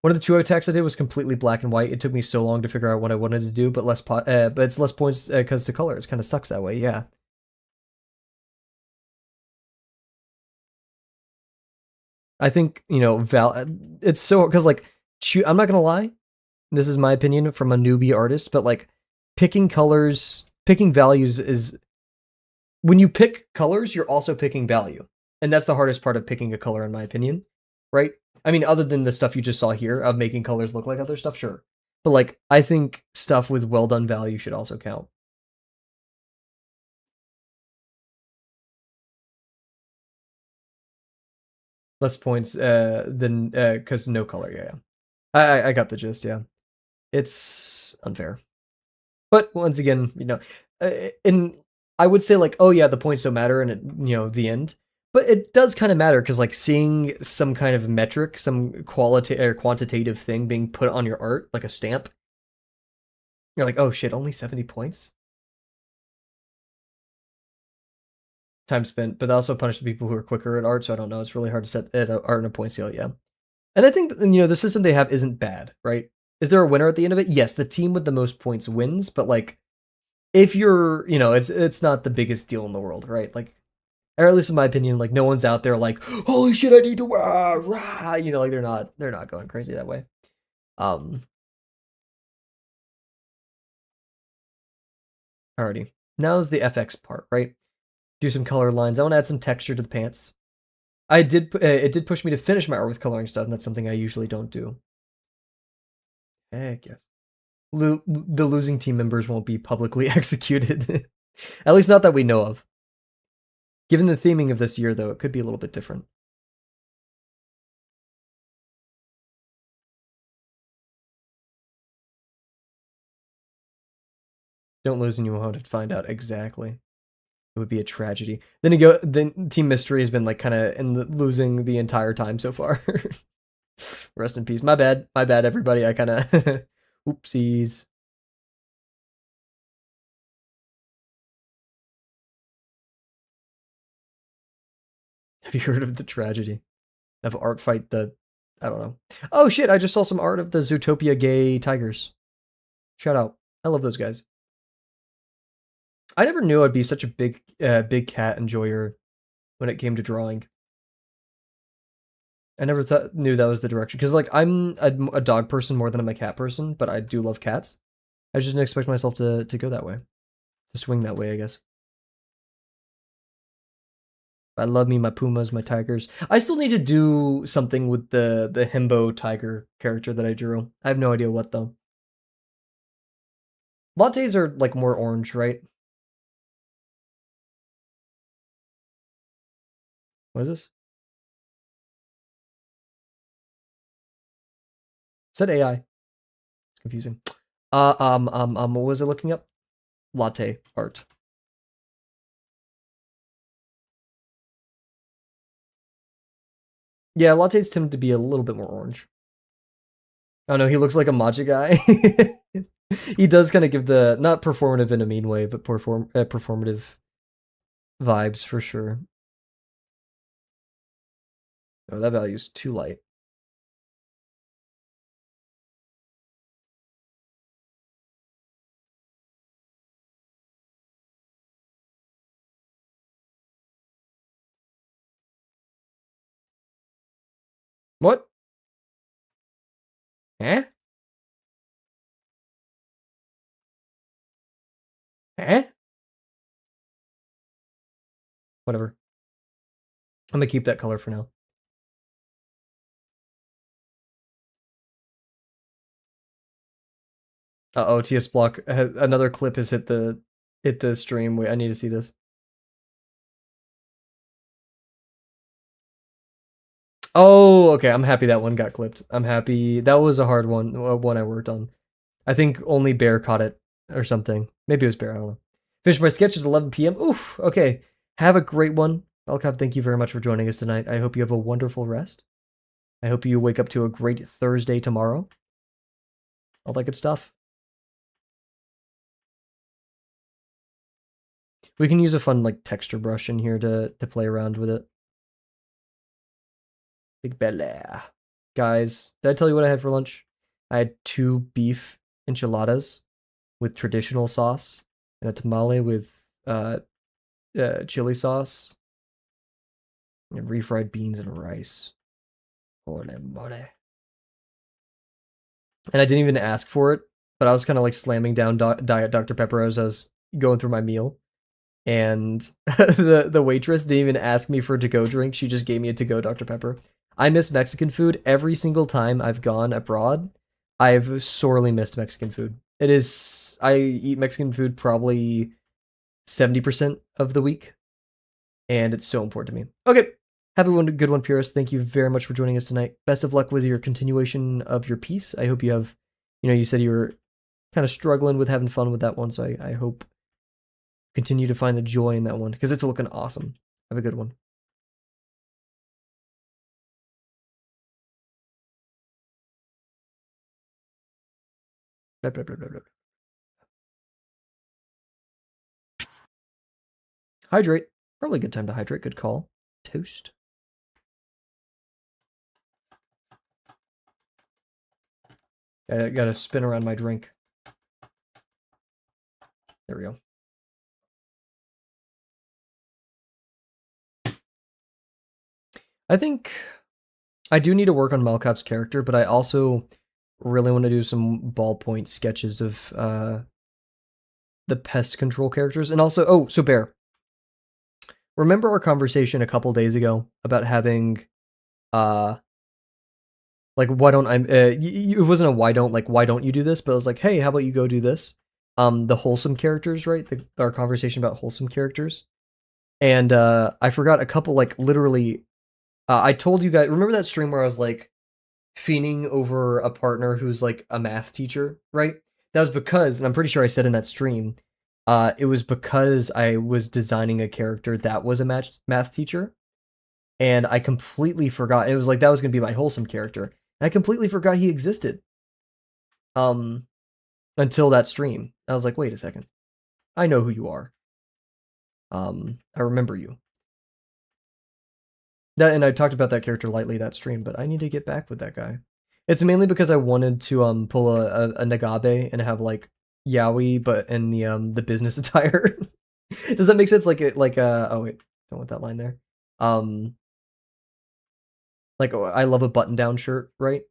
[SPEAKER 1] One of the 2 attacks I did was completely black and white. It took me so long to figure out what I wanted to do, but but it's less points because to color. It kind of sucks that way. Yeah. I think it's so because like I'm not gonna lie, this is my opinion from a newbie artist, but like picking colors, picking values is when you pick colors, you're also picking value. And that's the hardest part of picking a color, in my opinion, right? I mean, other than the stuff you just saw here of making colors look like other stuff, sure. But like, I think stuff with well done value should also count. Less points than because no color. Yeah, yeah. I got the gist. Yeah, it's unfair. But once again, and I would say like, oh yeah, the points don't matter, and the end. But it does kind of matter because like seeing some kind of metric, some quality or quantitative thing being put on your art, like a stamp, you're like, oh shit, only 70 points. Time spent, but that also punished people who are quicker at art. So I don't know. It's really hard to set art in a point scale. Yeah, and I think the system they have isn't bad, right? Is there a winner at the end of it? Yes, the team with the most points wins, but like if you're, it's not the biggest deal in the world, right? Like, or at least in my opinion, like no one's out there like, holy shit, I need to rah. Like they're not going crazy that way. Alrighty. Now's the FX part, right? Do some color lines. I want to add some texture to the pants. It did push me to finish my art with coloring stuff, and that's something I usually don't do. Heck yes. The losing team members won't be publicly executed. At least not that we know of. Given the theming of this year, though, it could be a little bit different. Don't lose and you won't have to find out exactly. It would be a tragedy. Then Team Mystery has been like kind of losing the entire time so far. Rest in peace. My bad, everybody. I kind of oopsies. Have you heard of the tragedy of art fight? I don't know. Oh shit! I just saw some art of the Zootopia gay tigers. Shout out. I love those guys. I never knew I'd be such a big cat enjoyer when it came to drawing. I never knew that was the direction because like I'm a dog person more than I'm a cat person, but I do love cats. I just didn't expect myself to go that way, to swing that way, I guess. I love me my pumas, my tigers. I still need to do something with the himbo tiger character that I drew. I have no idea what though. Lattes are like more orange, right? What is this? Is that AI? It's confusing. What was I looking up? Latte art. Yeah, lattes tend to be a little bit more orange. Oh no, he looks like a matcha guy. He does kind of give the, not performative in a mean way, but performative vibes for sure. Oh, that value is too light. What? Eh? Eh? Whatever. I'm gonna keep that color for now. Uh-oh, TS Block. Another clip has hit the stream. Wait, I need to see this. Oh, okay. I'm happy that one got clipped. I'm happy. That was a hard one I worked on. I think only Bear caught it or something. Maybe it was Bear. I don't know. Finish my sketch at 11 p.m. Oof. Okay. Have a great one. Elkov, thank you very much for joining us tonight. I hope you have a wonderful rest. I hope you wake up to a great Thursday tomorrow. All that good stuff. We can use a fun like texture brush in here to play around with it. Big Bella. Guys, did I tell you what I had for lunch? I had 2 beef enchiladas with traditional sauce and a tamale with chili sauce and refried beans and rice. Holy moly. And I didn't even ask for it, but I was kind of like slamming down Diet Dr. Pepper as I was going through my meal. And the waitress didn't even ask me for a to-go drink. She just gave me a to-go Dr. Pepper. I miss Mexican food every single time I've gone abroad. I've sorely missed Mexican food. It is, I eat Mexican food probably 70% of the week, and it's so important to me. Okay, have a good one, Purist. Thank you very much for joining us tonight. Best of luck with your continuation of your piece. I hope you have, you said you were kind of struggling with having fun with that one, so I hope continue to find the joy in that one because it's looking awesome. Have a good one. Blah, blah, blah, blah, blah. Hydrate. Probably a good time to hydrate. Good call. Toast. I gotta spin around my drink. There we go. I think I do need to work on Malkov's character, but I also really want to do some ballpoint sketches of the pest control characters. And also, so Bear, remember our conversation a couple days ago about having like why don't I it wasn't a why don't you do this, but I was like, hey, how about you go do this? The wholesome characters, right? Our conversation about wholesome characters. And I forgot a couple, like literally I told you guys, remember that stream where I was like fiending over a partner who's like a math teacher, right? That was because, and I'm pretty sure I said in that stream, it was because I was designing a character that was a math teacher, and I completely forgot. It was like that was gonna be my wholesome character, and I completely forgot he existed. Until that stream, I was like, wait a second, I know who you are. I remember you. That, and I talked about that character lightly that stream, but I need to get back with that guy. It's mainly because I wanted to pull a Nagabe and have like yaoi, but in the business attire. Does that make sense? Like oh wait, don't want that line there. Like I love a button down shirt, right?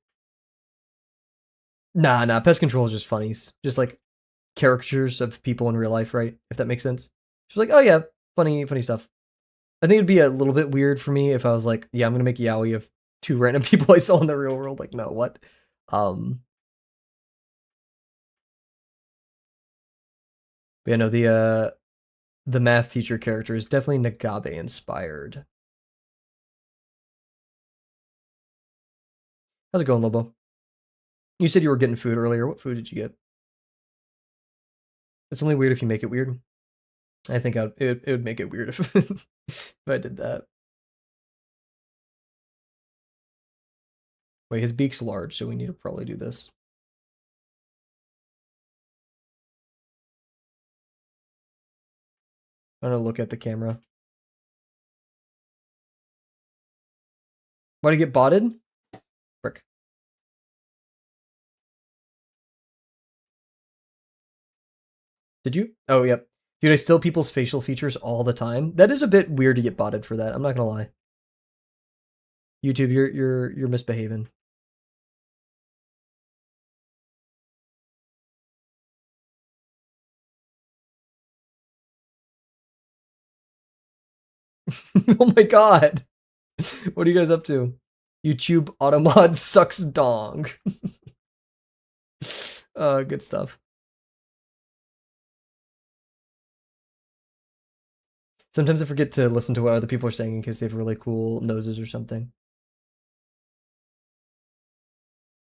[SPEAKER 1] Nah, pest control is just funnies, just like caricatures of people in real life, right? If that makes sense. She's like, oh yeah, funny stuff. I think it'd be a little bit weird for me if I was like, yeah, I'm gonna make yaoi of 2 random people I saw in the real world. Like, no, what? Yeah, no, the math teacher character is definitely Nagabe inspired. How's it going, Lobo? You said you were getting food earlier. What food did you get? It's only weird if you make it weird. I think it would make it weird if, if I did that. Wait, his beak's large, so we need to probably do this. I'm gonna look at the camera. Why'd he get botted? Frick. Did you? Oh, yep. Dude, I steal people's facial features all the time. That is a bit weird to get botted for that. I'm not gonna lie. YouTube, you're misbehaving. Oh my god. What are you guys up to? YouTube Automod sucks dong. Good stuff. Sometimes I forget to listen to what other people are saying in case they have really cool noses or something.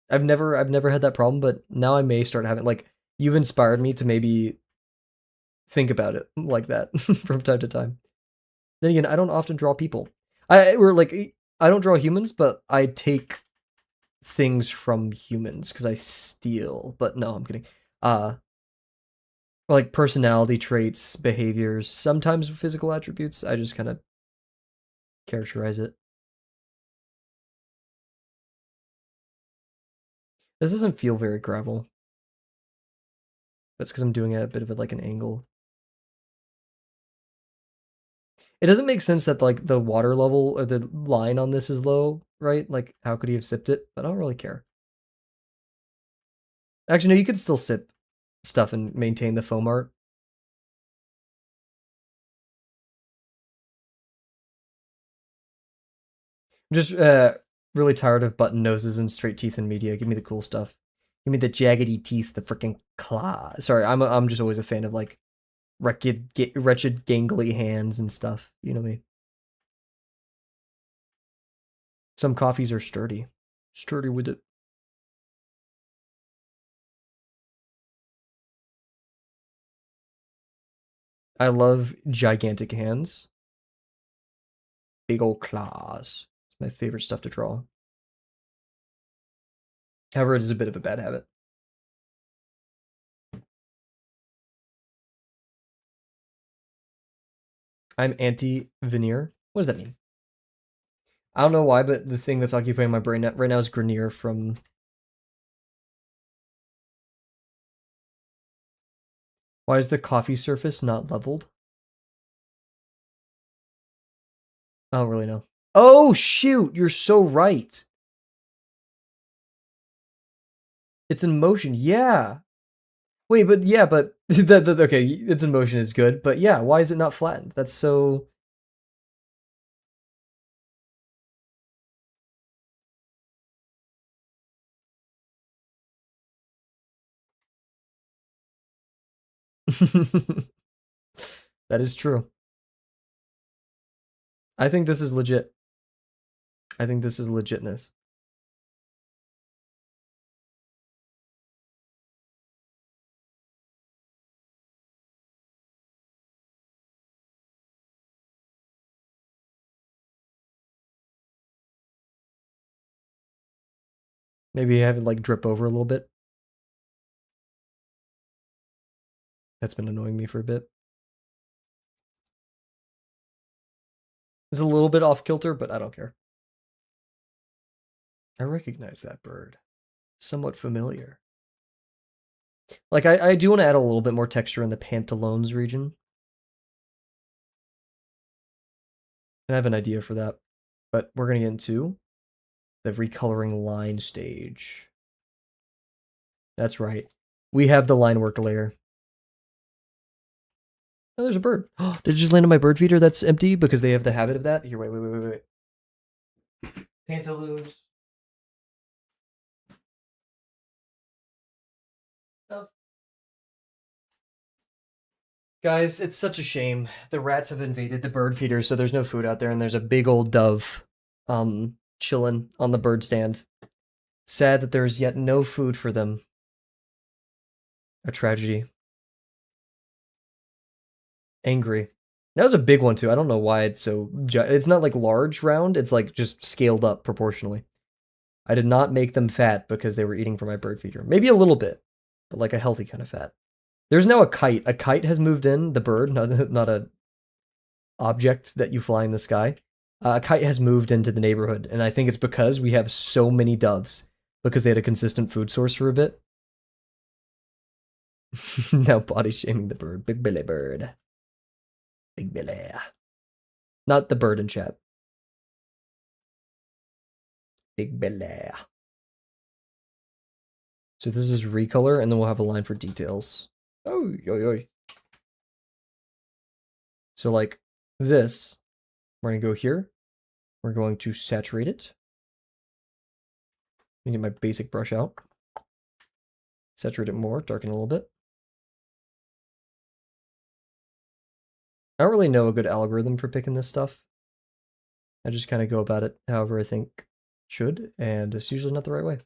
[SPEAKER 1] I've never had that problem, but now I may start having, like, you've inspired me to maybe think about it like that from time to time. Then again, I don't often draw people. I don't draw humans, but I take things from humans because I steal. But no, I'm kidding. Like personality traits, behaviors, sometimes physical attributes. I just kind of characterize it. This doesn't feel very gravel. That's because I'm doing it at a bit of like an angle. It doesn't make sense that like the water level or the line on this is low, right? Like how could he have sipped it? But I don't really care. Actually, no, you could still sip stuff and maintain the foam art. I'm just really tired of button noses and straight teeth in media. Give me the cool stuff. Give me the jaggedy teeth, the freaking claw. Sorry, I'm just always a fan of like wretched gangly hands and stuff. You know me. Some coffees are sturdy. Sturdy with it. I love gigantic hands. Big old claws. It's my favorite stuff to draw. However, it is a bit of a bad habit. I'm anti-veneer. What does that mean? I don't know why, but the thing that's occupying my brain right now is Grenier from... Why is the coffee surface not leveled? I don't really know. Oh, shoot! You're so right! It's in motion, yeah! Wait, but yeah, but... okay, it's in motion is good, but yeah, why is it not flattened? That's so... That is true. I think this is legit. I think this is legitness. Maybe have it like drip over a little bit. That's been annoying me for a bit. It's a little bit off kilter, but I don't care. I recognize that bird. Somewhat familiar. Like, I do want to add a little bit more texture in the pantalones region. I have an idea for that. But we're going to get into the recoloring line stage. That's right. We have the line work layer. Oh, there's a bird. Did it just land on my bird feeder that's empty because they have the habit of that? Here, wait. Pantaloons. Oh. Guys, it's such a shame. The rats have invaded the bird feeder, so there's no food out there, and there's a big old dove chilling on the bird stand. Sad that there's yet no food for them. A tragedy. Angry. That was a big one, too. I don't know why it's so... It's not, like, large round. It's, like, just scaled up proportionally. I did not make them fat because they were eating from my bird feeder. Maybe a little bit, but like a healthy kind of fat. There's now a kite. A kite has moved in, the bird, not a object that you fly in the sky. A kite has moved into the neighborhood, and I think it's because we have so many doves because they had a consistent food source for a bit. Now body shaming the bird. Big Billy bird. Big Billy. Not the bird in chat. Big Billy. So this is recolor, and then we'll have a line for details. Oh, yo, yo. So like this, we're gonna go here. We're going to saturate it. Let me get my basic brush out. Saturate it more, darken a little bit. I don't really know a good algorithm for picking this stuff. I just kind of go about it however I think should, and it's usually not the right way.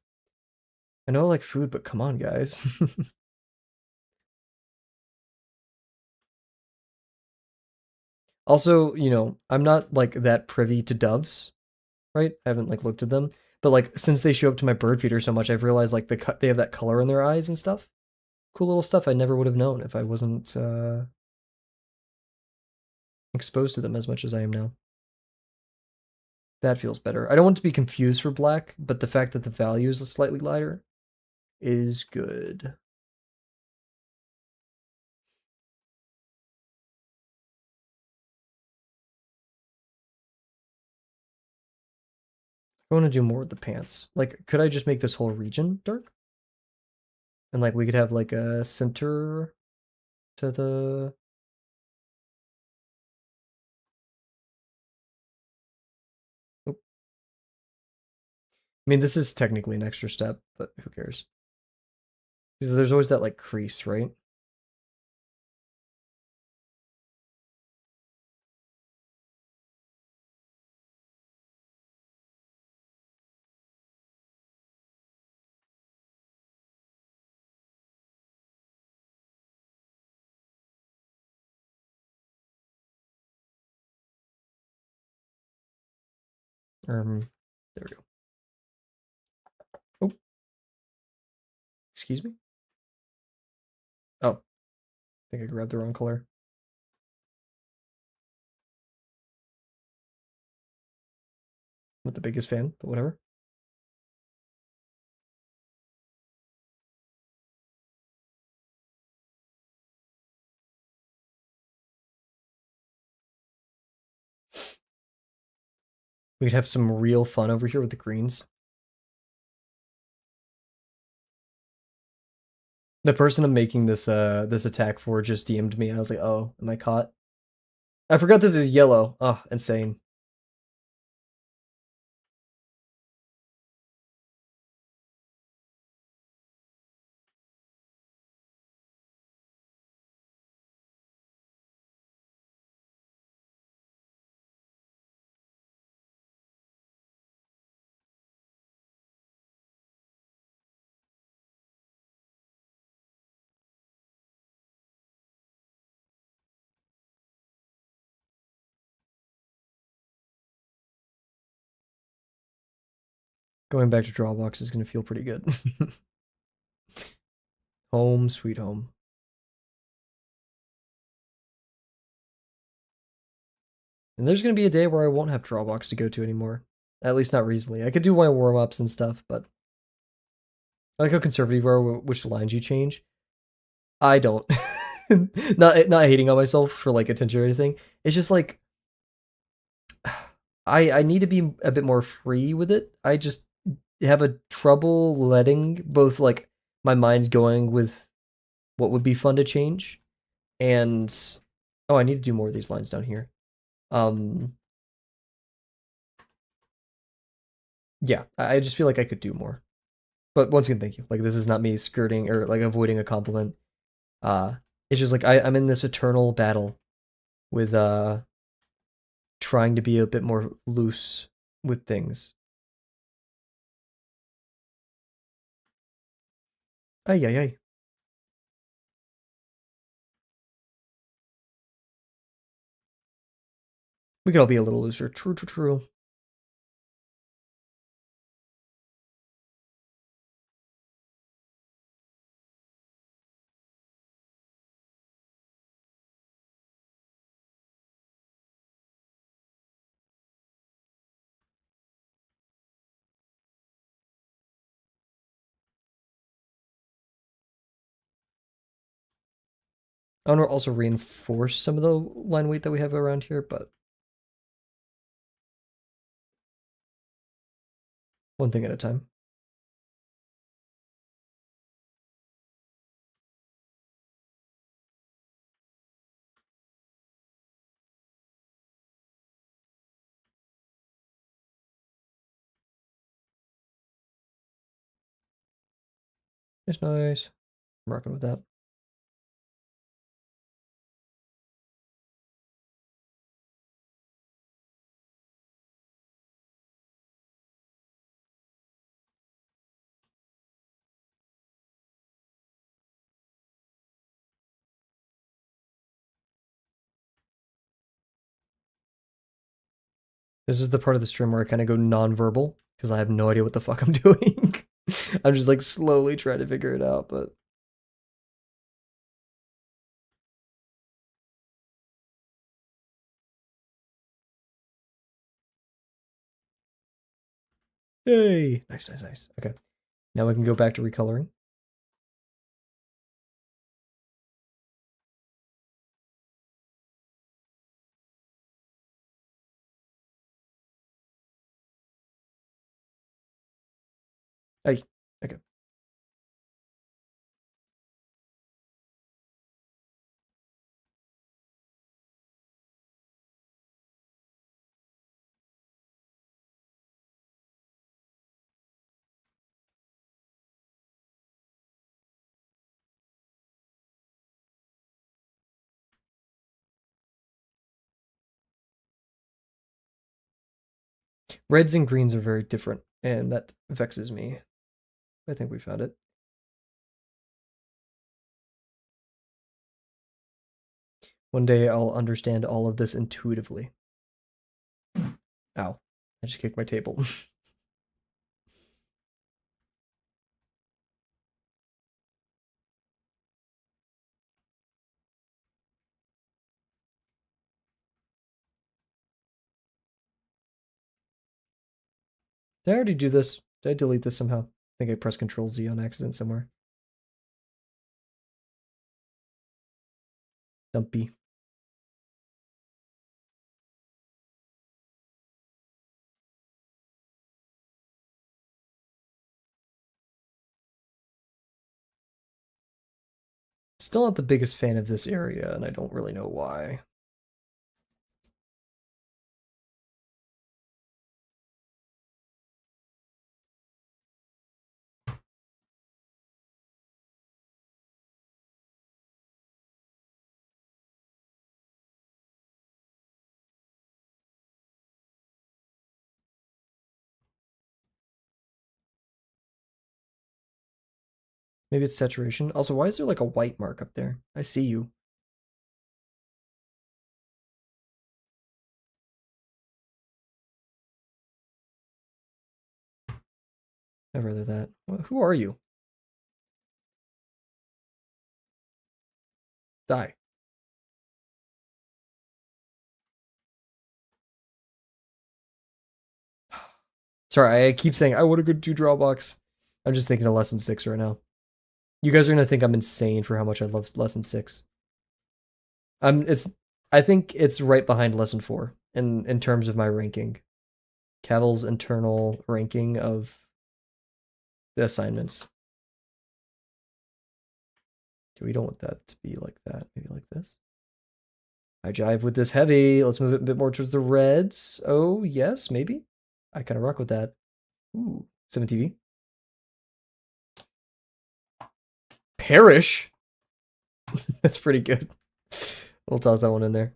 [SPEAKER 1] I know I like food, but come on, guys. Also, you know, I'm not like that privy to doves, right? I haven't like looked at them, but like since they show up to my bird feeder so much, I've realized like they have that color in their eyes and stuff. Cool little stuff I never would have known if I wasn't exposed to them as much as I am now. That feels better. I don't want to be confused for black, but the fact that the value is slightly lighter is good. I want to do more with the pants. Like, could I just make this whole region dark? And like we could have like a center to the... Oop. I mean, this is technically an extra step, but who cares? Because there's always that like crease, right? There we go. Oh, excuse me? Oh, I think I grabbed the wrong color. Not the biggest fan, but whatever. We could have some real fun over here with the greens. The person I'm making this attack for just DM'd me, and I was like, oh, am I caught? I forgot this is yellow. Oh, insane. Going back to Drawbox is going to feel pretty good. Home, sweet home. And there's going to be a day where I won't have Drawbox to go to anymore. At least not recently. I could do my warm-ups and stuff, but I like how conservative you are which lines you change. I don't. Not hating on myself for like attention or anything. It's just like I need to be a bit more free with it. I just have a trouble letting both like my mind going with what would be fun to change and oh, I need to do more of these lines down here. Yeah, I just feel like I could do more. But once again, thank you. Like this is not me skirting or like avoiding a compliment. It's just like I'm in this eternal battle with trying to be a bit more loose with things. Ay ay ay. We could all be a little looser. True, true, true. I want to also reinforce some of the line weight that we have around here, but one thing at a time. It's nice. I'm rocking with that. This is the part of the stream where I kind of go non-verbal because I have no idea what the fuck I'm doing. I'm just like slowly trying to figure it out, but yay! Nice, nice, nice. Okay, now we can go back to recoloring. Hey, okay. Reds and greens are very different, and that vexes me. I think we found it. One day I'll understand all of this intuitively. Ow. I just kicked my table. Did I already do this? Did I delete this somehow? I think I pressed Control Z on accident somewhere. Dumpy. Still not the biggest fan of this area, and I don't really know why. Maybe it's saturation. Also, why is there like a white mark up there? I see you. I'd rather that. Who are you? Die. Sorry, I keep saying I want a good 2-draw box. I'm just thinking of lesson 6 right now. You guys are gonna think I'm insane for how much I love lesson 6. It's I think it's right behind lesson 4 in terms of my ranking. Kavel's internal ranking of the assignments. We don't want that to be like that. Maybe like this. I jive with this heavy. Let's move it a bit more towards the reds. Oh, yes, maybe. I kind of rock with that. Ooh, 7 TV. Perish. That's pretty good. We'll toss that one in there.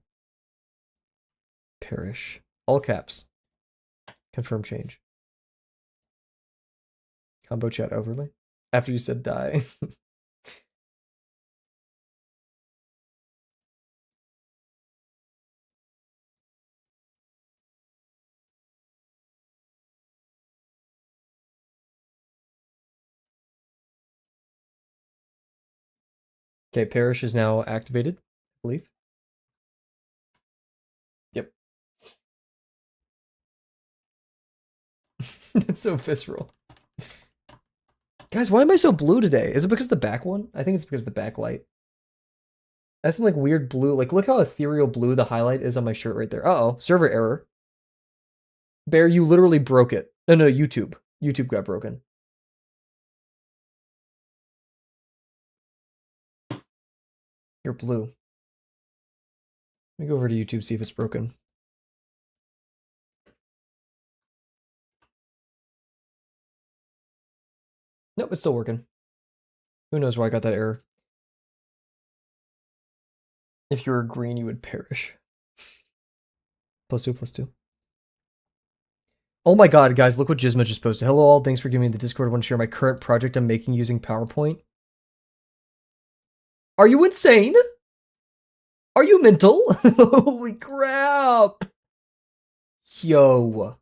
[SPEAKER 1] Perish. All caps. Confirm change. Combo chat overlay. After you said die. Okay, Perish is now activated, I believe. Yep. That's so visceral. Guys, why am I so blue today? Is it because of the back one? I think it's because of the backlight. I have some like weird blue. Like, look how ethereal blue the highlight is on my shirt right there. Uh-oh, server error. Bear, you literally broke it. No, YouTube. YouTube got broken. You're blue. Let me go over to YouTube, see if it's broken. Nope, it's still working. Who knows why I got that error? If you were green, you would perish. +2. Oh my god, guys, look what Gizmo just posted. Hello all, thanks for giving me the Discord. I want to share my current project I'm making using PowerPoint. Are you insane? Are you mental? Holy crap. Yo.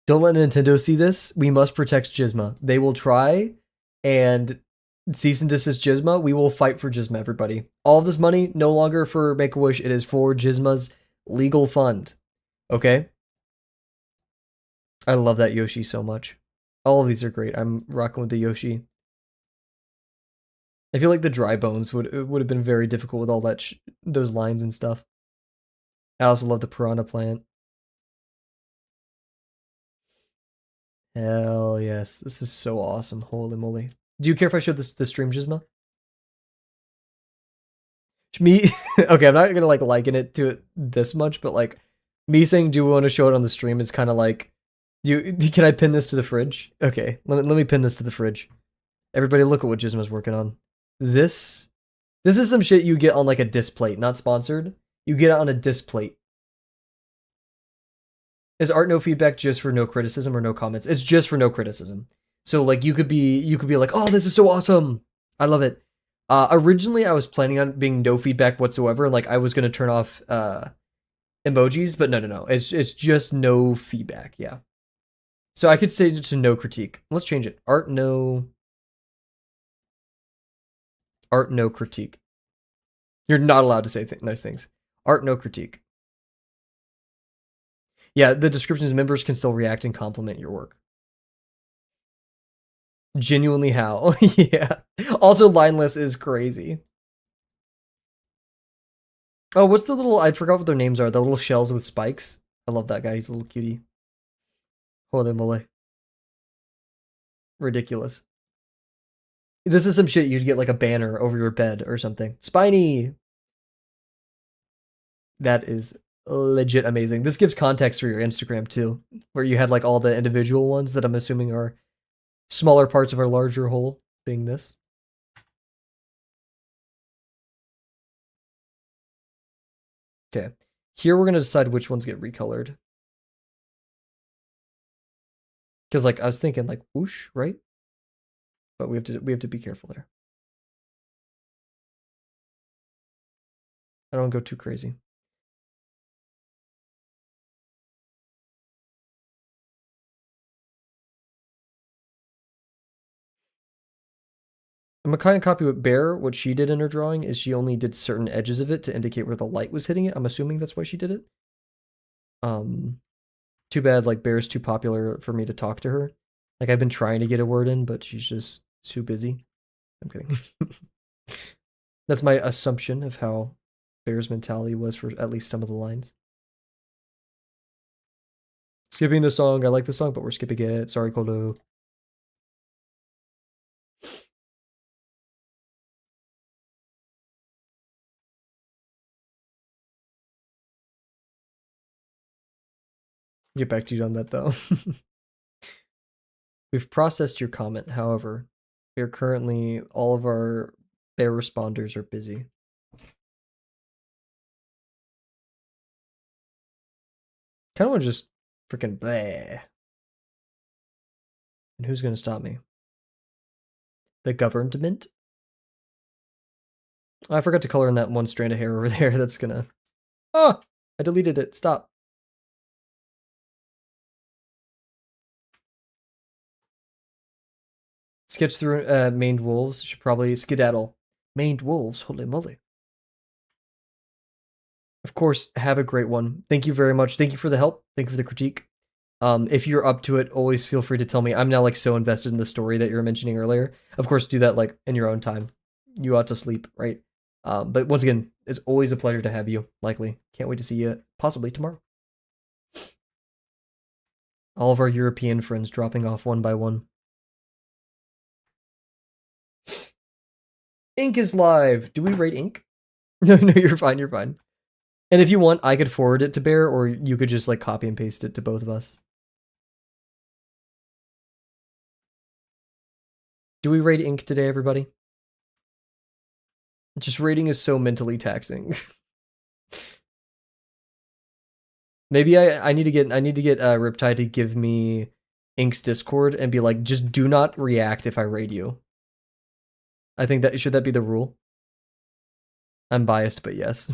[SPEAKER 1] Don't let Nintendo see this. We must protect Gizmo. They will try and cease and desist Gizmo. We will fight for Gizmo, everybody. All of this money, no longer for Make-A-Wish. It is for Gizmo's legal fund. Okay? I love that Yoshi so much. All of these are great. I'm rocking with the Yoshi. I feel like the dry bones would have been very difficult with all that those lines and stuff. I also love the piranha plant. Hell yes. This is so awesome. Holy moly. Do you care if I show this the stream, Gizmo? Me okay, I'm not gonna like liken it to it this much, but like me saying do we want to show it on the stream is kind of like can I pin this to the fridge? Okay, let me pin this to the fridge. Everybody look at what Gizmo's working on. This is some shit you get on like a disc plate, not sponsored. You get it on a disc plate. Is art no feedback just for no criticism or no comments? It's just for no criticism. So like you could be like, "Oh, this is so awesome. I love it." Originally I was planning on being no feedback whatsoever, like I was going to turn off emojis, but no. It's just no feedback, yeah. So I could say to no critique. Let's change it. Art no critique. You're not allowed to say nice things. Art no critique. Yeah, the descriptions members can still react and compliment your work. Genuinely how? Yeah. Also, lineless is crazy. Oh, what's the little, I forgot what their names are. The little shells with spikes. I love that guy. He's a little cutie. Holy moly. Ridiculous. This is some shit you'd get like a banner over your bed or something. Spiny! That is legit amazing. This gives context for your Instagram too, where you had like all the individual ones that I'm assuming are smaller parts of our larger whole, being this. Okay, here we're gonna decide which ones get recolored. Because like I was thinking like whoosh, right? But we have to be careful there. I don't go too crazy. I'm gonna kind of copy what Bear, what she did in her drawing is she only did certain edges of it to indicate where the light was hitting it. I'm assuming that's why she did it. Too bad like Bear's too popular for me to talk to her. Like I've been trying to get a word in, but she's just too busy. I'm kidding. That's my assumption of how Bear's mentality was for at least some of the lines. Skipping the song. I like the song, but we're skipping it. Sorry, Kolo. Get back to you on that though. We've processed your comment. However, we are currently all of our Bear responders are busy. Kind of want to just freaking bleh. And who's gonna stop me? The government? Oh, I forgot to color in that one strand of hair over there. That's gonna. Oh, I deleted it. Stop. Sketch through maned wolves. Should probably skedaddle. Maned wolves? Holy moly. Of course, have a great one. Thank you very much. Thank you for the help. Thank you for the critique. If you're up to it, always feel free to tell me. I'm now like so invested in the story that you were mentioning earlier. Of course, do that like in your own time. You ought to sleep, right? But once again, it's always a pleasure to have you. Likely, can't wait to see you possibly tomorrow. All of our European friends dropping off one by one. Ink is live. Do we rate Ink? No, you're fine. You're fine. And if you want, I could forward it to Bear, or you could just like copy and paste it to both of us. Do we rate Ink today, everybody? Just rating is so mentally taxing. Maybe I need to get Riptide to give me Ink's Discord and be like, just do not react if I raid you. I think that should that be the rule? I'm biased, but yes.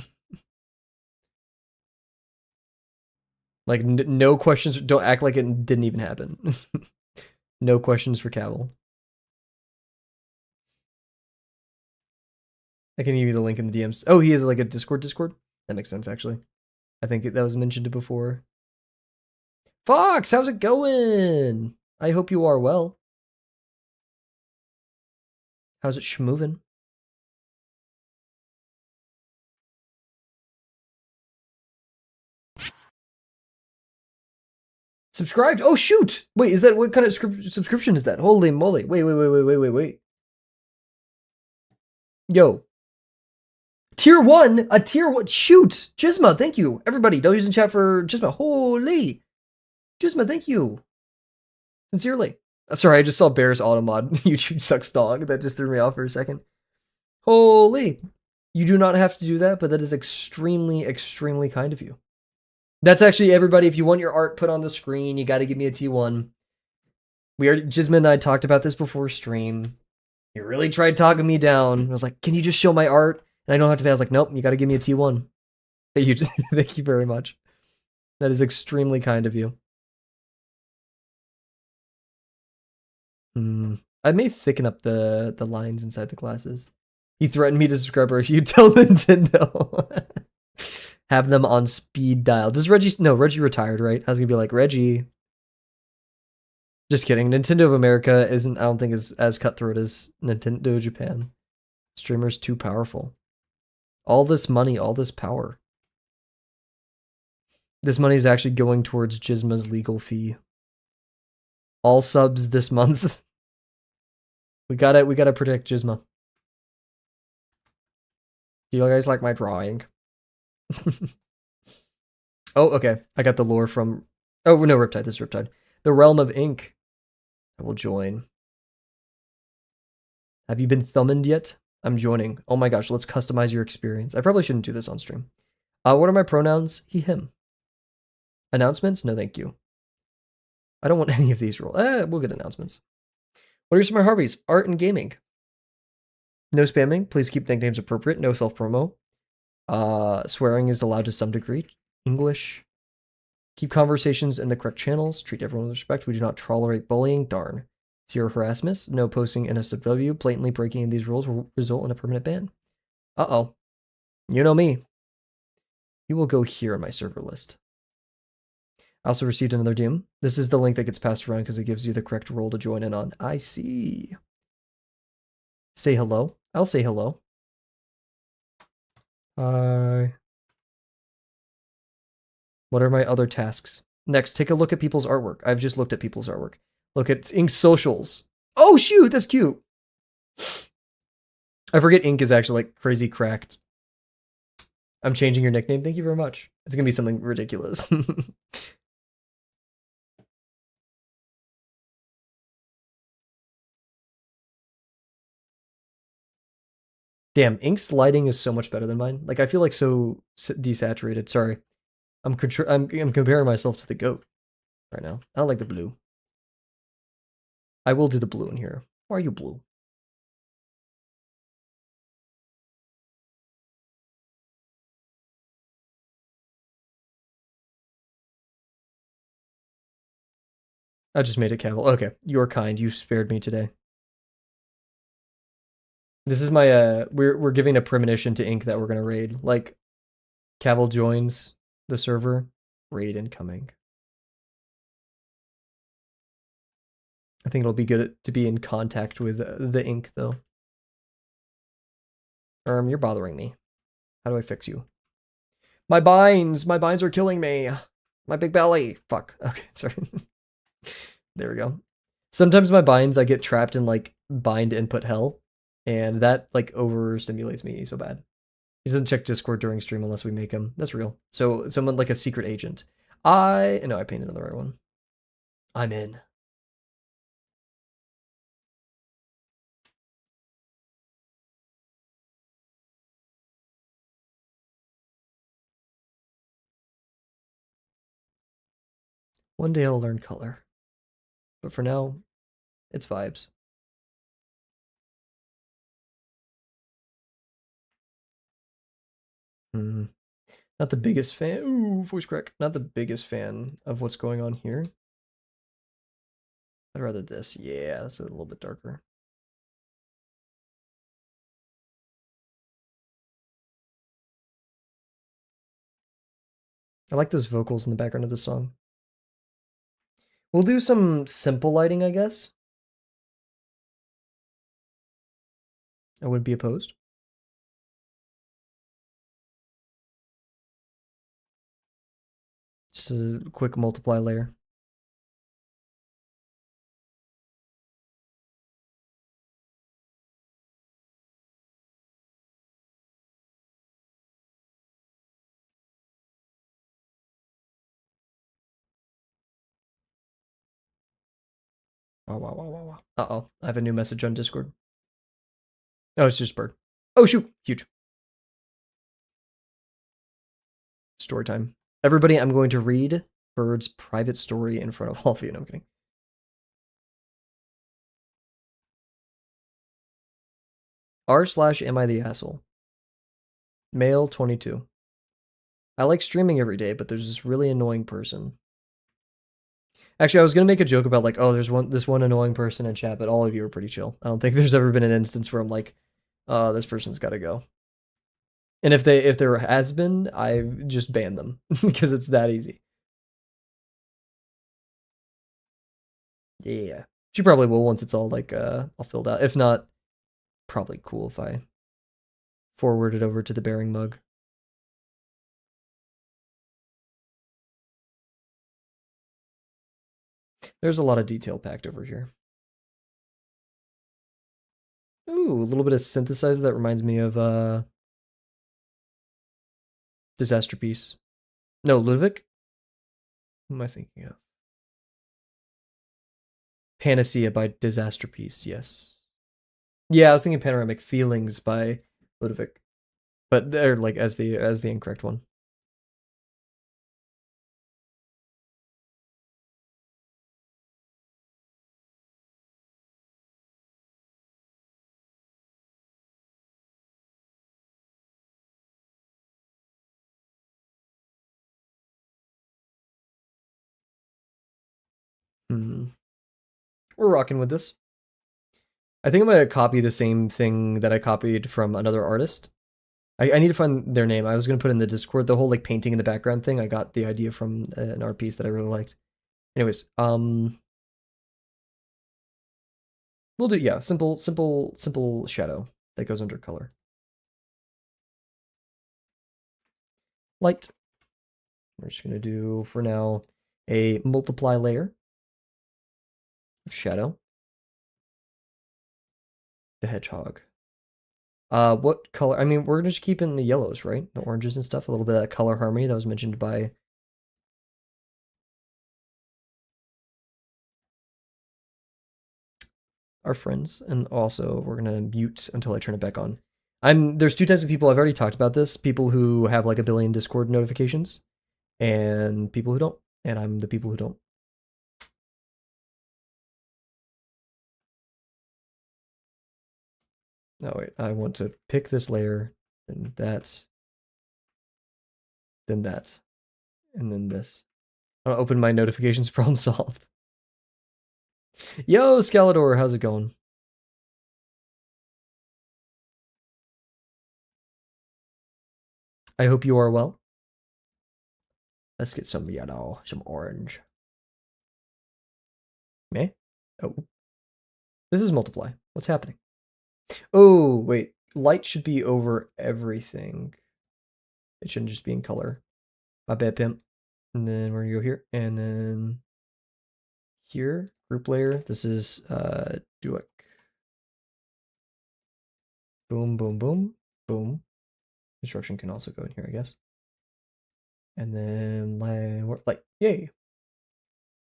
[SPEAKER 1] Like no questions. Don't act like it didn't even happen. No questions for Kavel. I can give you the link in the DMs. Oh, he is like a Discord. That makes sense actually. I think that was mentioned before. Fox, how's it going? I hope you are well. How's it schmovin'? Subscribed? Oh shoot! Wait, is that what kind of subscription is that? Holy moly! Wait. Yo, tier 1, a tier 1. Shoot, Jizma, thank you, everybody. Don't use in chat for Jizma. Holy, Jizma, thank you, sincerely. Sorry, I just saw Bear's Automod. YouTube sucks dog. That just threw me off for a second. Holy, you do not have to do that, but that is extremely, extremely kind of you. That's actually everybody. If you want your art put on the screen, you got to give me a T1. Jizma and I talked about this before stream. You really tried talking me down. I was like, can you just show my art? And I don't have to pay. I was like, nope, you got to give me a T1. Thank you very much. That is extremely kind of you. I may thicken up the lines inside the classes. He threatened me to subscribe or you tell Nintendo. Have them on speed dial. Does Reggie... No, Reggie retired, right? I was going to be like, Reggie. Just kidding. Nintendo of America isn't, I don't think, as cutthroat as Nintendo Japan. Streamers too powerful. All this money, all this power. This money is actually going towards Jizma's legal fee. All subs this month. we gotta protect Jizma. Do you guys like my drawing? Oh, okay. I got the lore from... Oh, no, Riptide. This is Riptide. The Realm of Ink. I will join. Have you been thumbined yet? I'm joining. Oh my gosh, let's customize your experience. I probably shouldn't do this on stream. What are my pronouns? He, him. Announcements? No, thank you. I don't want any of these rules. We'll get announcements. What are some of my hobbies? Art and gaming. No spamming. Please keep nicknames appropriate. No self-promo. Swearing is allowed to some degree. English. Keep conversations in the correct channels. Treat everyone with respect. We do not tolerate bullying. Darn. Zero harassment. No posting NSFW. Blatantly breaking these rules will result in a permanent ban. Uh-oh. You know me. You will go here on my server list. I also received another DM. This is the link that gets passed around because it gives you the correct role to join in on. I see. Say hello. I'll say hello. Hi. What are my other tasks? Next, take a look at people's artwork. I've just looked at people's artwork. Look at Ink's socials. Oh, shoot, that's cute. I forget Ink is actually like crazy cracked. I'm changing your nickname. Thank you very much. It's going to be something ridiculous. Damn, Ink's lighting is so much better than mine. Like, I feel like so desaturated. Sorry. I'm comparing myself to the goat right now. I don't like the blue. I will do the blue in here. Why are you blue? I just made it Kavel. Okay, you're kind. You spared me today. This is my we're giving a premonition to Ink that we're gonna raid. Like, Kavel joins the server. Raid incoming. I think it'll be good to be in contact with the Ink though. You're bothering me. How do I fix you? My binds! My binds are killing me! My big belly! Fuck. Okay, sorry. There we go. Sometimes my binds, I get trapped in, like, bind input hell, and that, like, overstimulates me so bad. He doesn't check Discord during stream unless we make him. That's real. So, someone like a secret agent. No, I painted on the right one. I'm in. One day I'll learn color. But for now, it's vibes. Not the biggest fan. Ooh, voice crack. Not the biggest fan of what's going on here. I'd rather this. Yeah, that's a little bit darker. I like those vocals in the background of the song. We'll do some simple lighting, I guess. I wouldn't be opposed. Just a quick multiply layer. Wow, wow, wow, wow, wow. Uh-oh, I have a new message on Discord. Oh, it's just Bird. Oh, shoot, huge. Story time. Everybody, I'm going to read Bird's private story in front of all of you. No, I'm kidding. r/am I the asshole? Male 22. I like streaming every day, but there's this really annoying person. Actually, I was gonna make a joke about like, oh, there's this one annoying person in chat, but all of you are pretty chill. I don't think there's ever been an instance where I'm like, this person's gotta go. And if there has been, I've just banned them because it's that easy. Yeah. She probably will once it's all like all filled out. If not, probably cool if I forward it over to the bearing mug. There's a lot of detail packed over here. Ooh, a little bit of synthesizer that reminds me of Disaster Piece. No, Ludwig? Who am I thinking of? Panacea by Disaster Piece, yes. Yeah, I was thinking Panoramic Feelings by Ludwig. But they're like as the incorrect one. We're rocking with this. I think I'm gonna copy the same thing that I copied from another artist. I need to find their name. I was gonna put in the Discord the whole like painting in the background thing. I got the idea from an art piece that I really liked. Anyways, we'll do simple shadow that goes under color. Light. We're just gonna do for now a multiply layer of shadow. The hedgehog. What color? I mean, we're just keeping the yellows, right? The oranges and stuff. A little bit of that color harmony that was mentioned by our friends. And also, we're gonna mute until I turn it back on. There's two types of people. I've already talked about this. People who have like a billion Discord notifications, and people who don't. And I'm the people who don't. Oh wait, I want to pick this layer, then that, then that, and then this. I'll open my notifications. Problem solved. Yo, Scalador, how's it going? I hope you are well. Let's get some yellow, some orange. Me? Oh. This is multiply. What's happening? Oh, wait. light should be over everything. It shouldn't just be in color. My bad, pimp. And then we're gonna go here, and then here, group layer. This is Duek. Boom, boom, boom, boom. Construction can also go in here, I guess. And then like, yay.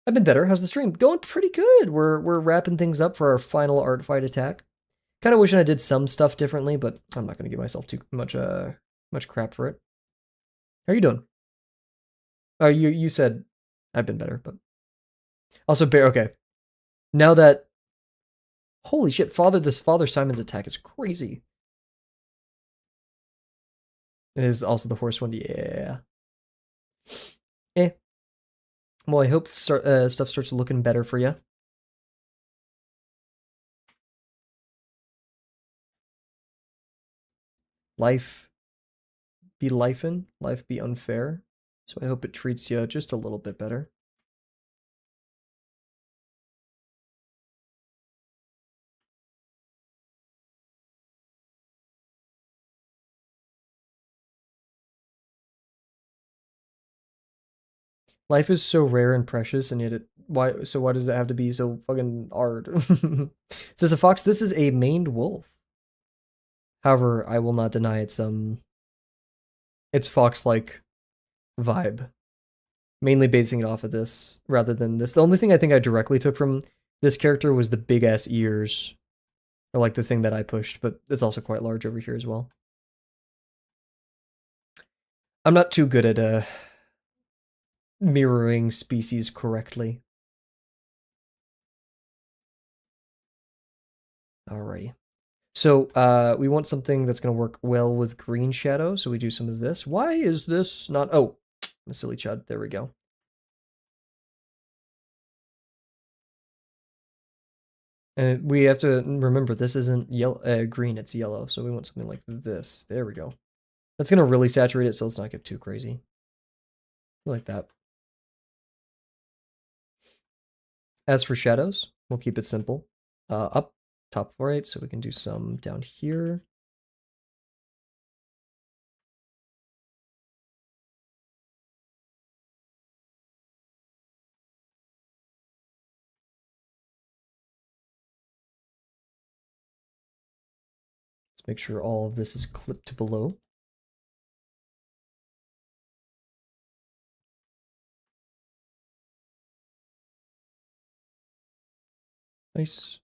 [SPEAKER 1] I've been better. How's the stream? Going pretty good. We're wrapping things up for our final art fight attack. Kind of wishing I did some stuff differently, but I'm not gonna give myself too much crap for it. How are you doing? Oh, you said I've been better, but also bear. Okay, now that holy shit, this Father Simon's attack is crazy. It is also the horse one. Yeah. Eh. Well, I hope stuff starts looking better for you. Life be lifin', life be unfair. So I hope it treats you just a little bit better. Life is so rare and precious, and yet why does it have to be so fucking hard? Says a fox, this is a maned wolf. However, I will not deny it's fox-like vibe. Mainly basing it off of this rather than this. The only thing I think I directly took from this character was the big ass ears. Or like the thing that I pushed, but it's also quite large over here as well. I'm not too good at mirroring species correctly. Alrighty. So we want something that's going to work well with green shadow, so we do some of this. Why is this not... Oh, a silly chud. There we go. And we have to remember this isn't yellow, green, it's yellow, so we want something like this. There we go. That's going to really saturate it, so let's not get too crazy. Like that. As for shadows, we'll keep it simple. Up, top right, so we can do some down here. Let's make sure all of this is clipped below. Nice.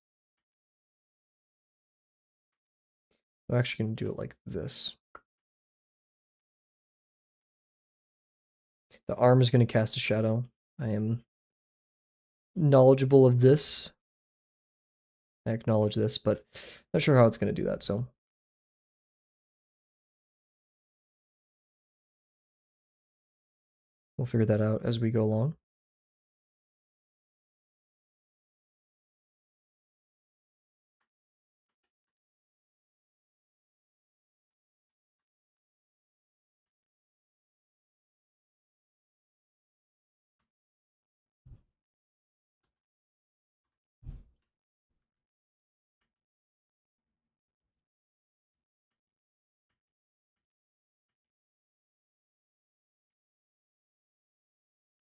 [SPEAKER 1] I'm actually going to do it like this. The arm is going to cast a shadow. I am knowledgeable of this. I acknowledge this, but not sure how it's going to do that, so. We'll figure that out as we go along.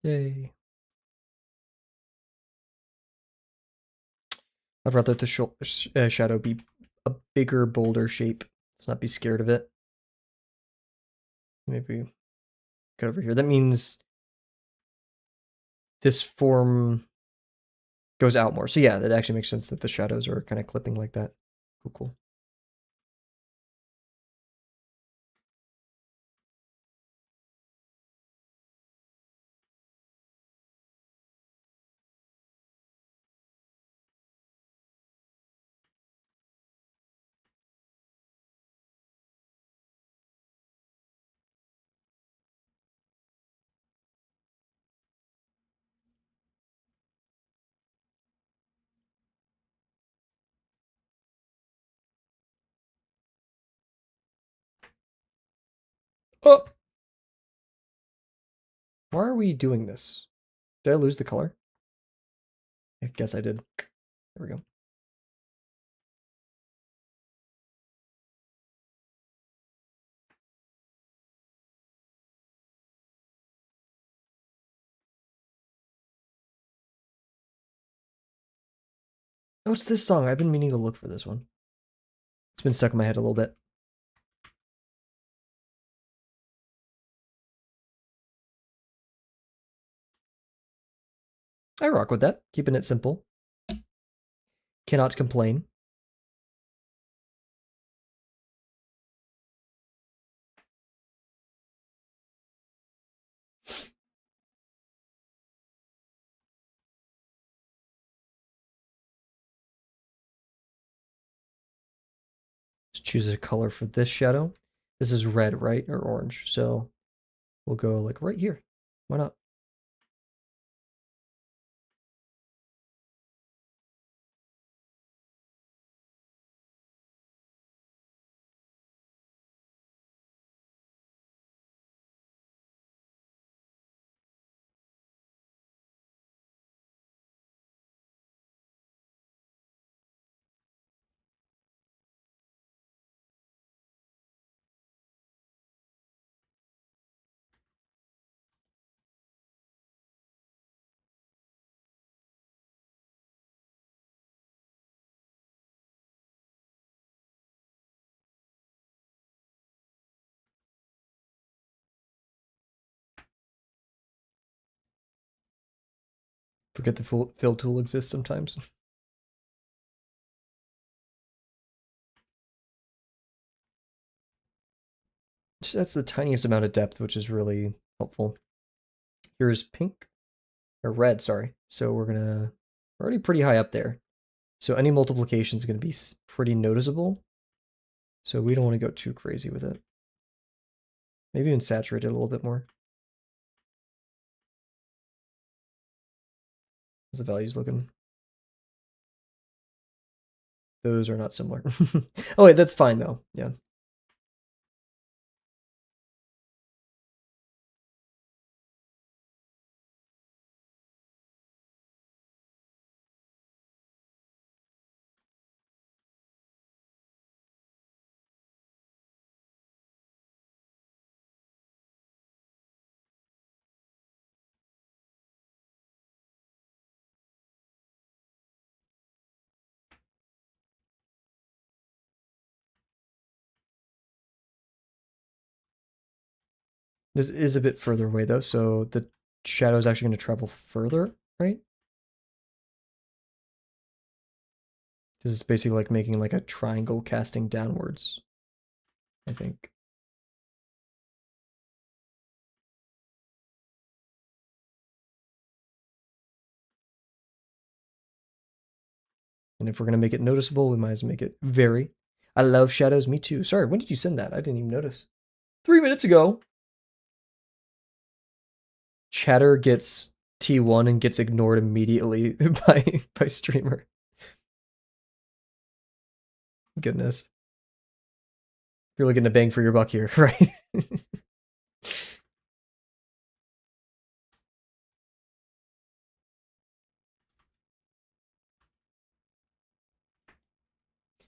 [SPEAKER 1] Yay. I'd rather the shadow be a bigger, bolder shape. Let's not be scared of it. Maybe cut over here. That means this form goes out more. So yeah, that actually makes sense that the shadows are kind of clipping like that. Cool, cool. Oh! Why are we doing this? Did I lose the color? I guess I did. There we go. Oh, it's this song. I've been meaning to look for this one. It's been stuck in my head a little bit. I rock with that. Keeping it simple. Cannot complain. Let's choose a color for this shadow. This is red, right? Or orange. So we'll go like right here. Why not? Forget the fill tool exists sometimes. That's the tiniest amount of depth, which is really helpful. Here's pink, or red, sorry. So we're already pretty high up there. So any multiplication is going to be pretty noticeable. So we don't want to go too crazy with it. Maybe even saturate it a little bit more. How's the values looking? Those are not similar. Oh wait, that's fine though. Yeah. This is a bit further away though, so the shadow is actually going to travel further, right? Because it's basically like making like a triangle casting downwards, I think. And if we're going to make it noticeable, we might as well make it very. I love shadows. Me too. Sorry, when did you send that? I didn't even notice. 3 minutes ago. Chatter gets T1 and gets ignored immediately by streamer. Goodness. You're really getting a bang for your buck here, right?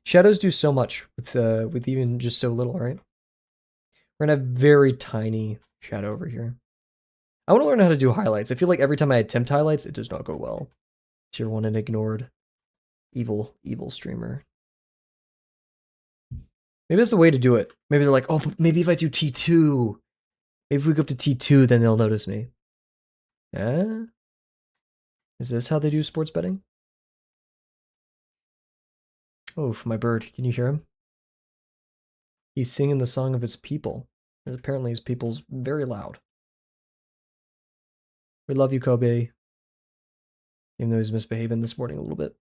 [SPEAKER 1] Shadows do so much with even just so little, right? We're gonna have very tiny shadow over here. I want to learn how to do highlights. I feel like every time I attempt highlights, it does not go well. Tier 1 and ignored. Evil streamer. Maybe that's the way to do it. Maybe they're like, oh, maybe if I do T2, maybe if we go up to T2, then they'll notice me. Yeah? Is this how they do sports betting? Oh, my bird. Can you hear him? He's singing the song of his people. And apparently his people's very loud. We love you, Kobe. Even though he's misbehaving this morning a little bit.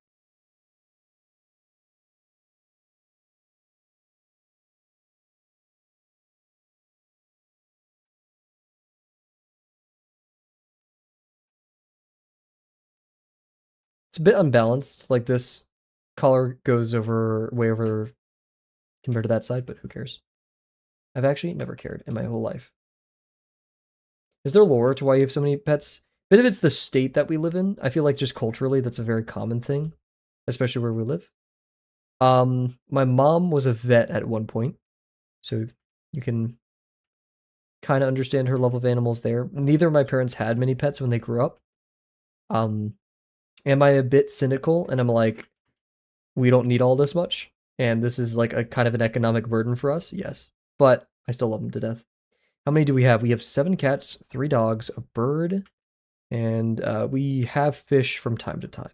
[SPEAKER 1] It's a bit unbalanced. Like this color goes way over compared to that side, but who cares? I've actually never cared in my whole life. Is there lore to why you have so many pets? Bit of it's the state that we live in. I feel like just culturally, that's a very common thing, especially where we live. My mom was a vet at one point, so you can kind of understand her love of animals there. Neither of my parents had many pets when they grew up. Am I a bit cynical? And I'm like, we don't need all this much, and this is like a kind of an economic burden for us. Yes, but I still love them to death. How many do we have? We have 7 cats, 3 dogs, a bird, and we have fish from time to time.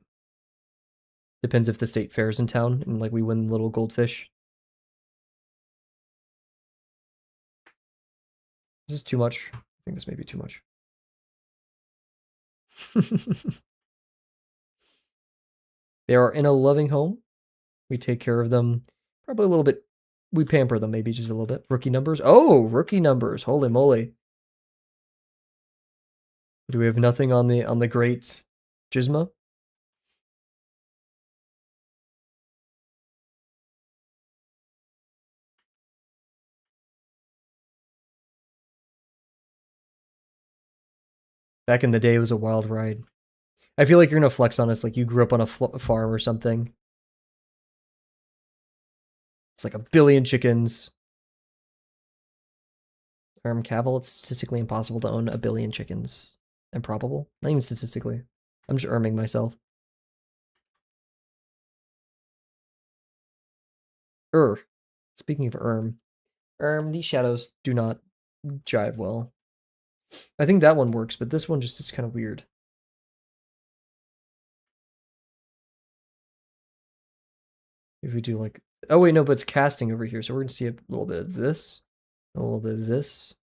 [SPEAKER 1] Depends if the state fair is in town and like we win little goldfish. This is too much. I think this may be too much. They are in a loving home. We take care of them. Probably a little bit. We pamper them maybe just a little bit. Rookie numbers. Oh, rookie numbers. Holy moly. Do we have nothing on the great Gizmo? Back in the day, it was a wild ride. I feel like you're gonna flex on us like you grew up on a farm or something. It's like a billion chickens. Kavel, it's statistically impossible to own a billion chickens. Improbable? Not even statistically. I'm just erming myself. Speaking of these shadows do not jive well. I think that one works, but this one just is kind of weird. If we do like, oh wait, no, but it's casting over here, so we're gonna see a little bit of this, a little bit of this.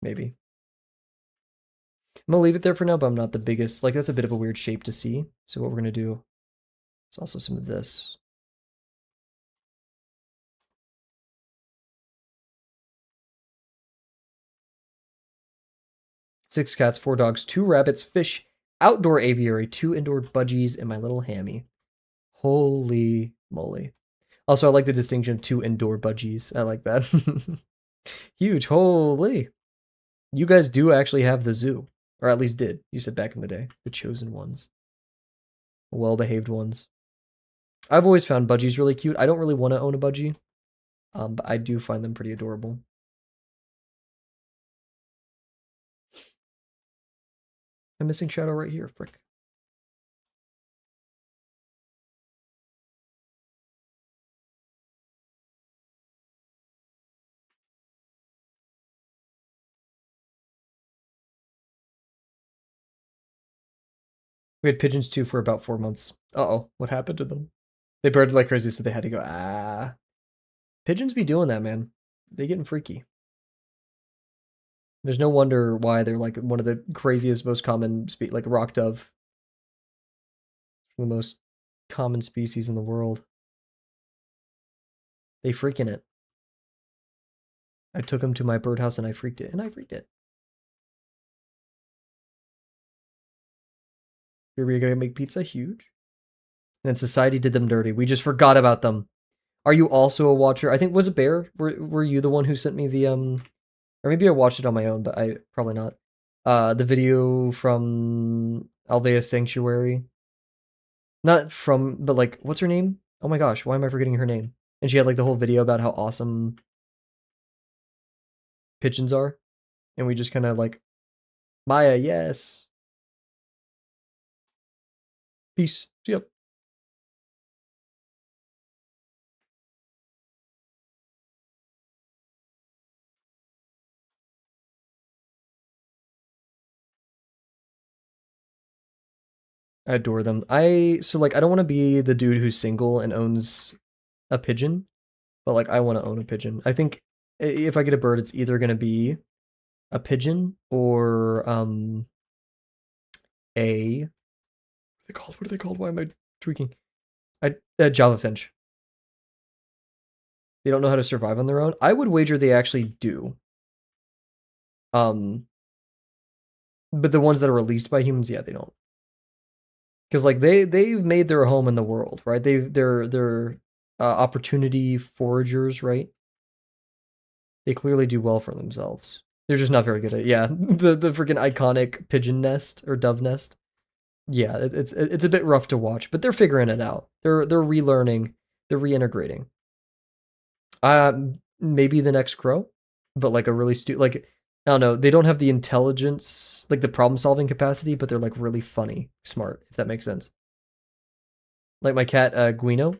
[SPEAKER 1] Maybe. I'm gonna leave it there for now, but I'm not the biggest, like that's a bit of a weird shape to see. So what we're gonna do is also some of this. Six cats, 4 dogs, 2 rabbits, fish, outdoor aviary, 2 indoor budgies, and my little hammy. Holy moly. Also, I like the distinction of 2 indoor budgies. I like that. Huge. Holy. You guys do actually have the zoo. Or at least did. You said back in the day. The chosen ones. Well-behaved ones. I've always found budgies really cute. I don't really want to own a budgie. But I do find them pretty adorable. I'm missing shadow right here. Frick. We had pigeons too for about 4 months. Uh-oh. What happened to them? They birded like crazy, so they had to go, ah. Pigeons be doing that, man. They getting freaky. There's no wonder why they're like one of the craziest, most common, like rock dove. The most common species in the world. They freaking it. I took him to my birdhouse and I freaked it. Here we gonna make pizza huge. And then society did them dirty. We just forgot about them. Are you also a watcher? I think, was it Bear? Were you the one who sent me the or maybe I watched it on my own, but I probably not. The video from Alvea Sanctuary. Not from, but like, what's her name? Oh my gosh, why am I forgetting her name? And she had like the whole video about how awesome pigeons are. And we just kind of like, Maya, yes. Peace. Yep. I adore them. So like I don't want to be the dude who's single and owns a pigeon, but like I want to own a pigeon. I think if I get a bird, it's either gonna be a pigeon or a what are they called? Why am I tweaking? A Java finch. They don't know how to survive on their own. I would wager they actually do. But the ones that are released by humans, yeah, they don't. Because like they've made their home in the world, right? They're opportunity foragers, right? They clearly do well for themselves. They're just not very good at it. Yeah, the freaking iconic pigeon nest or dove nest. Yeah, it's a bit rough to watch, but they're figuring it out. They're relearning, they're reintegrating. Maybe the next crow, but like a really like I don't know. They don't have the intelligence, like the problem solving capacity, but they're like really funny, smart, if that makes sense. Like my cat, Guino,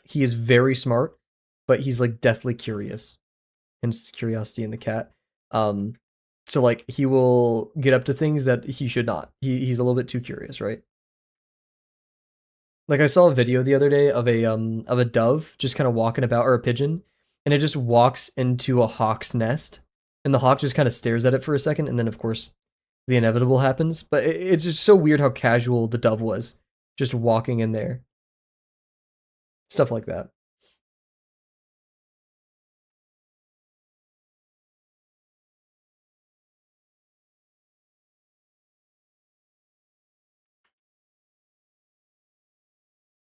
[SPEAKER 1] he is very smart, but he's like deathly curious. Hence curiosity in the cat. Um, so like he will get up to things that he should not. He's a little bit too curious, right? Like I saw a video the other day of a dove just kind of walking about, or a pigeon, and it just walks into a hawk's nest, and the hawk just kind of stares at it for a second, and then of course the inevitable happens. But it's just so weird how casual the dove was, just walking in there, stuff like that.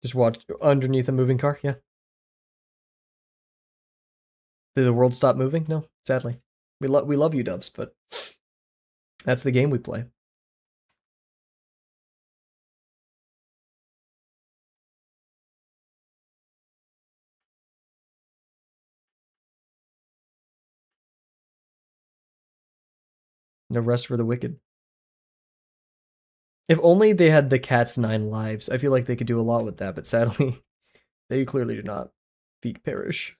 [SPEAKER 1] Just watch underneath a moving car. Yeah. Did the world stop moving? No, sadly. We love you, doves, but that's the game we play. No rest for the wicked. If only they had the cat's 9 lives. I feel like they could do a lot with that, but sadly, they clearly do not. Feet perish.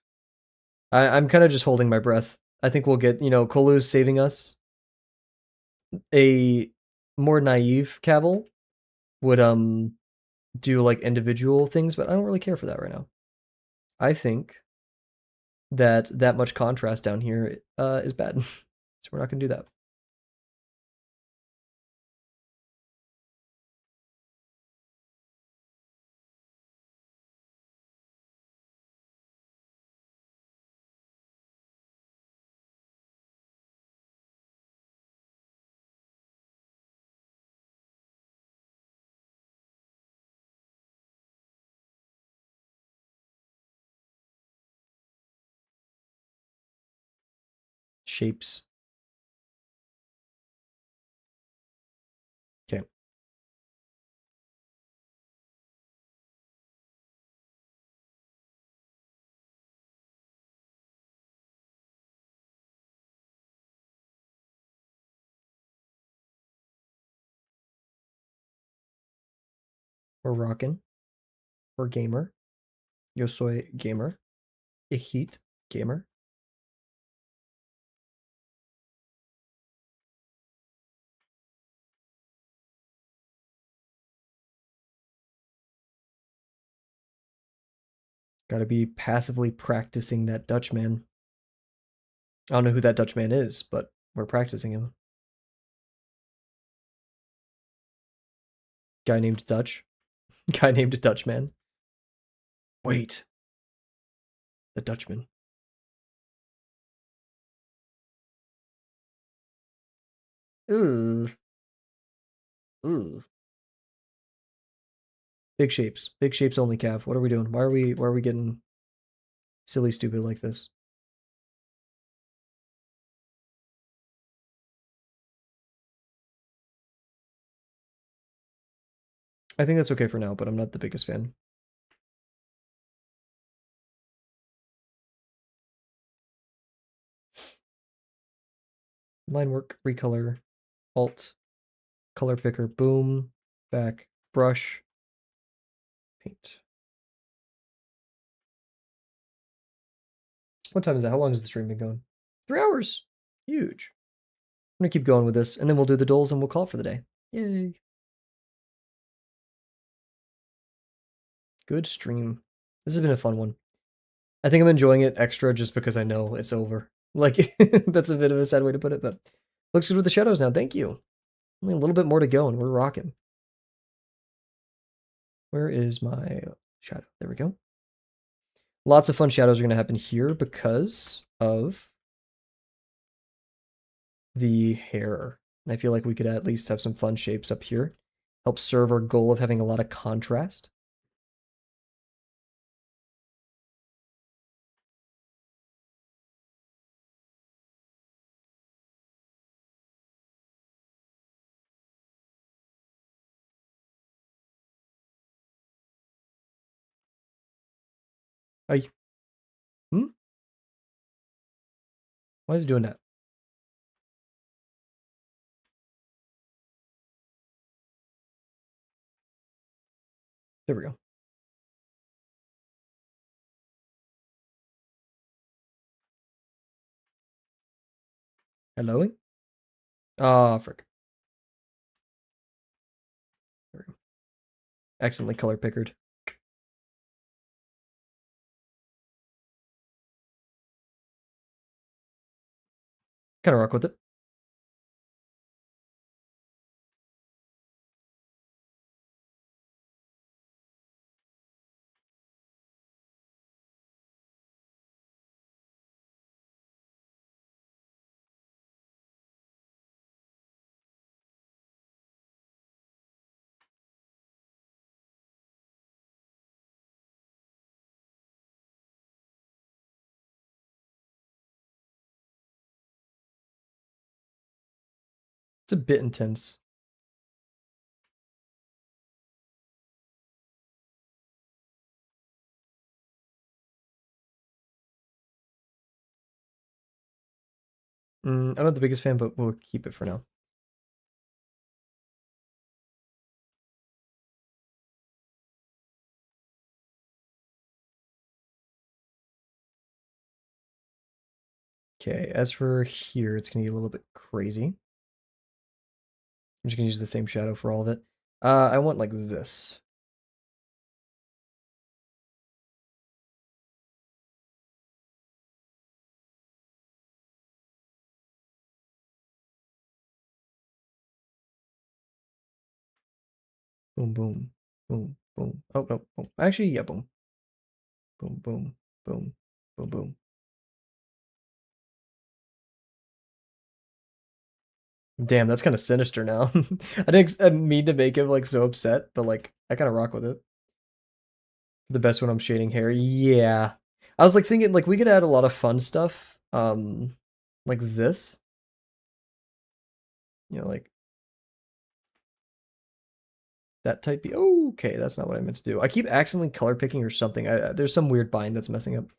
[SPEAKER 1] I'm kind of just holding my breath. I think we'll get, Kolu's saving us. A more naive Kavel would do like individual things, but I don't really care for that right now. I think that much contrast down here is bad. So we're not gonna do that. Shapes. Okay. We're rocking. We're gamer. Yo soy gamer. Ich heat gamer. Gotta be passively practicing that Dutchman. I don't know who that Dutchman is, but we're practicing him. Guy named Dutch. Guy named Dutchman. Wait. The Dutchman. Ooh. Ooh. Big shapes. Big shapes only, Cav. What are we doing? Why are we getting silly stupid like this? I think that's okay for now, but I'm not the biggest fan. Line work, recolor, alt, color picker, boom, back, brush, paint. What time is that? How long has the stream been going? 3 hours. Huge. I'm gonna keep going with this, and then we'll do the doles and we'll call it for the day. Yay. Good stream. This has been a fun one. I think I'm enjoying it extra just because I know it's over. Like, that's a bit of a sad way to put it, but looks good with the shadows now. Thank you. Only a little bit more to go, and we're rocking. Where is my shadow? There we go. Lots of fun shadows are going to happen here because of the hair. And I feel like we could at least have some fun shapes up here. Help serve our goal of having a lot of contrast. I, hmm? Why is he doing that? There we go. Hello? Ah, frick. There we go. Excellently color pickered. Kind of rock with it. It's a bit intense. I'm not the biggest fan, but we'll keep it for now. Okay, as for here, it's gonna be a little bit crazy. I'm just gonna use the same shadow for all of it. I want like this. Boom, boom, boom, boom. Oh, no, boom. Actually, yeah, boom. Boom, boom, boom, boom, boom. Damn, that's kind of sinister now. I didn't mean to make him like so upset, but like I kind of rock with it. The best when I'm shading hair. Yeah. I was like thinking like we could add a lot of fun stuff. Like this. You know, like that type be okay, that's not what I meant to do. I keep accidentally color picking or something. There's some weird bind that's messing up.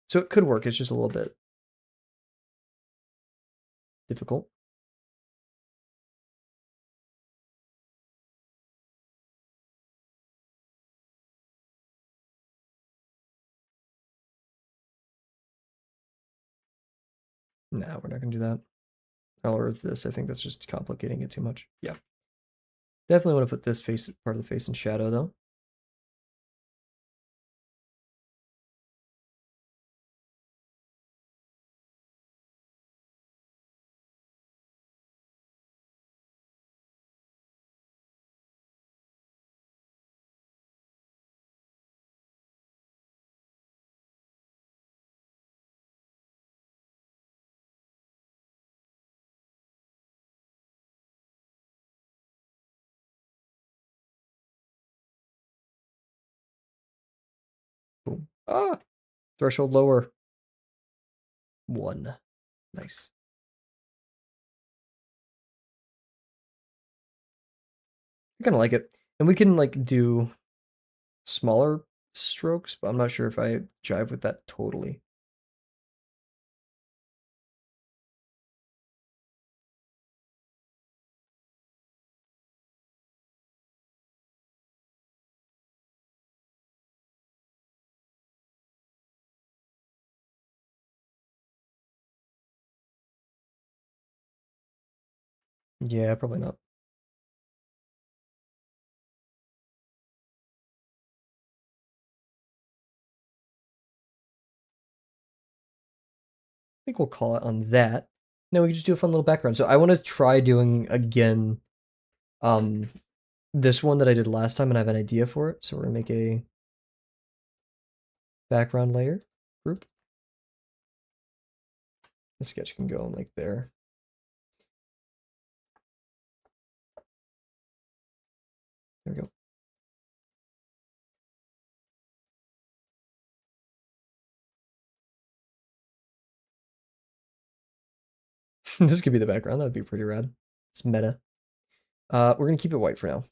[SPEAKER 1] So it could work, it's just a little bit difficult. Nah, we're not gonna do that. Or this, I think that's just complicating it too much. Yeah. Definitely want to put this face part of the face in shadow though. Boom. Ah! Threshold lower. 1. Nice. I kind of like it. And we can like do smaller strokes, but I'm not sure if I jive with that totally. Yeah, probably not. I think we'll call it on that. Then we can just do a fun little background. So I want to try doing again um this one that I did last time and I have an idea for it. So we're gonna make a background layer group. The sketch can go like there. There we go. This could be the background. That would be pretty rad. It's meta. We're gonna keep it white for now.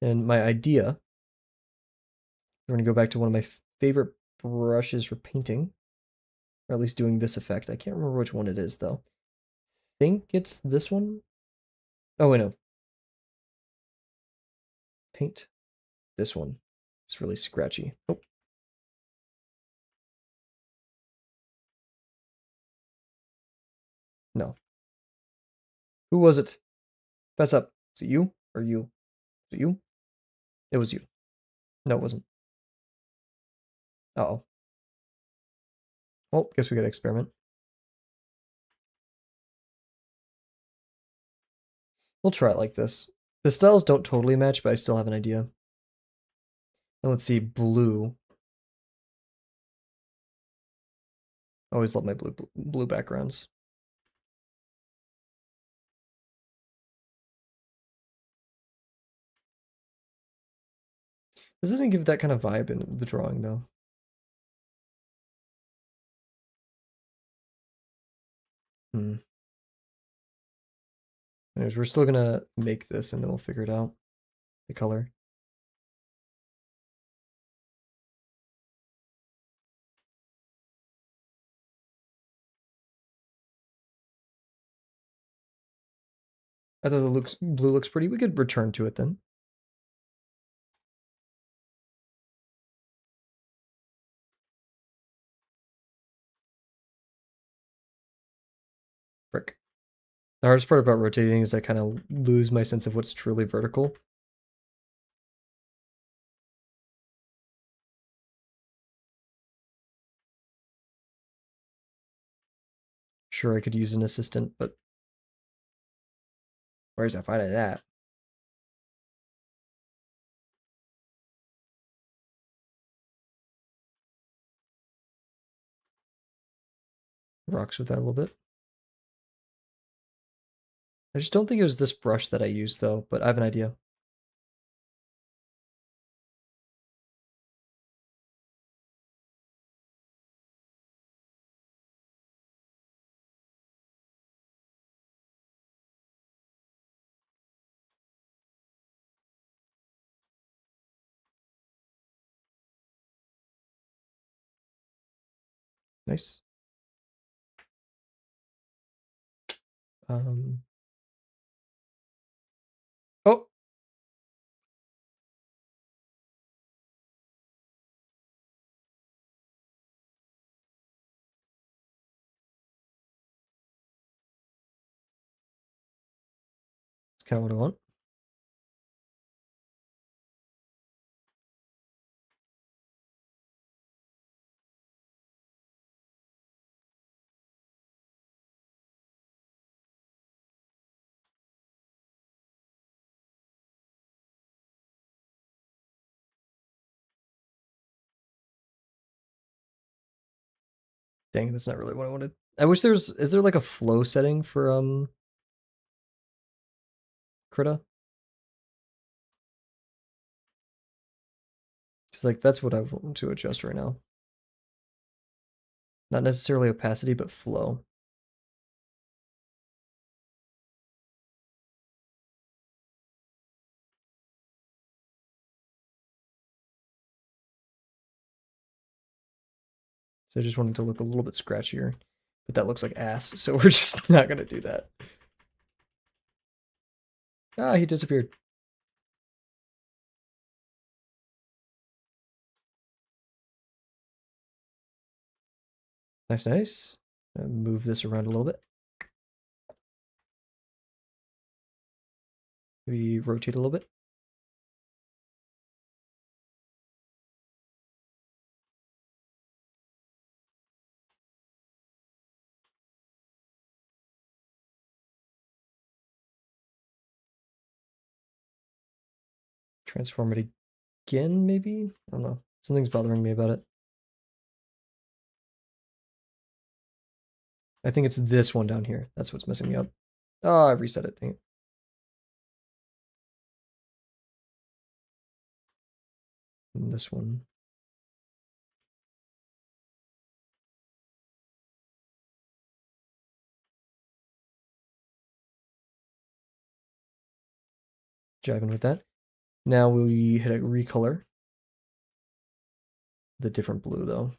[SPEAKER 1] And my idea, we're gonna go back to one of my favorite brushes for painting, or at least doing this effect. I can't remember which one it is though. I think it's this one. Oh wait, no. paint this one. It's really scratchy. Oh. No. Who was it? Fess up. Is it you or you? Is it you? It was you. No, it wasn't. Uh-oh. Well, guess we gotta experiment. We'll try it like this. The styles don't totally match, but I still have an idea. And let's see, blue. I always love my blue backgrounds. This doesn't give that kind of vibe in the drawing, though. Anyways, we're still gonna make this, and then we'll figure it out. The color. I thought the blue looks pretty. We could return to it then. Frick. The hardest part about rotating is I kind of lose my sense of what's truly vertical. Sure, I could use an assistant, but where's I finding that? Rocks with that a little bit. I just don't think it was this brush that I used, though, but I have an idea. Nice. Oh! That's kind of what I want. Dang, that's not really what I wanted. I wish is there like a flow setting for Krita? Because like that's what I want to adjust right now. Not necessarily opacity, but flow. So I just wanted to look a little bit scratchier, but that looks like ass, so we're just not gonna do that. Ah, he disappeared. Nice, nice. Move this around a little bit. Maybe rotate a little bit. Transform it again, maybe? I don't know. Something's bothering me about it. I think it's this one down here. That's what's messing me up. Oh, I reset it. Dang it. And this one. Jiving with that. Now we hit a recolor. The different blue, though.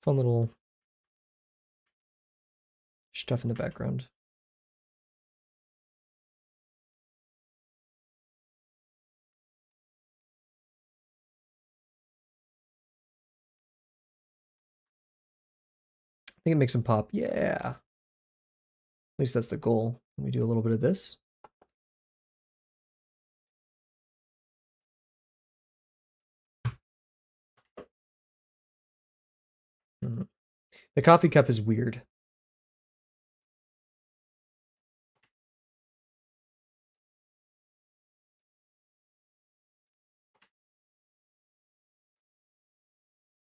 [SPEAKER 1] Fun little Stuff in the background. I think it makes them pop. Yeah. At least that's the goal. Let me do a little bit of this. The coffee cup is weird.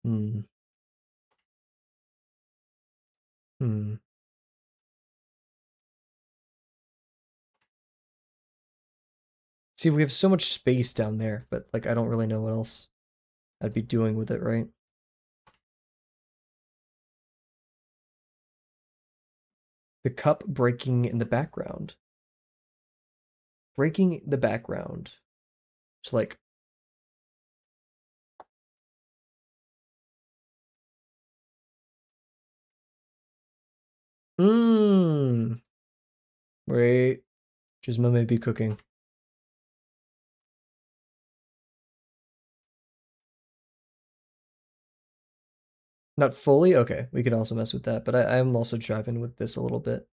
[SPEAKER 1] Hmm. Hmm. See, we have so much space down there, but like I don't really know what else I'd be doing with it, right? The cup breaking in the background. Breaking the background. It's like Mmm. Wait. Jisma may be cooking. Not fully? Okay, we could also mess with that, but I'm also driving with this a little bit.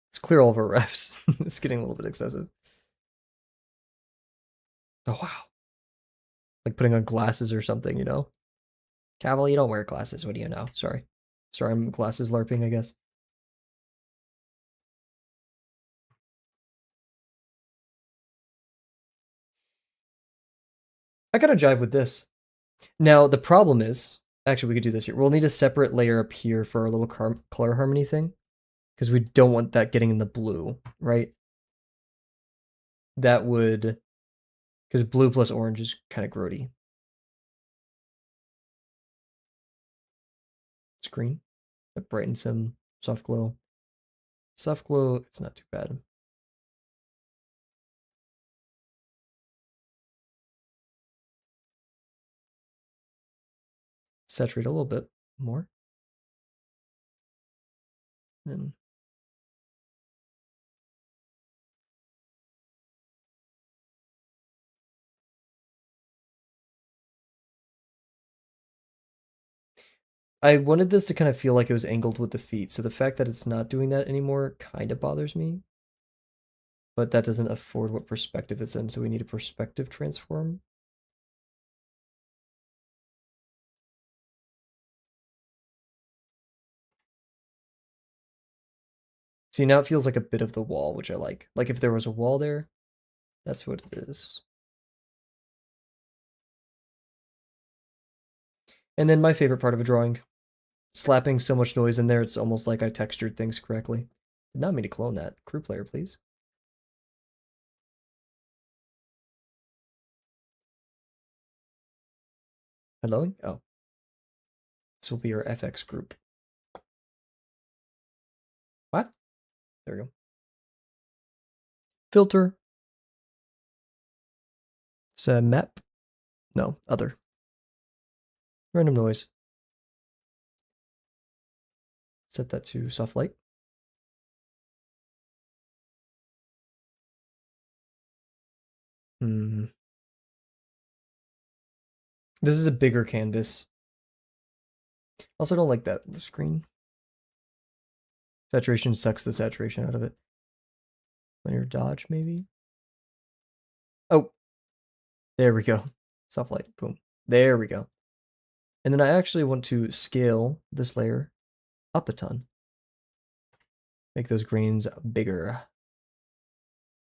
[SPEAKER 1] Let's clear all of our refs. It's getting a little bit excessive. Oh, wow. Like putting on glasses or something, you know? Kavel, you don't wear glasses. What do you know? Sorry. Sorry, I'm glasses LARPing, I guess. I gotta jive with this. Now, the problem is, actually, we could do this here. We'll need a separate layer up here for our little color harmony thing, because we don't want that getting in the blue, right? That would, because blue plus orange is kind of grody. It's green. That brightens him. Soft glow. Soft glow, it's not too bad. Saturate a little bit more. Then I wanted this to kind of feel like it was angled with the feet, so the fact that it's not doing that anymore kind of bothers me. But that doesn't afford what perspective it's in, so we need a perspective transform. See, now it feels like a bit of the wall, which I like. Like if there was a wall there, that's what it is. And then my favorite part of a drawing, slapping so much noise in there, it's almost like I textured things correctly. Did not mean to clone that. Crew player, please. Hello? Oh. This will be our FX group. What? There we go. Filter. It's a map. No, other. Random noise. Set that to soft light. This is a bigger canvas. Also don't like that screen. Saturation sucks the saturation out of it. Linear dodge, maybe? Oh, there we go. Soft light, boom. There we go. And then I actually want to scale this layer up a ton. Make those grains bigger.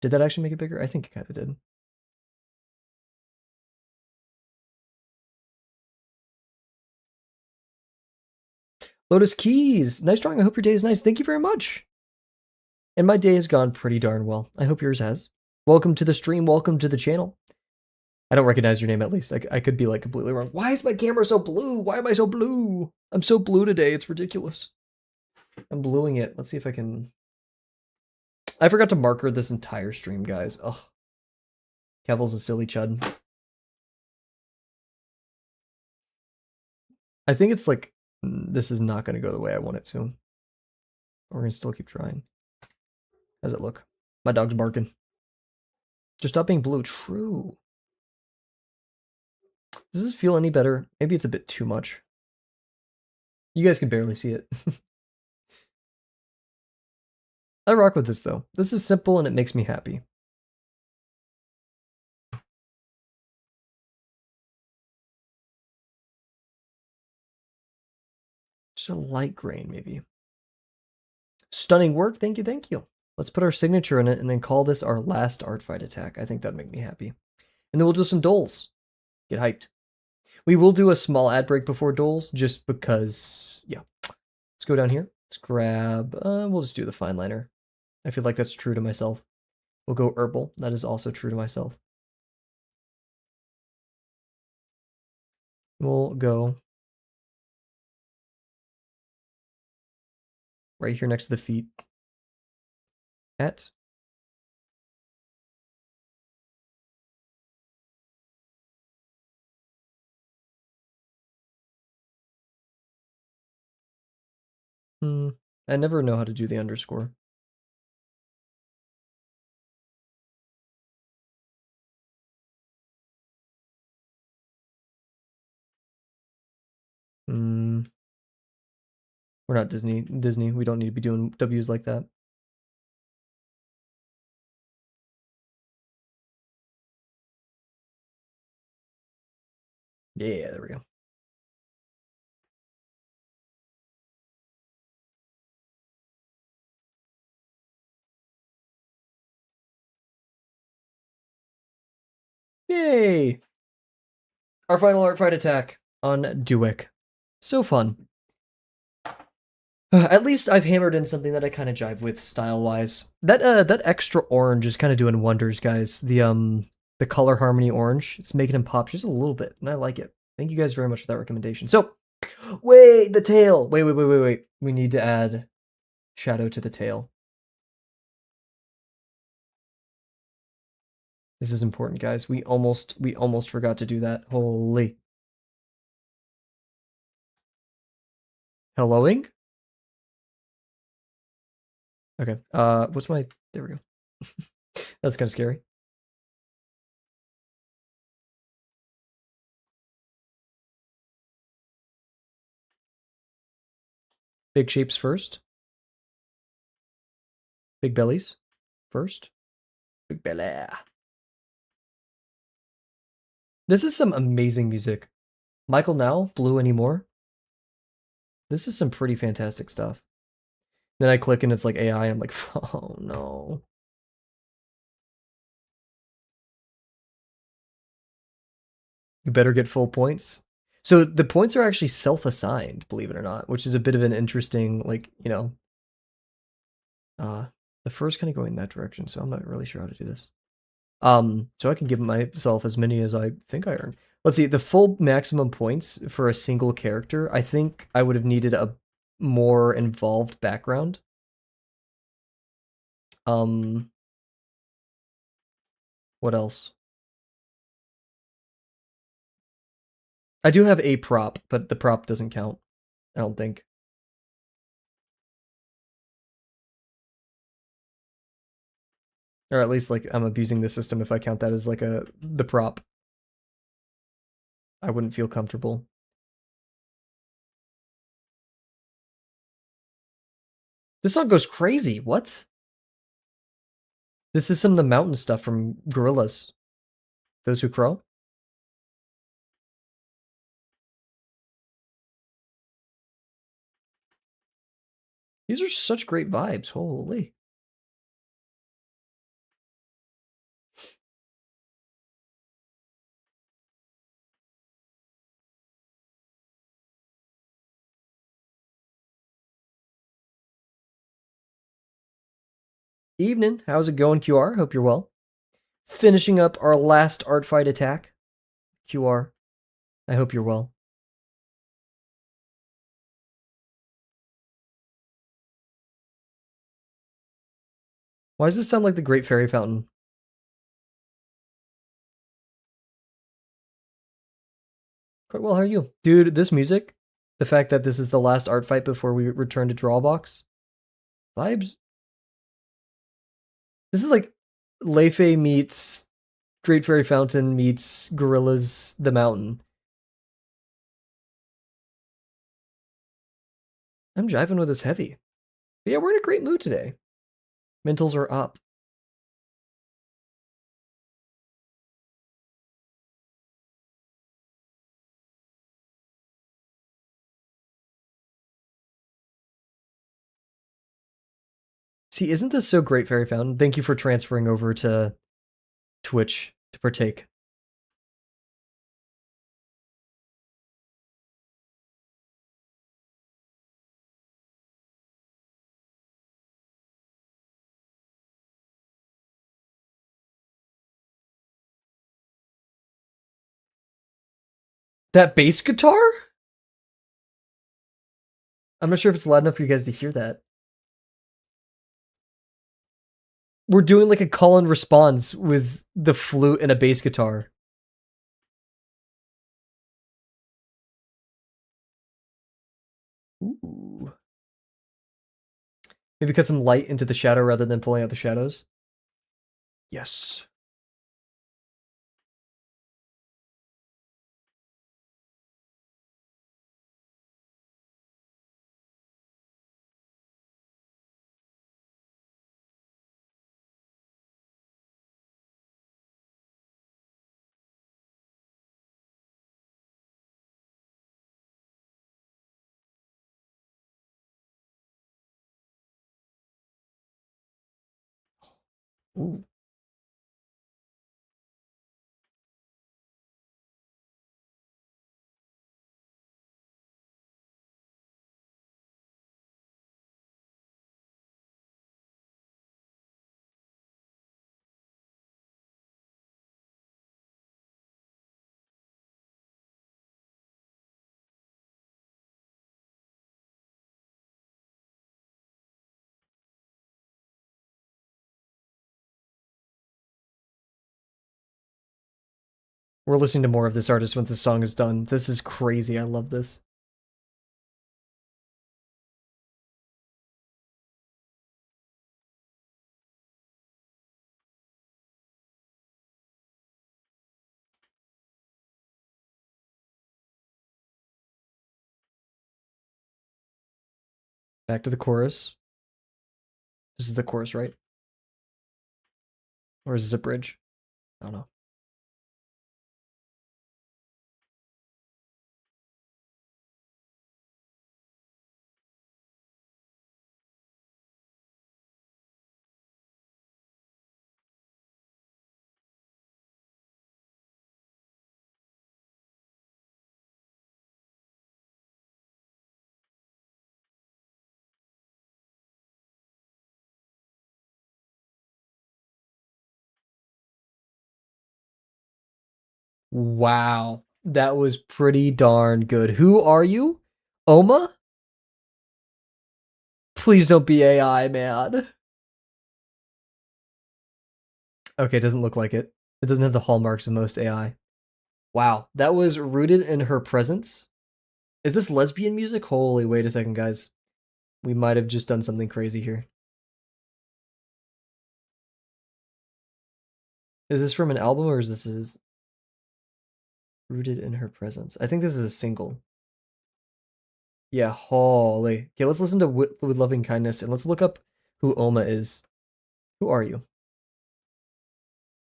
[SPEAKER 1] Did that actually make it bigger? I think it kind of did. Lotus Keys, nice drawing. I hope your day is nice. Thank you very much. And my day has gone pretty darn well. I hope yours has. Welcome to the stream. Welcome to the channel. I don't recognize your name at least. I could be like completely wrong. Why is my camera so blue? Why am I so blue? I'm so blue today. It's ridiculous. I'm bluing it. Let's see if I can. I forgot to marker this entire stream, guys. Ugh. Kavel's a silly chud. I think it's like, this is not going to go the way I want it to. We're going to still keep trying. How's it look? My dog's barking. Just stop being blue. True. Does this feel any better? Maybe it's a bit too much. You guys can barely see it. I rock with this though. This is simple and it makes me happy. Just a light grain, maybe. Stunning work. Thank you, thank you. Let's put our signature in it and then call this our last art fight attack. I think that'd make me happy. And then we'll do some doles. Get hyped. We will do a small ad break before doles just because, yeah. Let's go down here. Let's grab, we'll just do the fine liner. I feel like that's true to myself. We'll go herbal. That is also true to myself. We'll go right here next to the feet. At. I never know how to do the underscore. We're not Disney. We don't need to be doing W's like that. Yeah, there we go. Yay! Our final art fight attack on Duek. So fun. At least I've hammered in something that I kind of jive with style-wise. That extra orange is kind of doing wonders, guys. The color harmony orange, it's making him pop just a little bit, and I like it. Thank you guys very much for that recommendation. So, wait, the tail. Wait. We need to add shadow to the tail. This is important, guys. We almost forgot to do that. Holy. Helloing? Okay. What's my... There we go. That's kind of scary. Big shapes first. Big bellies first. Big belly. This is some amazing music. Michael Now, Blue Anymore. This is some pretty fantastic stuff. Then I click and it's like AI. I'm like, oh no. You better get full points. So the points are actually self-assigned, believe it or not, which is a bit of an interesting, like, you know, the first kind of going that direction, so I'm not really sure how to do this. So I can give myself as many as I think I earn. Let's see, the full maximum points for a single character, I think I would have needed a more involved background. What else? I do have a prop, but the prop doesn't count, I don't think. Or at least, like, I'm abusing the system if I count that as, like, the prop. I wouldn't feel comfortable. This song goes crazy, what? This is some of the mountain stuff from Gorillas. Those Who Crow? These are such great vibes, holy. Evening, how's it going, QR? Hope you're well. Finishing up our last art fight attack. QR, I hope you're well. Why does this sound like the Great Fairy Fountain? Quite well, how are you? Dude, this music, The fact that this is the last art fight before we return to Drawbox. Vibes. This is like Leifei meets Great Fairy Fountain meets Gorillas the Mountain. I'm jiving with this heavy. But yeah, we're in a great mood today. Mentals are up. See, isn't this so great, Fairy Fountain? Thank you for transferring over to Twitch to partake. That bass guitar? I'm not sure if it's loud enough for you guys to hear that. We're doing like a call and response with the flute and a bass guitar. Ooh. Maybe cut some light into the shadow rather than pulling out the shadows. Yes. Ooh. We're listening to more of this artist when this song is done. This is crazy. I love this. Back to the chorus. This is the chorus, right? Or is this a bridge? I don't know. Wow. That was pretty darn good. Who are you? Oma? Please don't be AI, man. Okay, it doesn't look like it. It doesn't have the hallmarks of most AI. Wow, that was rooted in her presence. Is this lesbian music? Holy, wait a second, guys. We might have just done something crazy here. Is this from an album or is this rooted in her presence? I think this is a single. Yeah, holy. Okay, let's listen to with Loving Kindness and let's look up who Oma is. Who are you?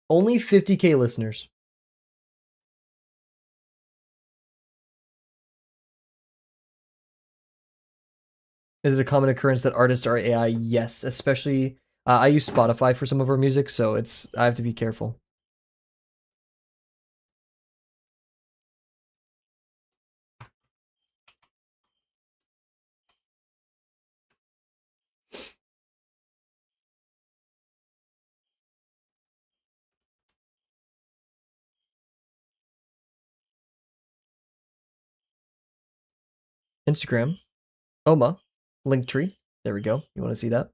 [SPEAKER 1] Only 50K listeners. Is it a common occurrence that artists are AI? Yes, especially I use Spotify for some of our music, so I have to be careful. Instagram, Oma, Linktree. There we go. You want to see that?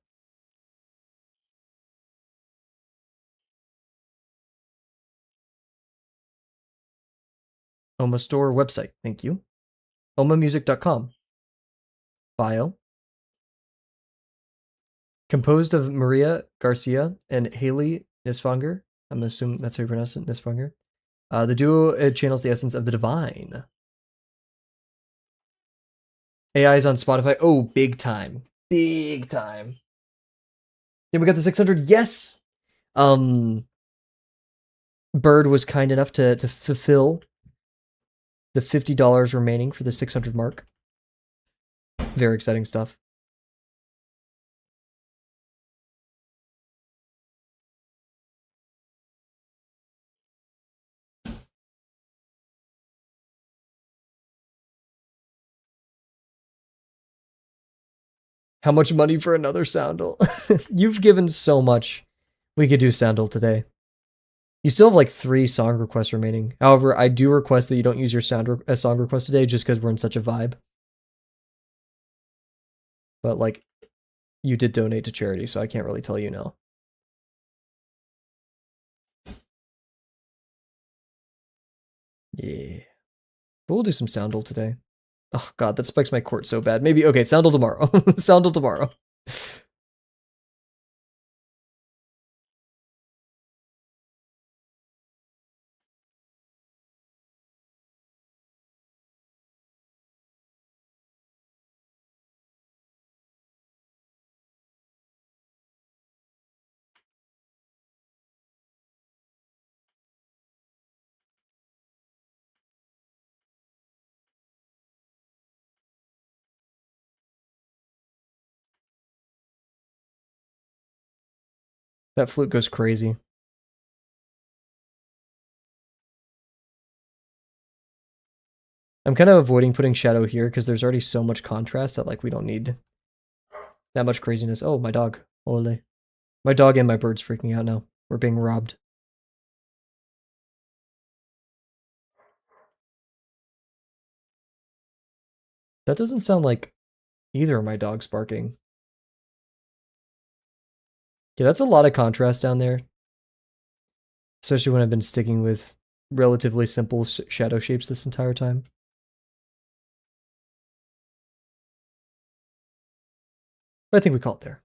[SPEAKER 1] Oma store website. Thank you. omamusic.com. Bio. Composed of Maria Garcia and Haley Nisfanger. I'm assuming that's how you pronounce it, Nisfanger. The duo channels the essence of the divine. AI is on Spotify. Oh, big time. Big time. Then we got the 600. Yes. Bird was kind enough to fulfill the $50 remaining for the 600 mark. Very exciting stuff. How much money for another Soundle? You've given so much. We could do Soundle today. You still have like 3 song requests remaining. However, I do request that you don't use your song request today just because we're in such a vibe. But like, you did donate to charity, so I can't really tell you no. Yeah. But we'll do some Soundle today. Oh god, that spikes my court so bad. Maybe, okay, Soundle tomorrow. Soundle tomorrow. That flute goes crazy. I'm kind of avoiding putting shadow here because there's already so much contrast that like we don't need that much craziness. Oh, my dog. Holy. My dog and my bird's freaking out now. We're being robbed. That doesn't sound like either of my dogs barking. Yeah, that's a lot of contrast down there. Especially when I've been sticking with relatively simple shadow shapes this entire time. But I think we call it there.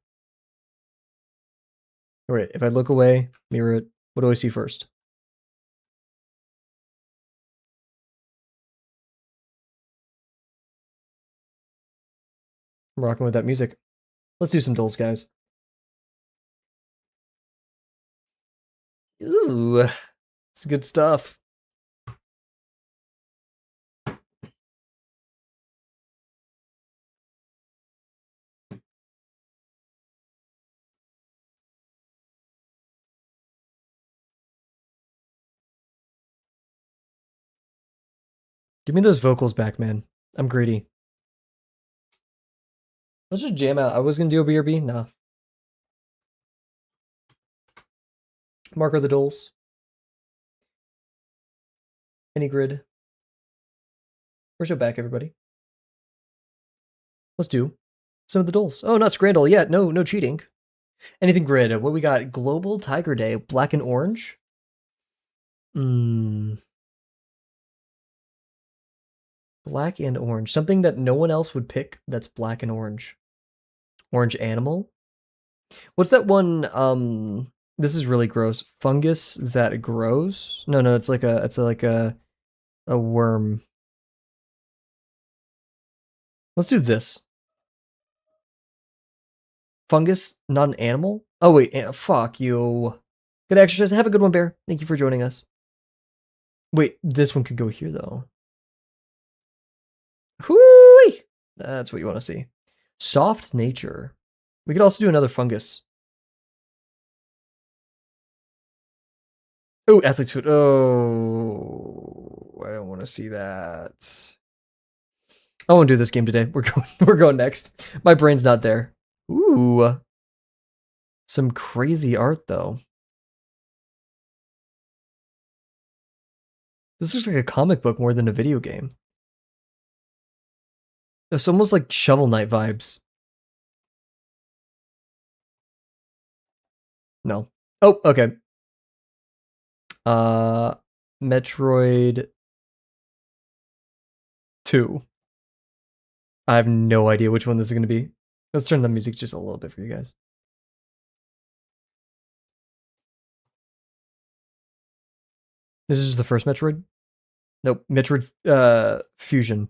[SPEAKER 1] All right, if I look away, mirror it, what do I see first? I'm rocking with that music. Let's do some Dles, guys. Ooh, it's good stuff. Give me those vocals back, man. I'm greedy. Let's just jam out. I was gonna do a BRB. Nah. Marker the Dles. Any grid. Where's your back, everybody? Let's do some of the Dles. Oh, not Scrandle yet. No cheating. Anything grid. What we got? Global Tiger Day. Black and orange. Black and orange. Something that no one else would pick that's black and orange. Orange animal. What's that one? This is really gross. Fungus that grows? No, it's like a worm. Let's do this. Fungus, not an animal? Oh wait, fuck you. Good exercise. Have a good one, Bear. Thank you for joining us. Wait, this one could go here though. Whoo! That's what you want to see. Soft nature. We could also do another fungus. Oh, athlete's foot. Oh, I don't want to see that. I won't do this game today. We're going next. My brain's not there. Ooh. Some crazy art though. This looks like a comic book more than a video game. It's almost like Shovel Knight vibes. No. Oh, okay. Metroid 2. I have no idea which one this is going to be. Let's turn the music just a little bit for you guys. This is just the first Metroid? Nope, Metroid Fusion.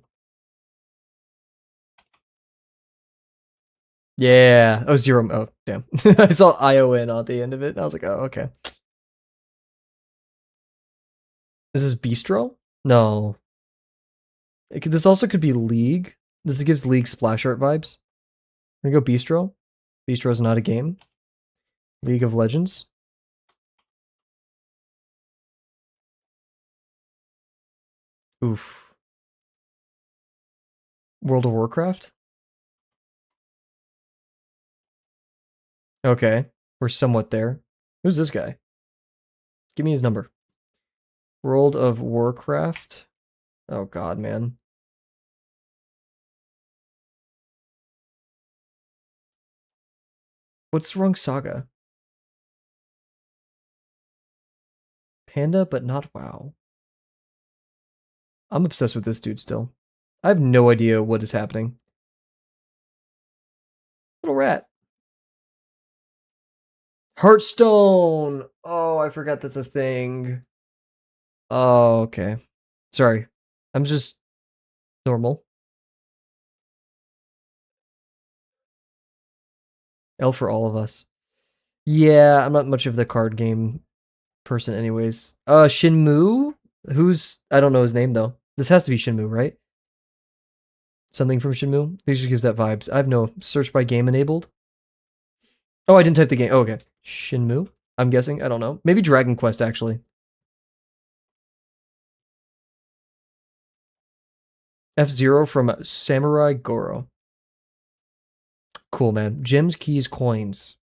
[SPEAKER 1] Yeah. Oh, zero. Oh, damn. I saw ION on the end of it. And I was like, oh, okay. This is Bistro? No. This also could be League. This gives League splash art vibes. We're gonna go Bistro. Bistro is not a game. League of Legends. Oof. World of Warcraft? Okay. We're somewhat there. Who's this guy? Give me his number. World of Warcraft. Oh god, man. What's the wrong saga? Panda, but not WoW. I'm obsessed with this dude still. I have no idea what is happening. Little rat. Hearthstone! Oh, I forgot that's a thing. Oh, okay. Sorry. I'm just normal. L for all of us. Yeah, I'm not much of the card game person anyways. Shinmu? I don't know his name though. This has to be Shinmu, right? Something from Shinmu? This just gives that vibes. I have no search by game enabled. Oh, I didn't type the game. Oh, okay. Shinmu? I'm guessing. I don't know. Maybe Dragon Quest, actually. F-Zero from Samurai Goro. Cool, man. Gems, keys, coins.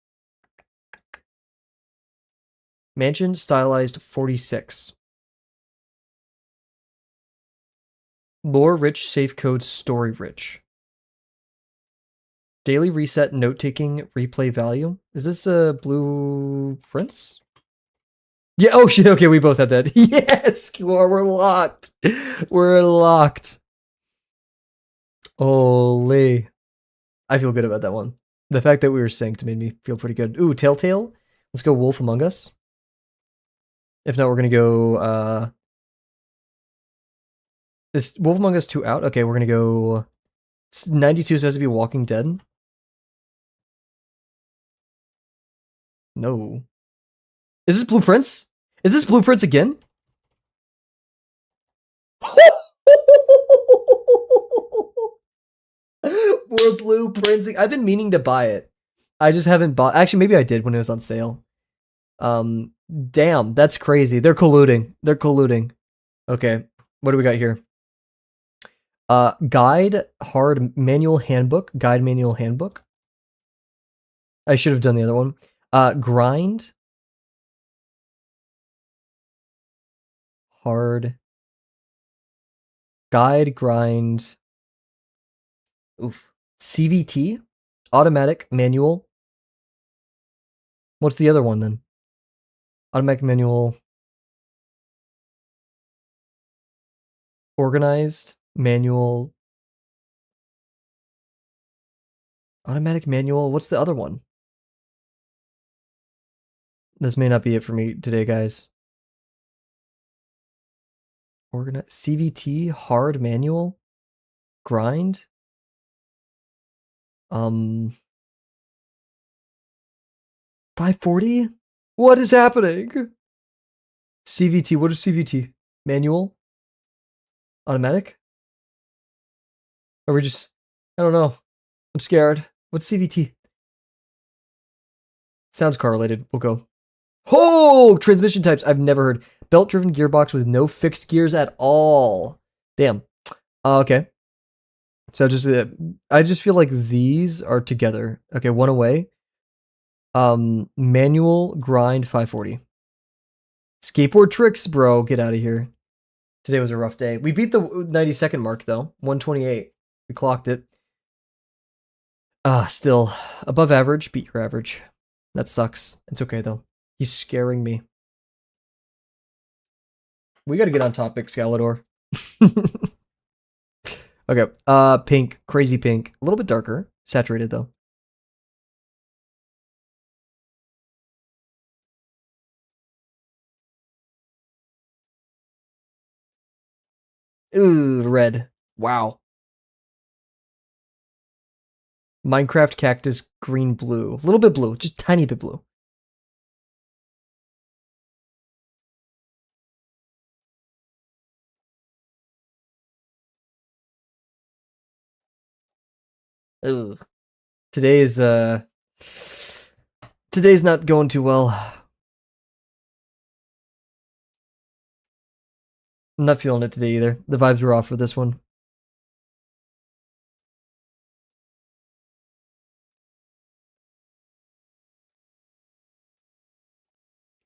[SPEAKER 1] Mansion, stylized 46. Lore rich, safe codes, story rich. Daily reset, note-taking, replay value. Is this a blueprints? Yeah, oh shit, okay, we both had that. Yes, we're locked. We're locked. Holy. I feel good about that one. The fact that we were synced made me feel pretty good. Ooh, Telltale. Let's go Wolf Among Us. If not, we're gonna go, is Wolf Among Us 2 out? Okay, we're gonna go 92 says to be Walking Dead. No. Is this Blueprints? Is this Blueprints again? We're Blueprintsing. I've been meaning to buy it. I just haven't bought. Actually, maybe I did when it was on sale. Damn, that's crazy. They're colluding. They're colluding. Okay, what do we got here? Guide, hard manual handbook, guide manual handbook. I should have done the other one. Grind. Hard. Guide, grind. Oof. CVT. Automatic, manual. What's the other one then? Automatic, manual. Organized, manual. Automatic, manual. What's the other one? This may not be it for me today, guys. Organize. CVT, hard, manual. Grind. 540? What is happening? CVT, what is CVT? Manual? Automatic? Are we just... I don't know. I'm scared. What's CVT? Sounds correlated. We'll go. Oh! Transmission types. I've never heard. Belt-driven gearbox with no fixed gears at all. Damn. Okay. So just... I just feel like these are together. Okay, one away. Manual, grind, 540. Skateboard tricks, bro. Get out of here. Today was a rough day. We beat the 90-second mark, though. 128. We clocked it. Still above average. Beat your average. That sucks. It's okay, though. He's scaring me. We gotta get on topic, Scalador. Okay. Pink, crazy pink, a little bit darker, saturated though. Ooh, red. Wow. Minecraft cactus, green, blue. A little bit blue, just tiny bit blue. Ugh. Today's today's not going too well. I'm not feeling it today either. The vibes were off for this one.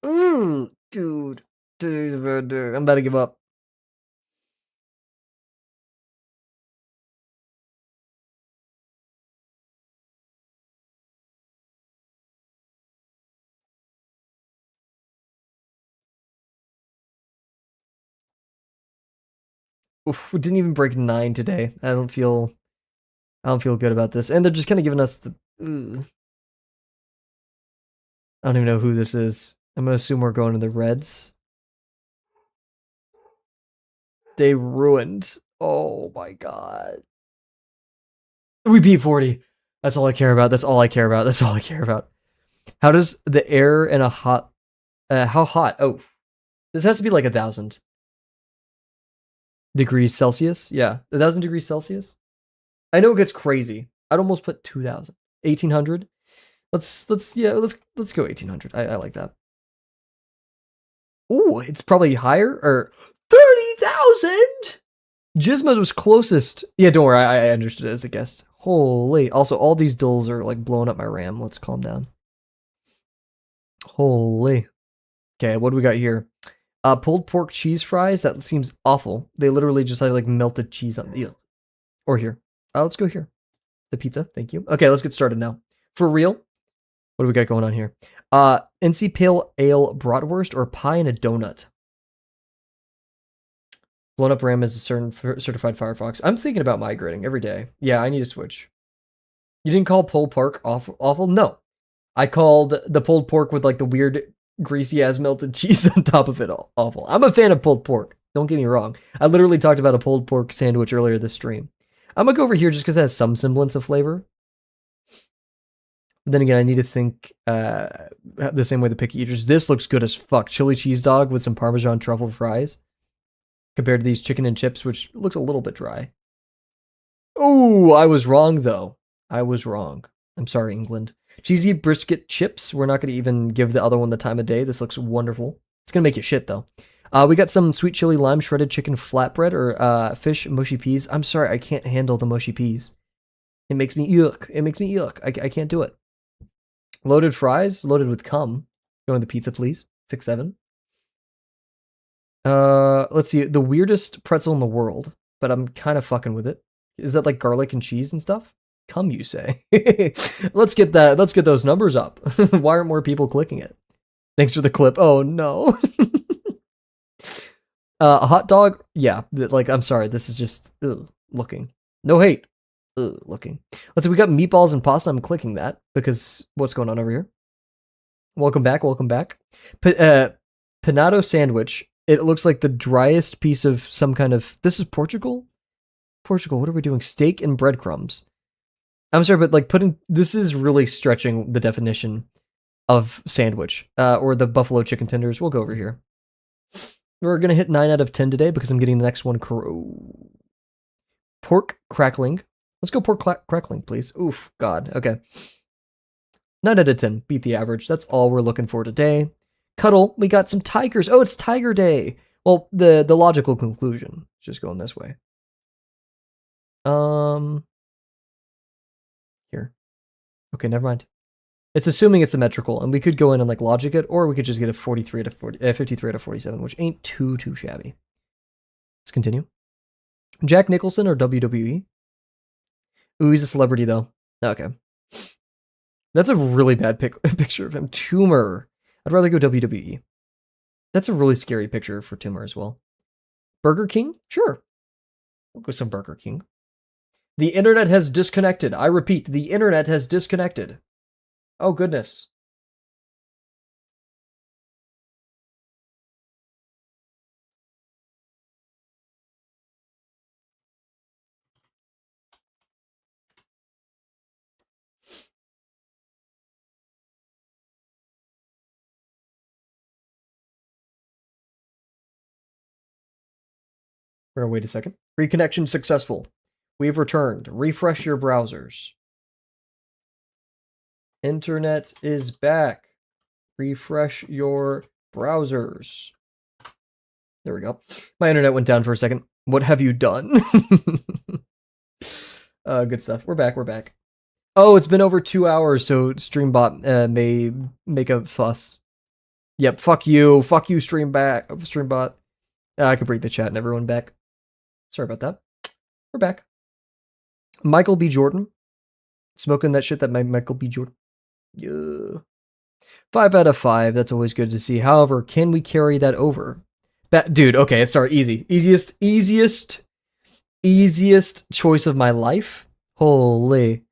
[SPEAKER 1] Ooh, dude. I'm about to give up. Oof, we didn't even break 9 today. I don't feel good about this. And they're just kind of giving us the I don't even know who this is. I'm gonna assume we're going to the Reds. They ruined. Oh my god. We beat 40. That's all I care about. That's all I care about. That's all I care about. How does the air in a hot how hot? Oh. This has to be like 1,000 degrees Celsius. Yeah, 1,000 degrees Celsius. I know it gets crazy. I'd almost put 2,000. 1,800. Let's go 1,800. I like that. Ooh, it's probably higher or 30,000. Gizmo was closest. Yeah, don't worry. I understood it as a guess. Holy. Also, all these dulls are like blowing up my RAM. Let's calm down. Holy. Okay, what do we got here? Pulled pork cheese fries. That seems awful. They literally just had like melted cheese on the. Or here. Let's go here. The pizza. Thank you. Okay, let's get started now. For real. What do we got going on here? NC Pale Ale bratwurst or pie and a donut. Blown up RAM is a certified Firefox. I'm thinking about migrating every day. Yeah, I need to switch. You didn't call pulled pork awful? No. I called the pulled pork with like the weird greasy ass melted cheese on top of it awful. I'm a fan of pulled pork. Don't get me wrong. I literally talked about a pulled pork sandwich earlier this stream. I'm gonna go over here just because it has some semblance of flavor. But then again, I need to think the same way the picky eaters. This looks good as fuck. Chili cheese dog with some Parmesan truffle fries. Compared to these chicken and chips, which looks a little bit dry. Oh, I was wrong, though. I was wrong. I'm sorry, England. Cheesy brisket chips. We're not going to even give the other one the time of day. This looks wonderful. It's going to make you shit, though. We got some sweet chili lime shredded chicken flatbread or fish mushy peas. I'm sorry, I can't handle the mushy peas. It makes me yuck. It makes me yuck. I can't do it. Loaded fries, loaded with cum. Going the pizza, please. 6-7. Let's see. The weirdest pretzel in the world, but I'm kind of fucking with it. Is that like garlic and cheese and stuff? Come, you say. Let's get that. Let's get those numbers up. Why aren't more people clicking it? Thanks for the clip. Oh no. A hot dog. Yeah. Like, I'm sorry. This is just looking. No hate. Looking. Let's see. We got meatballs and pasta. I'm clicking that because what's going on over here? Welcome back. Welcome back. Panado sandwich. It looks like the driest piece of some kind of. This is Portugal? Portugal, what are we doing? Steak and breadcrumbs. I'm sorry, but like this is really stretching the definition of sandwich. Or the buffalo chicken tenders. We'll go over here. We're going to hit 9 out of 10 today because I'm getting the next one. Pork crackling. Let's go pork crackling, please. Oof, God. Okay. 9 out of 10. Beat the average. That's all we're looking for today. Cuddle. We got some tigers. Oh, it's Tiger Day. Well, the logical conclusion is just going this way. Here. Okay, never mind. It's assuming it's symmetrical, and we could go in and like logic it, or we could just get a 53 out of 53 out of 47, which ain't too shabby. Let's continue. Jack Nicholson or WWE? Ooh, he's a celebrity though. Okay. That's a really bad picture of him. Tumor. I'd rather go WWE. That's a really scary picture for Tumor as well. Burger King? Sure. We'll go some Burger King. The internet has disconnected. I repeat, the internet has disconnected. Oh, goodness. We're gonna wait a second. Reconnection successful. We've returned. Refresh your browsers. Internet is back. Refresh your browsers. There we go. My internet went down for a second. What have you done? Good stuff. We're back. We're back. Oh, it's been over 2 hours, so Streambot may make a fuss. Yep, fuck you. Fuck you, Streambot. I could break the chat and everyone back. Sorry about that. We're back. Michael B. Jordan. Smoking that shit that Michael B. Jordan. Yeah. 5 out of 5. That's always good to see. However, can we carry that over? Dude, okay, let's start easy. Easiest choice of my life. Holy.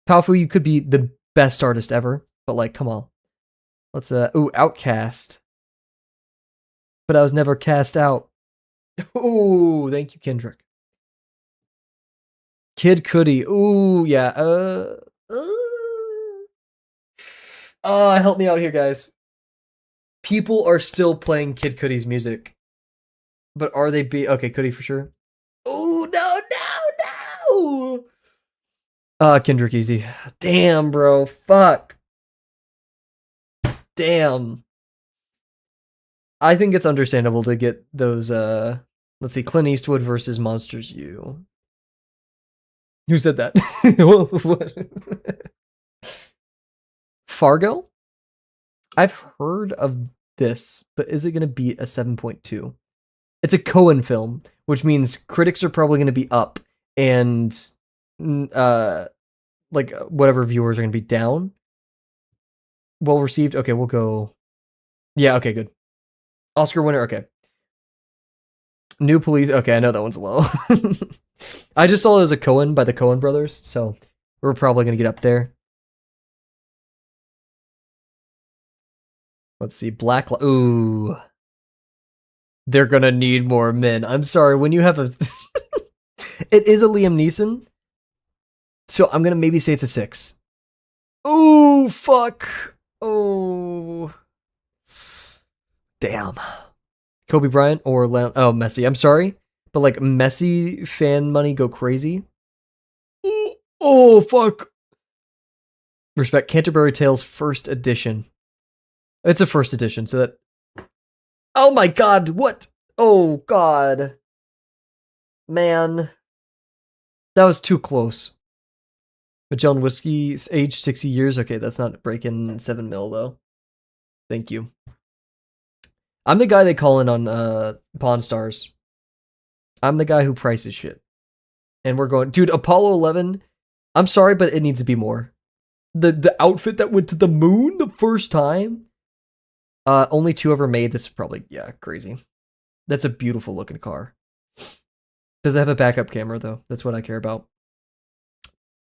[SPEAKER 1] Palfu, you could be the best artist ever, but like, come on. Let's, ooh, Outcast. But I was never cast out. Ooh, thank you, Kendrick. Kid Cudi. Ooh, yeah. Help me out here, guys. People are still playing Kid Cudi's music. But are they okay, Cudi for sure. Oh, no. Kendrick easy. Damn, bro. Fuck. Damn. I think it's understandable to get those, let's see, Clint Eastwood versus Monsters U. Who said that? Fargo? I've heard of this, but is it going to beat a 7.2? It's a Coen film, which means critics are probably going to be up, and like whatever viewers are going to be down. Well received. Okay, we'll go. Yeah. Okay. Good. Oscar winner. Okay. New Police. Okay, I know that one's low. I just saw it as a Coen by the Coen brothers, so we're probably going to get up there. Let's see. Ooh. They're going to need more men. I'm sorry. When you have a... It is a Liam Neeson. So I'm going to maybe say it's a 6. Ooh, fuck. Oh. Damn. Kobe Bryant or Messi. I'm sorry. But like Messi fan money go crazy. Oh, fuck. Respect. Canterbury Tales first edition. It's a first edition, so that... Oh my god, what? Oh god. Man. That was too close. Magellan Whiskey, age 60 years. Okay, that's not breaking 7 mil, though. Thank you. I'm the guy they call in on Pawn Stars. I'm the guy who prices shit. And we're going... Dude, Apollo 11... I'm sorry, but it needs to be more. The outfit that went to the moon the first time... only 2 ever made. This is probably, yeah, crazy. That's a beautiful looking car. Does it have a backup camera, though? That's what I care about.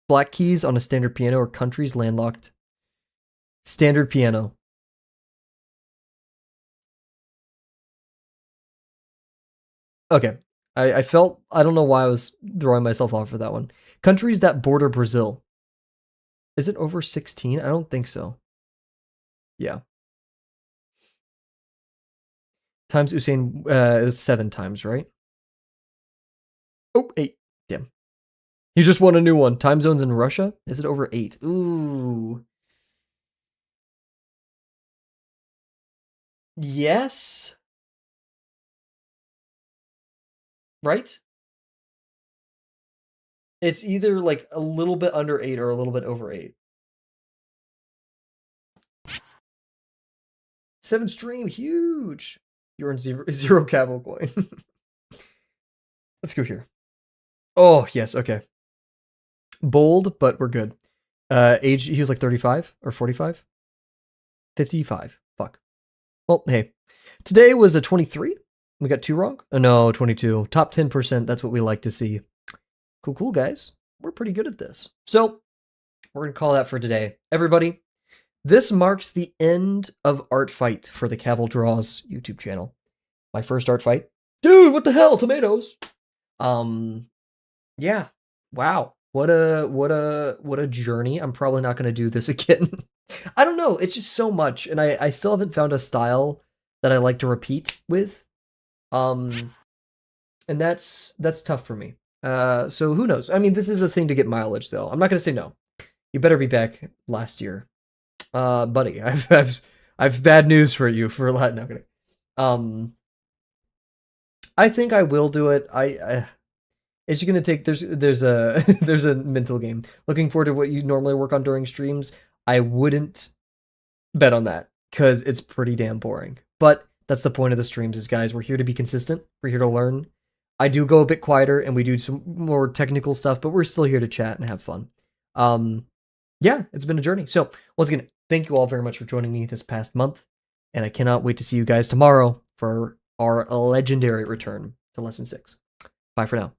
[SPEAKER 1] Black keys on a standard piano or countries landlocked. Standard piano. Okay. I felt, I don't know why I was throwing myself off for that one. Countries that border Brazil. Is it over 16? I don't think so. Yeah. Times Usain is 7 times, right? Oh, 8. Damn. You just won a new one. Time zones in Russia? Is it over 8? Ooh. Yes. Right? It's either like a little bit under 8 or a little bit over 8. 7 stream, huge. You're in zero Kavel coin. Let's go here. Oh, yes, okay. Bold, but we're good. Age, he was like 35 or 45? 55. Fuck. Well, hey. Today was a 23. We got 2 wrong? Oh, no, 22. Top 10%. That's what we like to see. Cool, guys. We're pretty good at this. So we're going to call that for today. Everybody, this marks the end of Art Fight for the Kavel Draws YouTube channel. My first art fight. Dude, what the hell? Tomatoes. Yeah. Wow. What a journey. I'm probably not going to do this again. I don't know. It's just so much, and I still haven't found a style that I like to repeat with. And that's tough for me. So who knows? I mean, this is a thing to get mileage, though. I'm not gonna say no. You better be back last year, buddy. I've bad news for you for Latin. No, kidding. I think I will do it. It's gonna take. There's a there's a mental game. Looking forward to what you normally work on during streams. I wouldn't bet on that because it's pretty damn boring. But that's the point of the streams, is guys, we're here to be consistent. We're here to learn. I do go a bit quieter and we do some more technical stuff, but we're still here to chat and have fun. Yeah, it's been a journey. So once again, thank you all very much for joining me this past month, and I cannot wait to see you guys tomorrow for our legendary return to Lesson 6. Bye for now.